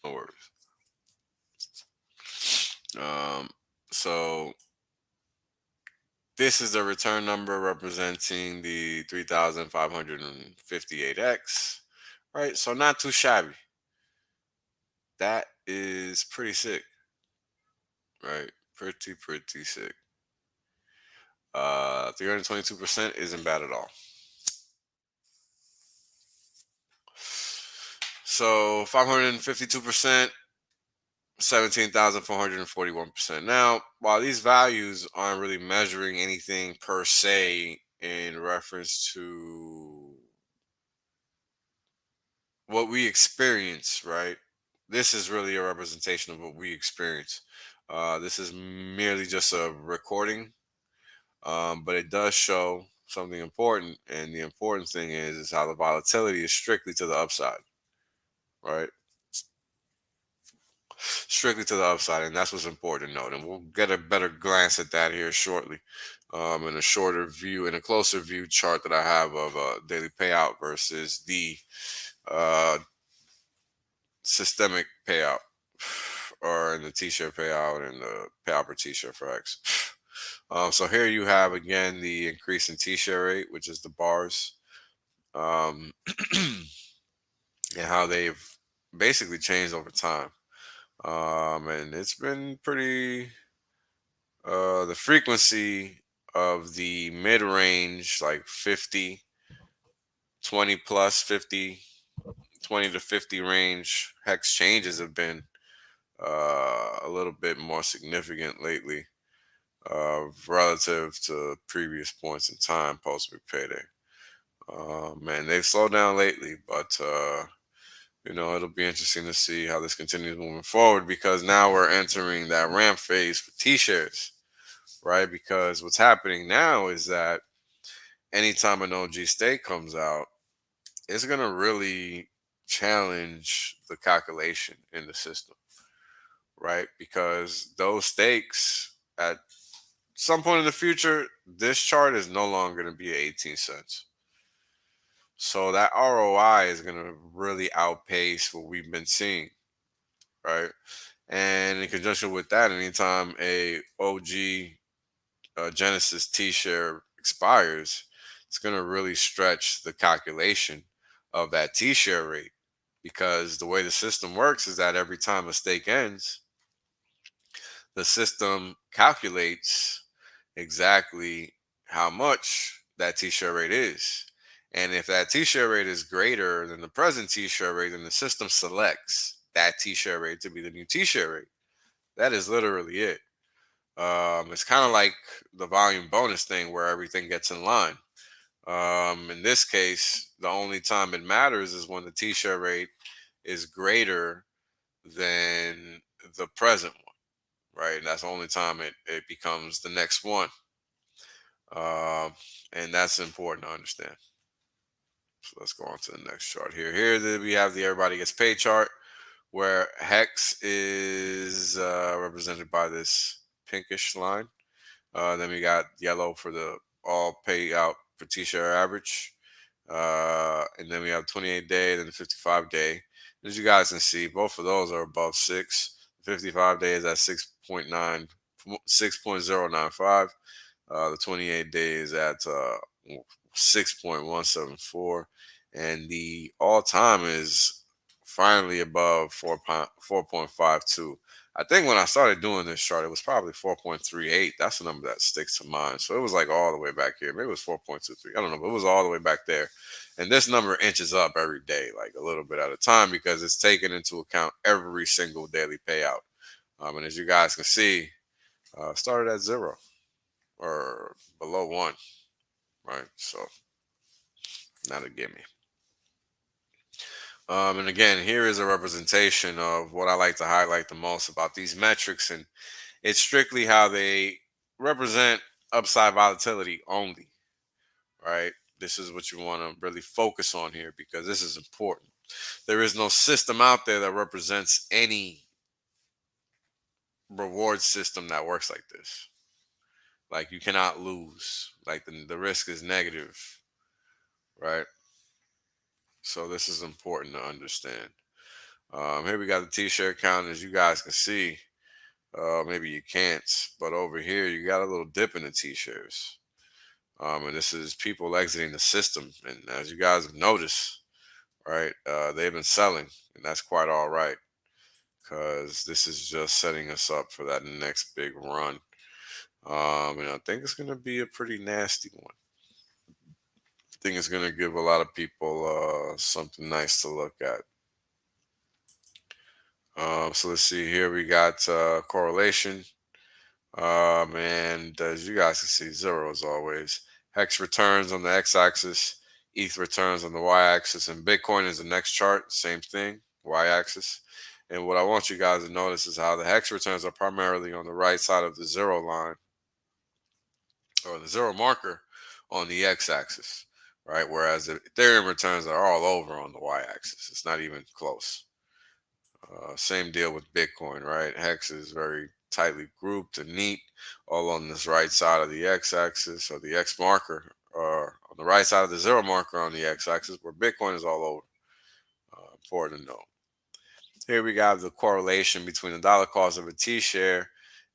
A: No worries. So this is the return number representing the 3,558x, right? So not too shabby. That is pretty sick, right? Pretty sick. 322% isn't bad at all. So 552%, 17,441%. Now, while these values aren't really measuring anything per se in reference to what we experience, right? This is really a representation of what we experience. This is merely just a recording, but it does show something important, and the important thing is how the volatility is strictly to the upside, right? Strictly to the upside, and that's what's important to note. And we'll get a better glance at that here shortly, in a shorter view, in a closer view chart that I have of daily payout versus the systemic payout. or in the t-shirt payout and the payout per t-shirt for X. So here you have again the increase in t-shirt rate, which is the bars, and how they've basically changed over time. And it's been pretty. The frequency of the mid-range, like 50, 20 plus 50, 20 to 50 range hex changes have been a little bit more significant lately, relative to previous points in time post big payday. Man, they've slowed down lately, but it'll be interesting to see how this continues moving forward, because now we're entering that ramp phase for T-shares, right? Because what's happening now is that anytime an OG stake comes out, it's going to really challenge the calculation in the system, right? Because those stakes at some point in the future, this chart is no longer going to be 18 cents. So that ROI is going to really outpace what we've been seeing, right? And in conjunction with that, anytime a OG Genesis T-share expires, it's going to really stretch the calculation of that T-share rate, because the way the system works is that every time a stake ends, the system calculates exactly how much that T-share rate is. And if that T-share rate is greater than the present T-share rate, then the system selects that T-share rate to be the new T-share rate. That is literally it. It's kind of like the volume bonus thing where everything gets in line. In this case, the only time it matters is when the T-share rate is greater than the present one, right? And that's the only time it becomes the next one. And that's important to understand. So let's go on to the next chart here. Here we have the everybody gets paid chart, where Hex is represented by this pinkish line. Then we got yellow for the all payout for T-share average. And then we have 28-day, then the 55-day. As you guys can see, both of those are above 6. The 55-day is at 6.095. The 28-day is at 6.174. And the all-time is finally above 4.52. I think when I started doing this chart, it was probably 4.38. That's the number that sticks to mind. So it was like all the way back here. Maybe it was 4.23. I don't know, but it was all the way back there. And this number inches up every day, like a little bit at a time, because it's taken into account every single daily payout. And as you guys can see, started at 0 or below 1, right? So not a gimme. And again, here is a representation of what I like to highlight the most about these metrics, and it's strictly how they represent upside volatility only, right? This is what you want to really focus on here, because this is important. There is no system out there that represents any reward system that works like this. Like, you cannot lose. Like, the risk is negative, right? So this is important to understand. Here we got the T-shirt count, as you guys can see. Maybe you can't, but over here you got a little dip in the T-shares. And this is people exiting the system. And as you guys have noticed, right, they've been selling, and that's quite all right, because this is just setting us up for that next big run. And I think it's going to be a pretty nasty one. I think it's going to give a lot of people something nice to look at. So let's see here. We got correlation. And as you guys can see, 0 as always. Hex returns on the x-axis, ETH returns on the y-axis, and Bitcoin is the next chart. Same thing, y-axis. And what I want you guys to notice is how the hex returns are primarily on the right side of the 0 line, or the 0 marker on the x-axis, right? Whereas the Ethereum returns are all over on the y-axis. It's not even close. Same deal with Bitcoin, right? Hex is very tightly grouped and neat, all on this right side of the x-axis, or the x marker, or on the right side of the 0 marker on the x-axis, where Bitcoin is all over. Important to know. Here we got the correlation between the dollar cost of a T-share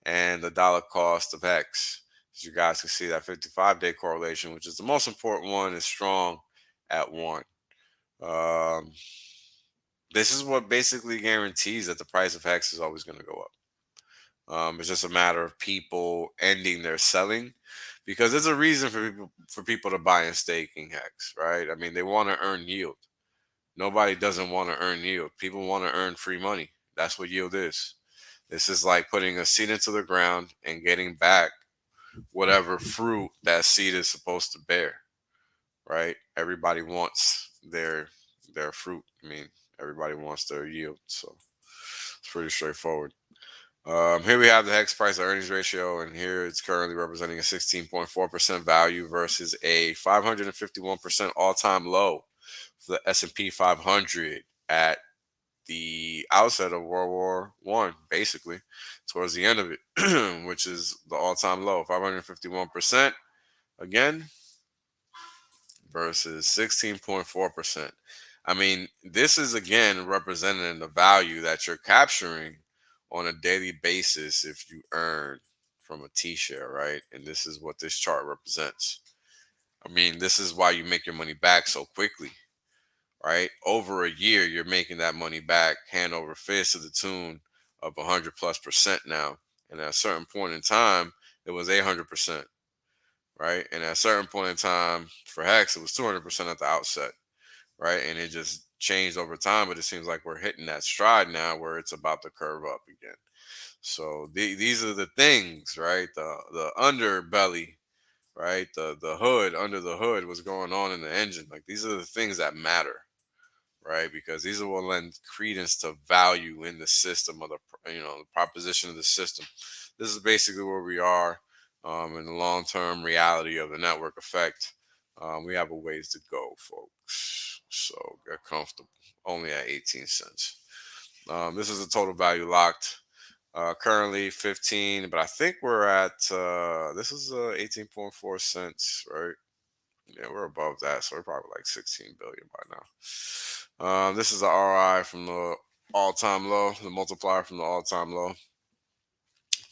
A: and the dollar cost of Hex. As you guys can see, that 55-day correlation, which is the most important one, is strong at 1. This is what basically guarantees that the price of Hex is always going to go up. It's just a matter of people ending their selling, because there's a reason for people to buy and staking Hex, right? I mean, they want to earn yield. Nobody doesn't want to earn yield. People want to earn free money. That's what yield is. This is like putting a seed into the ground and getting back whatever fruit that seed is supposed to bear, right? Everybody wants their fruit. I mean, everybody wants their yield. So it's pretty straightforward. Here we have the Hex price to earnings ratio, and here it's currently representing a 16.4% value versus a 551% all-time low for the S&P 500 at the outset of World War One, basically towards the end of it, which is the all-time low, 551% again versus 16.4%. I mean, this is again representing the value that you're capturing on a daily basis if you earn from a T-share, right? And this is what this chart represents. I mean, this is why you make your money back so quickly, right? Over a year, you're making that money back hand over fist to the tune of 100+% now. And at a certain point in time, it was 800%, right? And at a certain point in time for Hex, it was 200% at the outset, right? And it just changed over time, but it seems like we're hitting that stride now where it's about to curve up again. So these are the things, right? The underbelly, right? The hood, under the hood, what's going on in the engine. Like, these are the things that matter, right? Because these are what lend credence to value in the system of the proposition of the system. This is basically where we are in the long-term reality of the network effect. We have a ways to go, folks. So get comfortable. Only at 18 cents. This is a total value locked. Currently 15, but I think we're at this is 18.4 cents, right? Yeah, we're above that, so we're probably like 16 billion by now. This is the RI from the all-time low, the multiplier from the all-time low,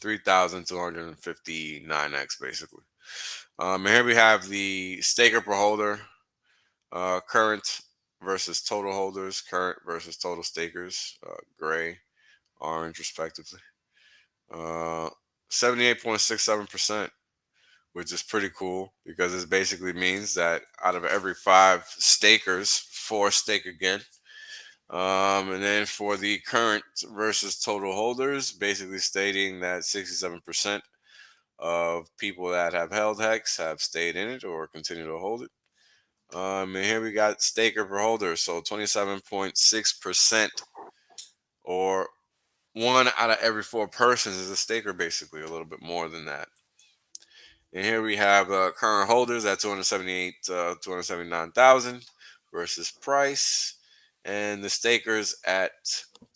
A: 3,259x basically. And here we have the staker per holder, current versus total holders, current versus total stakers, gray, orange respectively. 78.67%, which is pretty cool because this basically means that out of every 5 stakers, 4 stake again. And then for the current versus total holders, basically stating that 67% of people that have held Hex have stayed in it or continue to hold it. And here we got staker per holder, so 27.6%, or 1 out of every 4 persons is a staker, basically a little bit more than that. And here we have current holders at 279,000 versus price, and the stakers at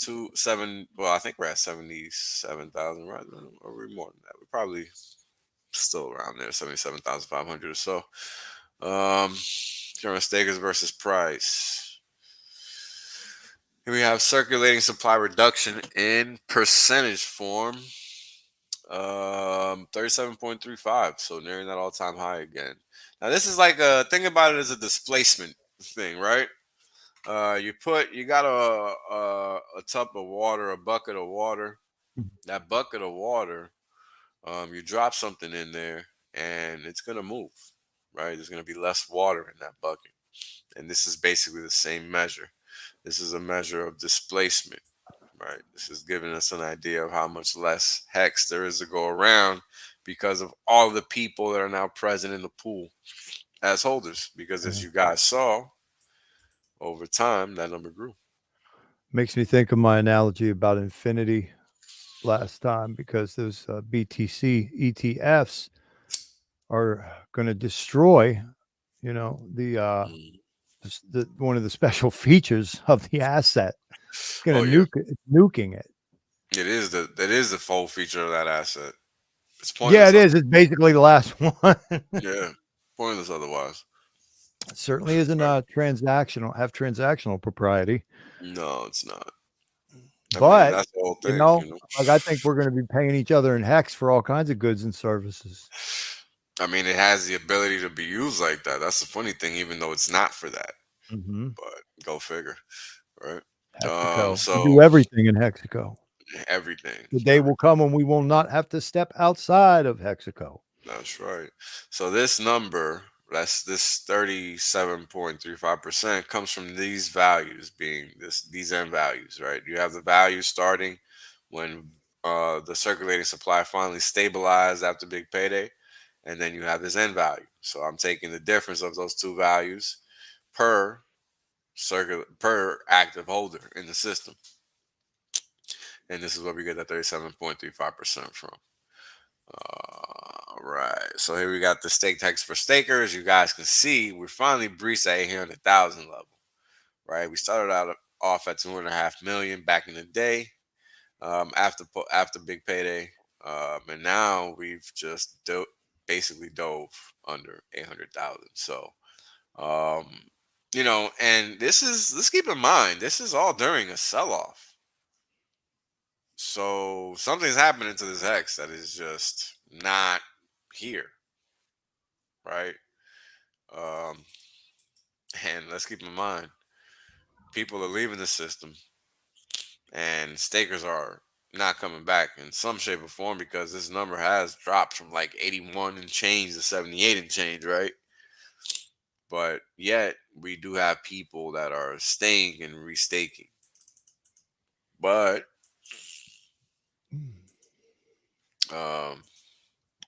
A: 27. Well, I think we're at 77,000, right? Or we're more than that. We're probably still around there, 77,500 or so. Current stakers versus price. Here we have circulating supply reduction in percentage form. 37.35, so nearing that all-time high again. Now this is like think about it as a displacement thing, right? You got a tub of water, a bucket of water. That bucket of water, you drop something in there and it's gonna move, right? There's gonna be less water in that bucket, and this is basically the same measure. This is a measure of displacement. Right. This is giving us an idea of how much less Hex there is to go around because of all the people that are now present in the pool as holders. Because as you guys saw, over time, that number grew.
C: Makes me think of my analogy about infinity last time, because those BTC ETFs are going to destroy, the one of the special features of the asset. It's going to nuking it.
A: It is the full feature of that asset. It's
C: pointless. Yeah, it is. It's basically the last one.
A: Yeah, pointless otherwise.
C: It certainly isn't transactional propriety.
A: No, it's not.
C: But
A: that's the whole
C: you
A: thing,
C: know,
A: you know.
C: like I think we're going to be paying each other in hex for all kinds of goods and services.
A: I mean, it has the ability to be used like that. That's the funny thing, even though it's not for that.
C: Mm-hmm.
A: But go figure, right?
C: Hexaco. We
A: So
C: do everything in Hexaco.
A: everything,
C: The day will
A: everything.
C: come when we will not have to step outside of Hexaco.
A: That's right. So this number, that's this 37.35% comes from these values being these end values, right? You have the value starting when the circulating supply finally stabilized after big payday, and then you have this end value. So I'm taking the difference of those two values per per active holder in the system. And this is where we get that 37.35% from. Right. So here we got the stake text for stakers. You guys can see we finally breached that 800,000 level. Right. We started out off at 2.5 million back in the day, after big payday, and now we've just basically dove under 800,000. So, um, and let's keep in mind this is all during a sell off. So something's happening to this hex that is just not here, right? Um, and let's keep in mind, people are leaving the system, and stakers are not coming back in some shape or form because this number has dropped from like 81 and change to 78 and change, right? But yet we do have people that are staying and restaking. But um,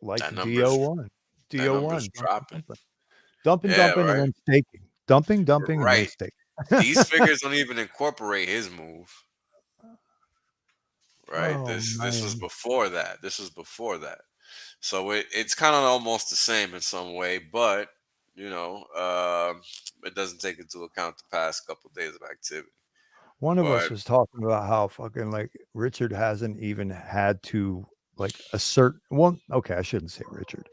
C: Like
A: that number's
C: DO1.
A: that number's
C: DO1.
A: dropping.
C: Dumping,
A: Yeah,
C: dumping, and
A: right,
C: then staking. Dumping, and then
A: right.
C: staking.
A: These figures don't even incorporate his move, right?
C: Oh,
A: This was
C: man.
A: before that. This was before that. So it's kind of almost the same in some way, but you know, it doesn't take into account the past couple days of activity.
C: One of us
A: But
C: was talking about how fucking like Richard hasn't even had to like assert. Well, okay, I shouldn't say Richard.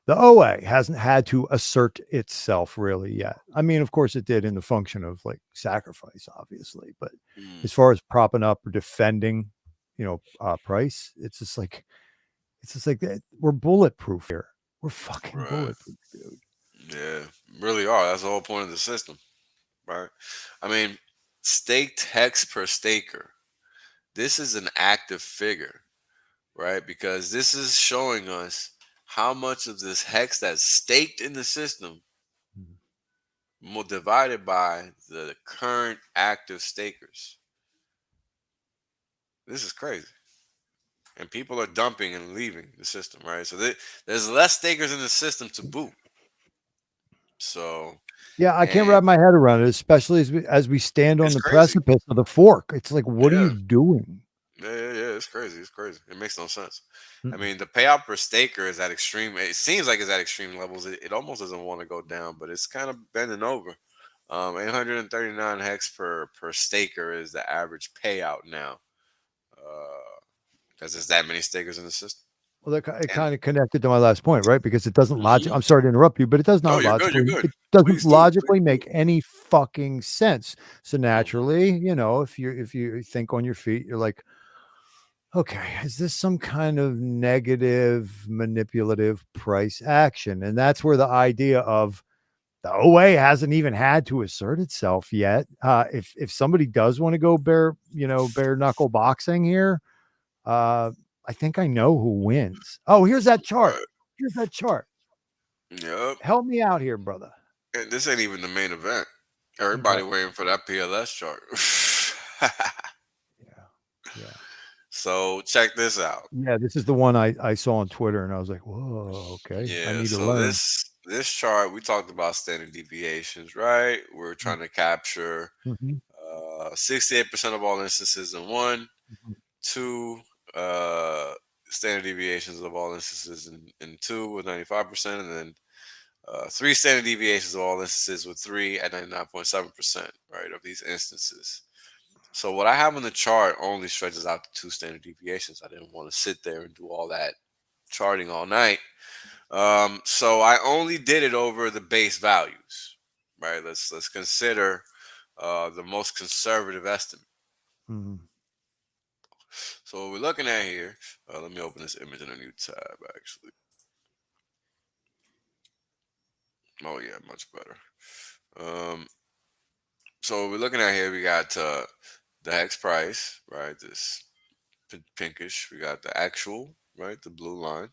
C: The OA hasn't had to assert itself really yet. I mean, of course, it did in the function of like sacrifice, obviously, but
A: mm,
C: as far as propping up or defending, price, it's just like that. We're bulletproof here. We're fucking
A: right,
C: bulletproof, dude.
A: yeah, really are. That's the whole point of the system, right? I mean, staked hex per staker. This is an active figure, right? Because this is showing us how much of this hex that's staked in the system
C: Mhm.
A: divided by the current active stakers. This is crazy. And people are dumping and leaving the system, right? So there's less stakers in the system to boot. So,
C: Yeah, I can't
A: and
C: wrap my head around it, especially as we stand on
A: it's
C: the
A: crazy.
C: precipice of the fork. It's like, what are you
A: Yeah.
C: doing?
A: Yeah. It's crazy. It's crazy. It makes no sense. I
C: Mm-mm.
A: mean, the payout per staker is at extreme. It seems like it's at extreme levels. It almost doesn't want to go down, but it's kind of bending over. 839 hex per staker is the average payout now, because there's that many stakers in the system.
C: Well, it
A: And
C: kind of connected to my last point, right? Because it doesn't
A: mhm.
C: I'm sorry to interrupt you, but it does
A: No,
C: not
A: you're good. You're
C: logically,
A: good.
C: it doesn't
A: Please do. Please
C: logically
A: do.
C: make any fucking sense. So
A: Mhm.
C: naturally, if you think on your feet, you're like, okay, is this some kind of negative manipulative price action? And that's where the idea of the OA hasn't even had to assert itself yet. If somebody does want to go bare knuckle boxing here, uh, I think I know who wins. Oh, here's that chart.
A: Right.
C: Here's that chart.
A: Yep.
C: Help me out here, brother.
A: And this ain't even the main event. Everybody
C: Okay.
A: waiting for that PLS chart.
C: Yeah. Yeah.
A: So check this out.
C: Yeah. This is the one I saw on Twitter and I was like, whoa, okay. I
A: Yeah,
C: need to
A: so
C: learn.
A: this chart we talked about standard deviations, right? We're trying to capture
C: Mhm,
A: 68% of all instances in one,
C: mhm.
A: two standard deviations of all instances in two with 95%, and then three standard deviations of all instances with three at 99.7%, right, of these instances. So what I have on the chart only stretches out to two standard deviations. I didn't want to sit there and do all that charting all night. So I only did it over the base values, right? Let's consider the most conservative estimate.
C: Mhm.
A: So what we're looking at here, let me open this image in a new tab, actually. Oh, yeah, much better. So what we're looking at here, we got the hex price, right? This pinkish. We got the actual, right? The blue line,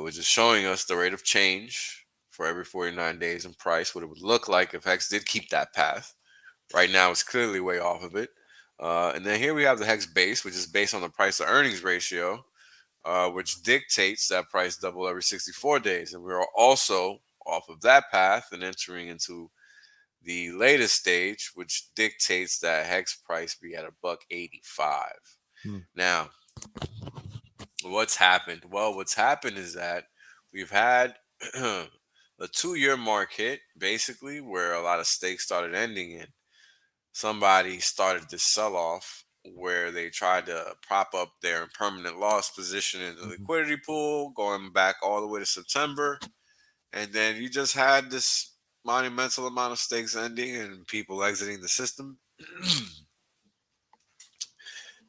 A: which is showing us the rate of change for every 49 days in price, what it would look like if Hex did keep that path. Right now, it's clearly way off of it. And then here we have the Hex base, which is based on the price to earnings ratio, which dictates that price double every 64 days. And we're also off of that path and entering into the latest stage, which dictates that Hex price be at $1.85.
C: Hmm.
A: Now, what's happened? Well, what's happened is that we've had a 2-year mark hit, basically, where a lot of stakes started ending in. Somebody started this sell off where they tried to prop up their permanent loss position in the liquidity pool, going back all the way to September. And then you just had this monumental amount of stakes ending and people exiting the system.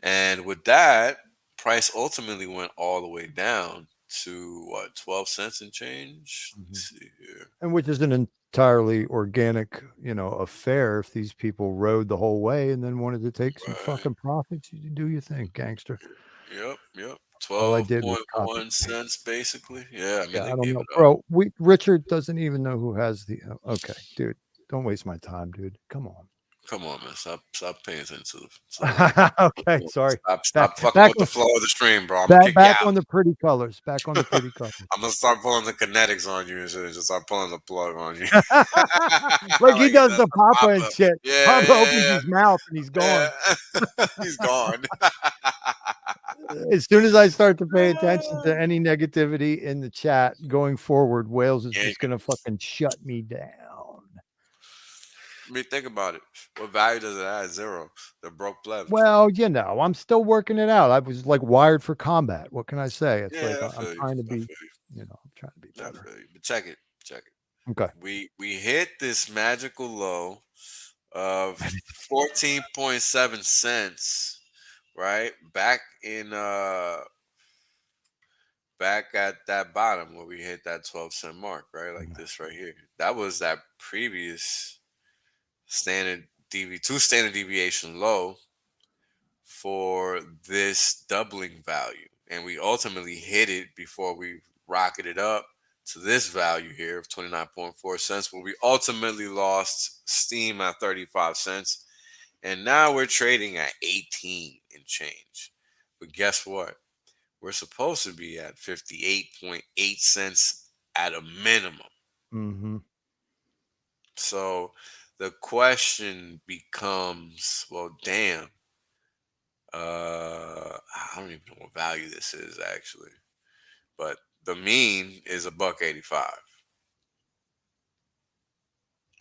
A: And with that, price ultimately went all the way down to what, 12 cents and change? Let's see here.
C: And which is an entirely organic, affair. If these people rode the whole way and then wanted to take some
A: Right.
C: fucking profits, you do your thing, gangster.
A: Yep.
C: All I did was copy
A: 12.1 cents basically. Yeah, I mean
C: Yeah,
A: they
C: I don't
A: gave
C: know,
A: it up.
C: bro. Richard doesn't even know who has the. Okay, dude, don't waste my time, dude. Come on.
A: Come on, man. Stop paying attention to the market.
C: Okay,
A: Come on,
C: sorry.
A: stop fucking
C: Back
A: with the flow of the stream, bro. I'm gonna
C: back
A: kick you
C: back
A: out.
C: on the pretty colors. Back on the pretty colors.
A: I'm gonna start pulling the kinetics on you and shit, and just start pulling the plug on you.
C: Like he
A: Like he
C: does
A: does
C: the
A: the
C: Papa
A: pop
C: and
A: up.
C: shit.
A: Yeah,
C: Papa opens
A: yeah,
C: his mouth and he's gone.
A: yeah. He's gone.
C: As soon as I start to pay attention to any negativity in the chat going forward, Wales is
A: Yeah,
C: just gonna fucking shut me down.
A: I mean, think about it. What value does it add? Zero. The broke pleb.
C: Well, I'm still working it out. I was like wired for combat. What can I say? It's like
A: Yeah, I
C: I'm
A: feel you.
C: trying to
A: I
C: be,
A: feel you.
C: I'm trying to be
A: I
C: better.
A: feel you. But check it. Check it.
C: Okay.
A: We hit this magical low of 14.7 cents, right? Back at that bottom where we hit that 12-cent mark, right? Like this right here. That was that previous two standard deviation low for this doubling value. And we ultimately hit it before we rocketed up to this value here of 29.4 cents, where we ultimately lost steam at 35 cents. And now we're trading at 18 and change. But guess what? We're supposed to be at 58.8 cents at a minimum.
C: Mm-hmm.
A: So the question becomes, well, damn, I don't even know what value this is actually, but the mean is $1.85.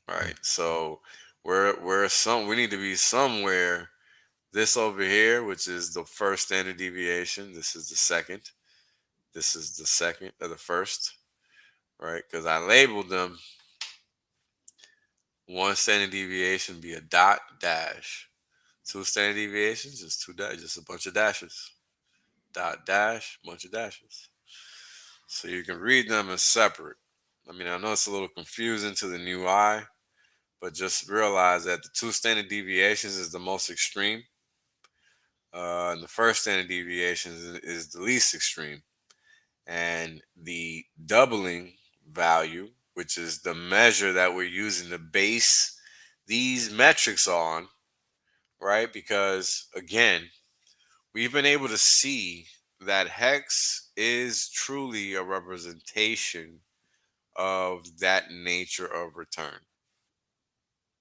A: Right. So we need to be somewhere. This over here, which is the first standard deviation. This is the second. This is the second or the first. Right. Because I labeled them one standard deviation be a dot dash. Two standard deviations is two dashes, just a bunch of dashes. Dot dash, bunch of dashes. So you can read them as separate. I mean, I know it's a little confusing to the new eye, but just realize that the two standard deviations is the most extreme. And the first standard deviation is the least extreme. And the doubling value, which is the measure that we're using to base these metrics on, right? Because again, we've been able to see that Hex is truly a representation of that nature of return,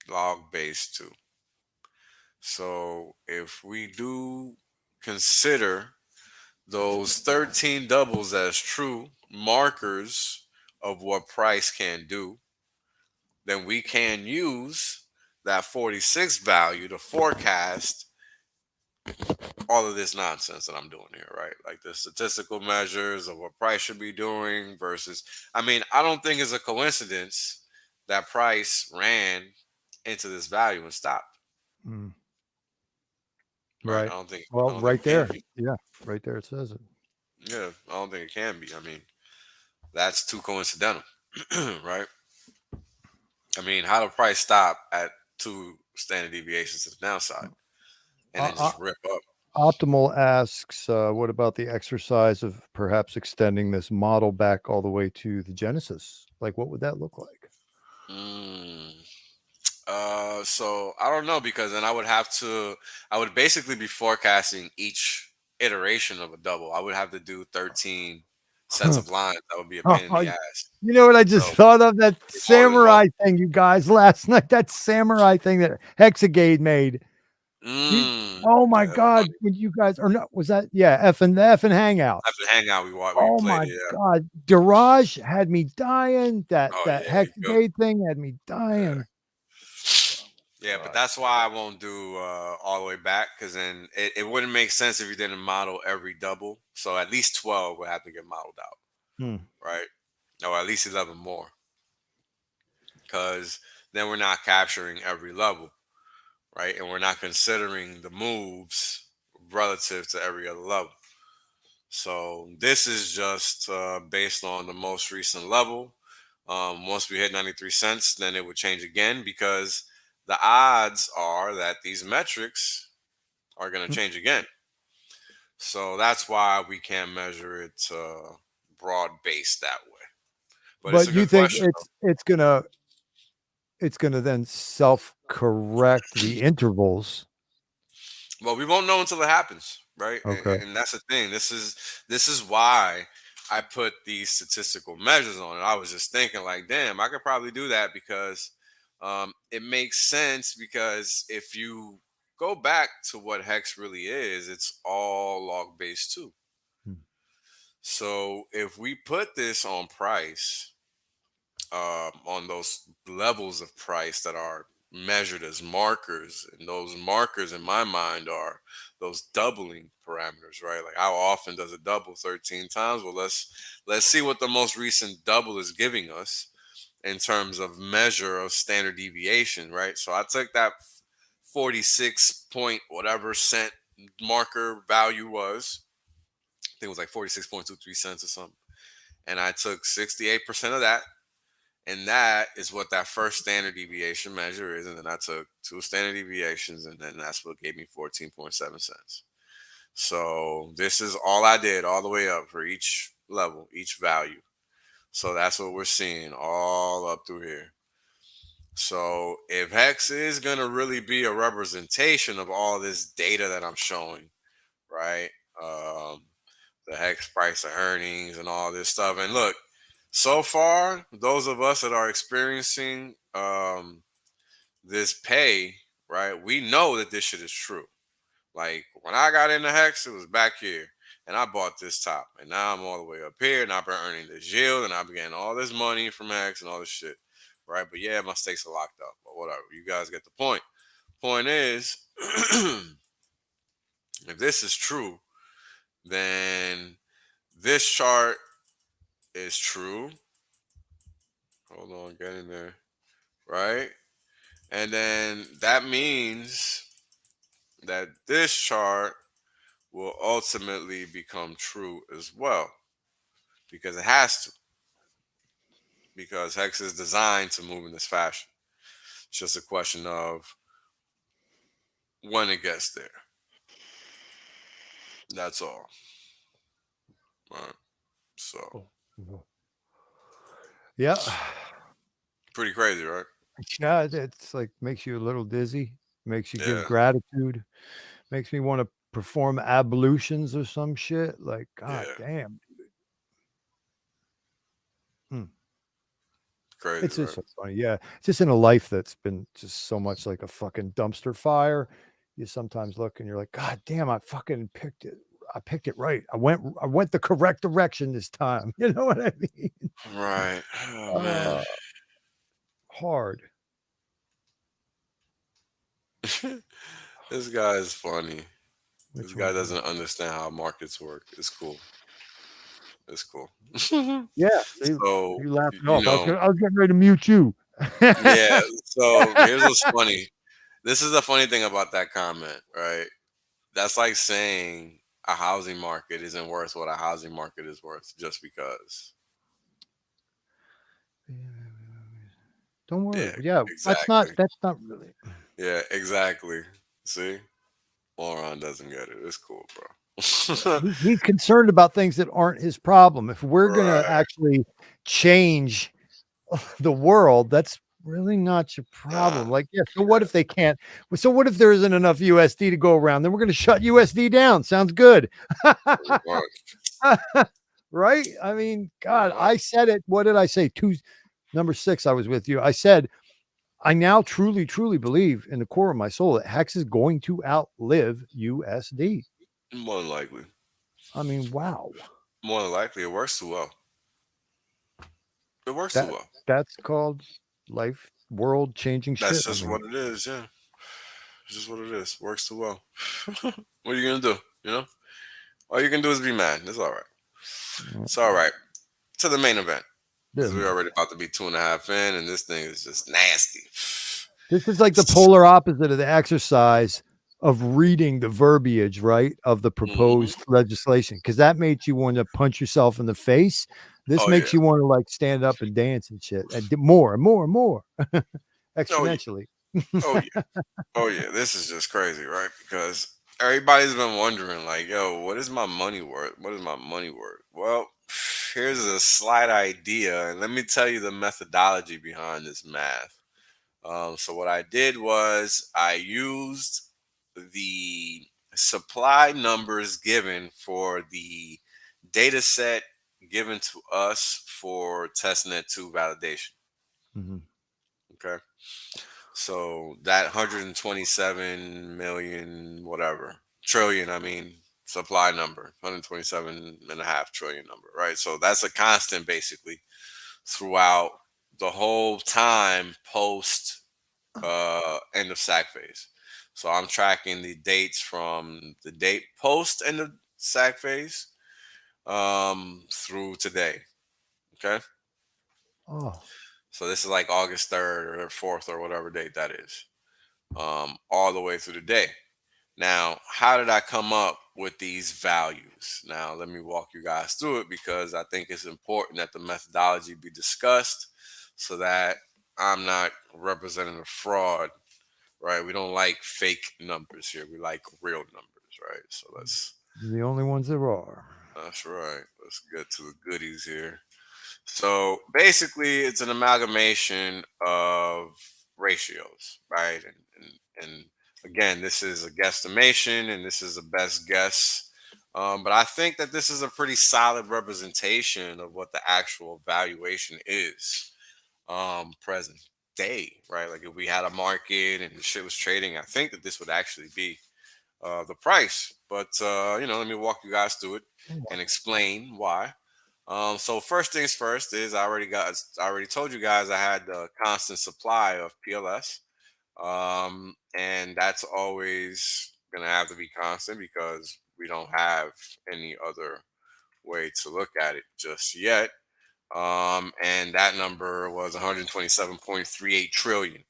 A: log base 2. So if we do consider those 13 doubles as true markers of what price can do, then we can use that 46 value to forecast all of this nonsense that I'm doing here, right? Like the statistical measures of what price should be doing versus, I mean, I don't think it's a coincidence that price ran into this value and stopped.
C: Mm.
A: right?
C: Right.
A: I don't think
C: Right
A: it
C: there.
A: can be.
C: Yeah, right there it says it.
A: Yeah, I don't think it can be. I mean, that's too coincidental, right? I mean, how the price stop at 2 standard deviations to the downside and then
C: Uh,
A: just rip up?
C: Optimal asks, what about the exercise of perhaps extending this model back all the way to the Genesis? Like, what would that look like?
A: Mm. So I don't know, because then I would basically be forecasting each iteration of a double. I would have to do 13 sets of lines. That would be a pain in the ass.
C: You know what I just
A: So
C: thought of? That
A: it's more involved.
C: samurai thing, you guys, last night. That samurai thing that Hexagate made. Oh my
A: Yeah,
C: God!
A: funny.
C: When you guys, or no, was that, yeah? F and Hangout.
A: After hangout, we
C: Oh
A: played
C: my
A: it. Yeah.
C: God! Daraj had me dying. That
A: Oh
C: that
A: yeah, he cooked.
C: Hexagate thing had me
A: Yeah.
C: dying.
A: Yeah, but
C: God.
A: that's why I won't do all the way back, because then it wouldn't make sense if you didn't model every double. So at least 12 would have to get modeled out,
C: Hmm.
A: right? Or at least 11 more, because then we're not capturing every level, right? And we're not considering the moves relative to every other level. So this is just based on the most recent level. Once we hit 93 cents, then it would change again, because the odds are that these metrics are going to change again. So that's why we can't measure it broad based that way. But it's
C: But
A: a
C: you
A: good
C: think
A: question.
C: it's gonna then self correct the intervals?
A: Well, we won't know until it happens, right?
C: Okay.
A: And that's the thing. This is why I put these statistical measures on it. I was just thinking, like, damn, I could probably do that, because it makes sense. Because if you go back to what hex really is, it's all log based too.
C: Hmm.
A: So if we put this on price, on those levels of price that are measured as markers, and those markers in my mind are those doubling parameters, right? Like, how often does it double? 13 times. Well, let's see what the most recent double is giving us in terms of measure of standard deviation, right? So I took that 46 point whatever cent marker value was. I think it was like 46.23 cents or something. And I took 68% of that, and that is what that first standard deviation measure is. And then I took 2 standard deviations, and then that's what gave me 14.7 cents. So this is all I did all the way up for each level, each value. So that's what we're seeing all up through here. So if Hex is going to really be a representation of all this data that I'm showing, right? Um, the Hex price of earnings and all this stuff. And look, so far, those of us that are experiencing this pay, right, we know that this shit is true. Like, when I got into Hex, it was back here, and I bought this top, and now I'm all the way up here, and I've been earning this yield, and I've been getting all this money from Hex and all this shit, right? But yeah, my stakes are locked up, but whatever. You guys get the point. Point is, if this is true, then this chart is true. Hold on, get in there, right? And then that means that this chart will ultimately become true as well, because it has to, because Hex is designed to move in this fashion. It's just a question of when it gets there. That's all. Right. So
C: Yeah.
A: pretty crazy, right?
C: Yeah, it's like makes you a little dizzy, makes you give
A: Yeah.
C: gratitude, makes me want to perform ablutions or some shit. Like, God
A: Yeah.
C: damn. Hmm.
A: Crazy,
C: It's just
A: right?
C: so funny. Yeah. Just in a life that's been just so much like a fucking dumpster fire. You sometimes look and you're like, God damn, I fucking picked it. I picked it right. I went the correct direction this time. You know what I mean?
A: Right. Oh man.
C: Hard.
A: This guy is funny. This
C: Which
A: guy
C: one?
A: doesn't understand how markets work. It's cool. It's cool.
C: Yeah. See,
A: So,
C: you laughing
A: you
C: off.
A: know,
C: I was getting ready to mute you.
A: yeah. So here's what's funny. This is the funny thing about that comment, right? That's like saying a housing market isn't worth what a housing market is worth just because.
C: Don't worry.
A: Yeah,
C: Yeah,
A: exactly.
C: that's not really.
A: Yeah, exactly. See, moron doesn't get it. It's cool,
C: Yeah,
A: bro.
C: he's concerned about things that aren't his problem. If we're gonna
A: Right.
C: actually change the world, that's really not your
A: Nah.
C: problem. Like, yeah, so what if they can't? So what if there isn't enough USD to go around? Then we're gonna shut USD down. Sounds good.
A: Pretty much.
C: Right? I mean,
A: Pretty
C: God,
A: much.
C: I said it. What did I say? Number 6, I was with you. I said, I now truly, truly believe in the core of my soul that Hex is going to outlive USD.
A: More than likely.
C: I mean, wow.
A: More than likely, it works too well. It works too
C: That
A: well.
C: that's called life world changing
A: That's
C: shit. I
A: just
C: mean,
A: what it is. Yeah, it's just what it is. Works too well. What are you gonna do? You know, all you can do is be mad. It's all right. It's all right. To the main event, because we're already about to be 2.5 in, and this thing is just nasty.
C: this is like the polar opposite of the exercise of reading the verbiage, right, of the
A: Hmm.
C: proposed legislation, because that makes you want to punch yourself in the face. This
A: Oh yeah.
C: makes you want to like stand up and dance and shit, and more and more and more
A: Oh yeah.
C: exponentially.
A: Oh yeah. Oh yeah. This is just crazy, right? Because everybody's been wondering, like, yo, what is my money worth? What is my money worth? Well, here's a slight idea, and let me tell you the methodology behind this math. So what I did was I used the supply numbers given for the data set given to us for testnet 2 validation.
C: Mhm.
A: Okay. So that 127 million, whatever, trillion, I mean, supply number, 127.5 trillion number, right? So that's a constant basically throughout the whole time post end of sack phase. So I'm tracking the dates from the date post end of sack phase through today. Okay.
C: Oh,
A: So this is like August 3rd or 4th or whatever date that is. All the way through the day. Now, how did I come up with these values? Now, let me walk you guys through it because I think it's important that the methodology be discussed so that I'm not representing a fraud, right? We don't like fake numbers here. We like real numbers, right? So
C: the only ones there are.
A: that's right. Let's get to the goodies here. So basically, it's an amalgamation of ratios, right? And again, this is a guesstimation, and this is a best guess. But I think that this is a pretty solid representation of what the actual valuation is present day, right? Like if we had a market and the shit was trading, I think that this would actually be the price. But let me walk you guys through it and explain why. So first things first is I already told you guys I had the constant supply of PLS. And that's always gonna have to be constant because we don't have any other way to look at it just yet. And that number was 127.38 trillion.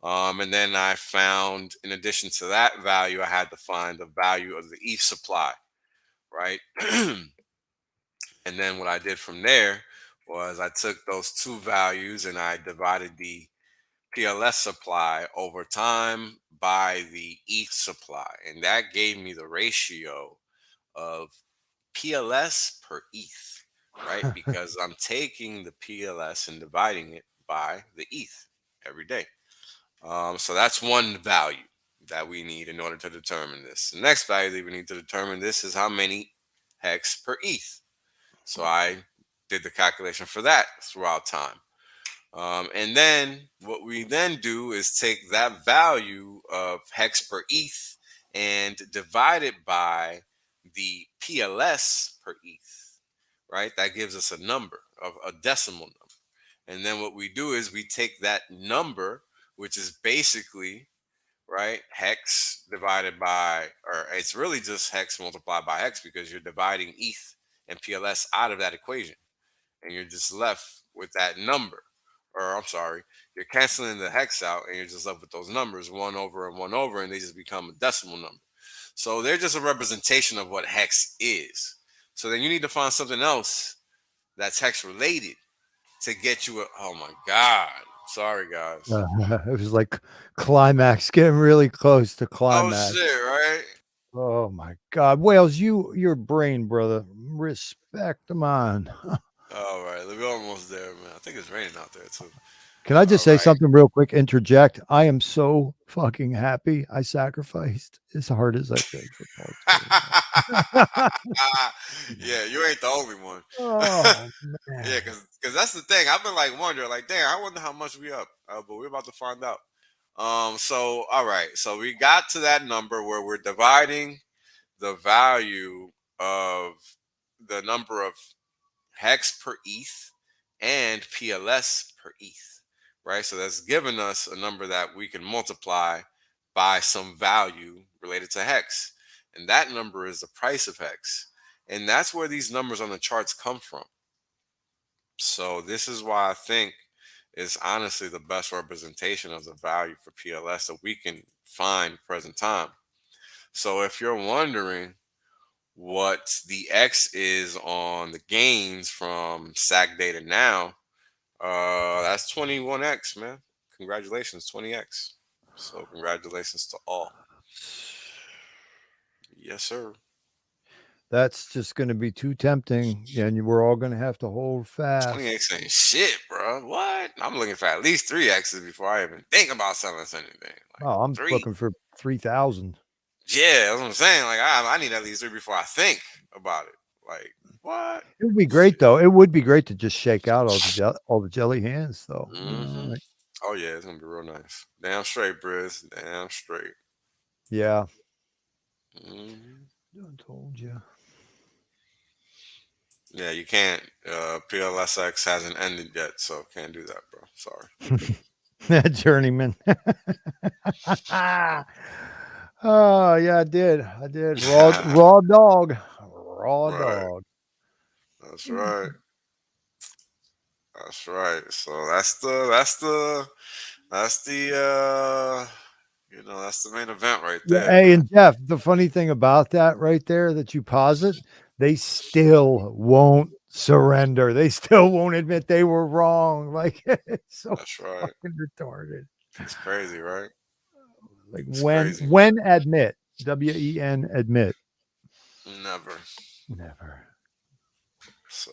A: And then I found, in addition to that value, I had to find the value of the ETH supply, right? And then what I did from there was I took those two values and I divided the PLS supply over time by the ETH supply. And that gave me the ratio of PLS per ETH, right? Because I'm taking the PLS and dividing it by the ETH every day. So that's one value that we need in order to determine this. The next value that we need to determine this is how many hex per ETH. So I did the calculation for that throughout time. And then what we then do is take that value of hex per ETH and divide it by the PLS per ETH, right? That gives us a number of a decimal number. And then what we do is we take that number, which is basically, right, hex divided by, or it's really just hex multiplied by hex because you're dividing ETH and PLS out of that equation and you're just left with that number. Or I'm sorry, you're canceling the hex out and you're just left with those numbers, one over and one over, and they just become a decimal number. So they're just a representation of what hex is. So then you need to find something else that's hex related to get you a. Oh my god! Sorry guys.
C: It was like climax, getting really close to
A: Oh
C: climax.
A: shit! Right.
C: Oh my God, Wales, your brain, brother, respect of mine.
A: All right, we're almost there, man. I think it's raining out there too.
C: Can I just
A: All
C: say
A: right.
C: something real quick? Interject. I am so fucking happy I sacrificed as hard as I did for Baltimore.
A: Yeah, you ain't the only one.
C: Oh
A: Yeah,
C: man.
A: because that's the thing. I've been like wondering, like, damn, I wonder how much we up. But we're about to find out. So all right, so we got to that number where we're dividing the value of the number of hex per ETH and PLS per ETH, right? So that's given us a number that we can multiply by some value related to hex. And that number is the price of hex. And that's where these numbers on the charts come from. So this is why I think is honestly the best representation of the value for PLS that we can find present time. So if you're wondering what the X is on the gains from SAC data now, that's 21X, man. Congratulations, 20X. So congratulations to all. Yes, sir.
C: That's just going to be too tempting, and we're all going to have to hold fast.
A: 20X ain't shit, bro. What? I'm looking for at least 3X's before I even think about selling us anything. Like
C: Oh, I'm
A: 3.
C: looking for 3,000.
A: Yeah, that's what I'm saying. Like I need at least 3 before I think about it. Like what?
C: It would be great though. It would be great to just shake out all the jelly hands though.
A: Mm-hmm. Oh yeah, it's gonna be real nice. Damn straight, Briz. Damn straight.
C: Yeah.
A: Mm-hmm.
C: I told you.
A: Yeah, you can't. PLSX hasn't ended yet, so can't do that, bro. Sorry.
C: Journeyman. Oh yeah, I did. Raw dog. Raw
A: Right.
C: dog.
A: That's right. That's right. So that's the that's the main event right
C: Yeah,
A: there,
C: hey,
A: man.
C: and Jeff, the funny thing about that right there that you posit, they still won't surrender. They still won't admit they were wrong. Like it's so
A: That's right.
C: fucking retarded.
A: It's crazy, right?
C: Like
A: It's
C: when
A: crazy.
C: when admit, WEN admit.
A: Never.
C: Never.
A: So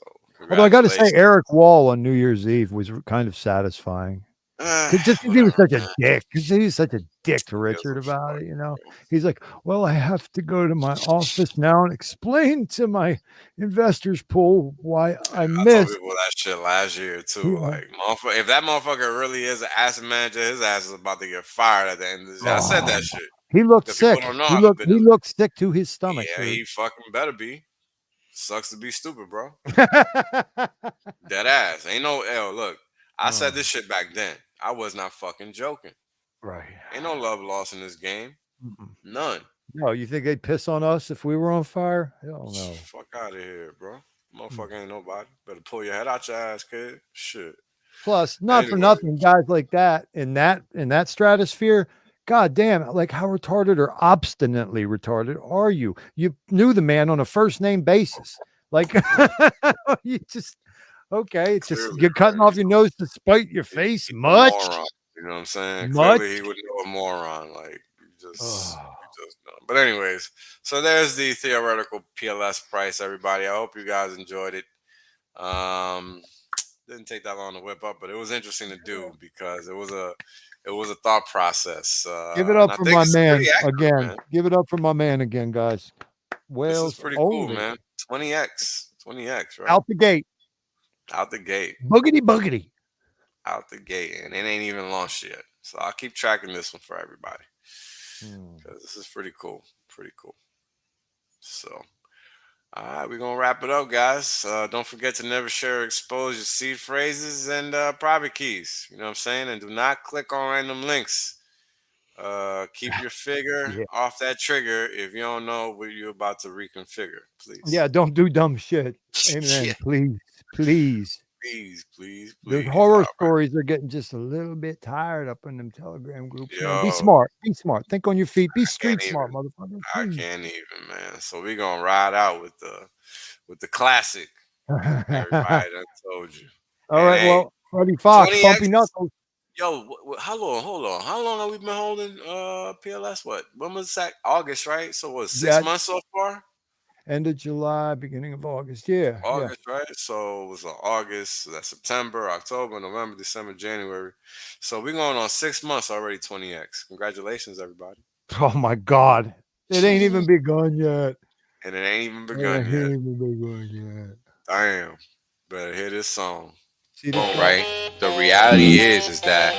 C: Although I got to say,
A: congratulations.
C: Eric Wall on New Year's Eve was kind of satisfying. Just because he was
A: Whatever,
C: such a
A: man.
C: dick. Because he was such a dick to
A: Who gives
C: Richard
A: a
C: about
A: fuck,
C: it, you know.
A: bro?
C: He's like, well, I have to go to my office now and explain to my investors pool why I
A: I told
C: missed.
A: people that shit last year too.
C: Yeah.
A: Like, if that motherfucker really is an asset manager, his ass is about to get fired at the end of this year. I said that
C: Oh,
A: shit
C: he looked
A: because people
C: sick.
A: don't know
C: He
A: how the
C: looked he
A: business.
C: looked sick to his stomach,
A: Yeah,
C: dude.
A: he fucking better be. Sucks to be stupid, bro. Dead ass. Ain't no L. Look, I said this shit back then. I was not fucking joking.
C: Right.
A: Ain't no love lost in this game. None.
C: No, you think they'd piss on us if we were on fire? Hell no.
A: Fuck out of here, bro. Motherfucker ain't nobody. Better pull your head out your ass, kid. Shit.
C: Plus, not for
A: Anyway,
C: nothing, guys like that in that stratosphere. God damn, like how retarded or obstinately retarded are you? You knew the man on a first name basis. Like you just okay, it's just
A: clearly,
C: you're cutting
A: right?
C: off your nose to spite your face.
A: He's a
C: Much,
A: moron. You know what I'm saying?
C: much.
A: Clearly, he would know a moron. Like
C: Oh,
A: you just know. But anyways, so there's the theoretical PLS price, everybody. I hope you guys enjoyed it. Didn't take that long to whip up, but it was interesting to do because it was a thought process,
C: give it
A: and
C: up
A: I
C: for
A: think
C: my
A: it's pretty
C: man
A: accurate,
C: again.
A: man.
C: Give it up for my man again, guys.
A: This is
C: Wales
A: pretty cool,
C: only
A: man. 20x, right
C: out the gate.
A: out the gate,
C: Boogity boogity.
A: out the gate, and it ain't even launched yet. So I'll keep tracking this one for everybody because this is pretty cool, pretty cool. So. All right, we're gonna wrap it up, guys. Don't forget to never share or expose your seed phrases and private keys. You know what I'm saying? And do not click on random links. Keep your figure
C: Yeah.
A: off that trigger if you don't know what you're about to reconfigure, please.
C: Yeah, don't do dumb shit. Amen.
A: Yeah.
C: Please, please.
A: Please, please,
C: The
A: please.
C: horror
A: All right.
C: stories are getting just a little bit tired up in them Telegram groups, man. Be
A: Yo,
C: smart. Be smart. Think on your feet. Be street
A: can't
C: smart,
A: even.
C: motherfucker.
A: I
C: Please.
A: can't even, man. So we gonna ride out with the classic. Everybody done told you.
C: All
A: And
C: right.
A: hey,
C: Well, Freddie Fox,
A: 20x.
C: Bumpy Knuckles.
A: Yo, how long? Hold on. How long have we been holding PLS? What? When was that? August, right? So what? 6
C: Yeah.
A: months so far?
C: End of July, beginning of August. Yeah. Yeah.
A: August, right? So it was August, so that's September, October, November, December, January. So we're going on 6 months already, 20x. Congratulations, everybody.
C: Oh my God. It ain't even begun yet.
A: And it ain't even
C: It
A: begun
C: ain't
A: yet.
C: even begun yet.
A: Damn. Better hear this song.
C: See this guy?
A: Right? The reality is that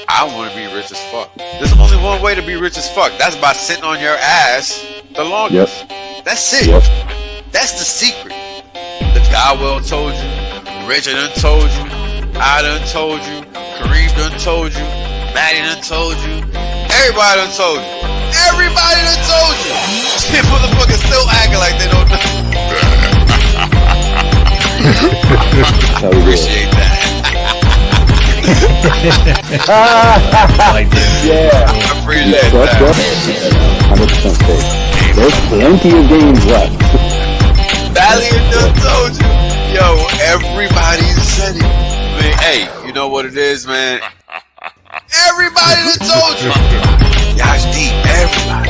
A: I want to be rich as fuck. There's only one way to be rich as fuck. That's by sitting on your ass the longest. That's it.
B: Yep.
A: That's the secret. The guy well told you. Richard done told you. I done told you. Kareem done told you. Maddie done told you. Everybody done told you. Everybody done told you. Shit, motherfuckers still acting like they don't know. Appreciate that.
B: Yeah.
A: I appreciate
B: Trust
A: that.
B: us. 100% safe. There's plenty of games left.
A: Valiant done told you. Yo, everybody said it. Man, hey, you know what it is, man? Everybody done told you. Y'all deep. Everybody.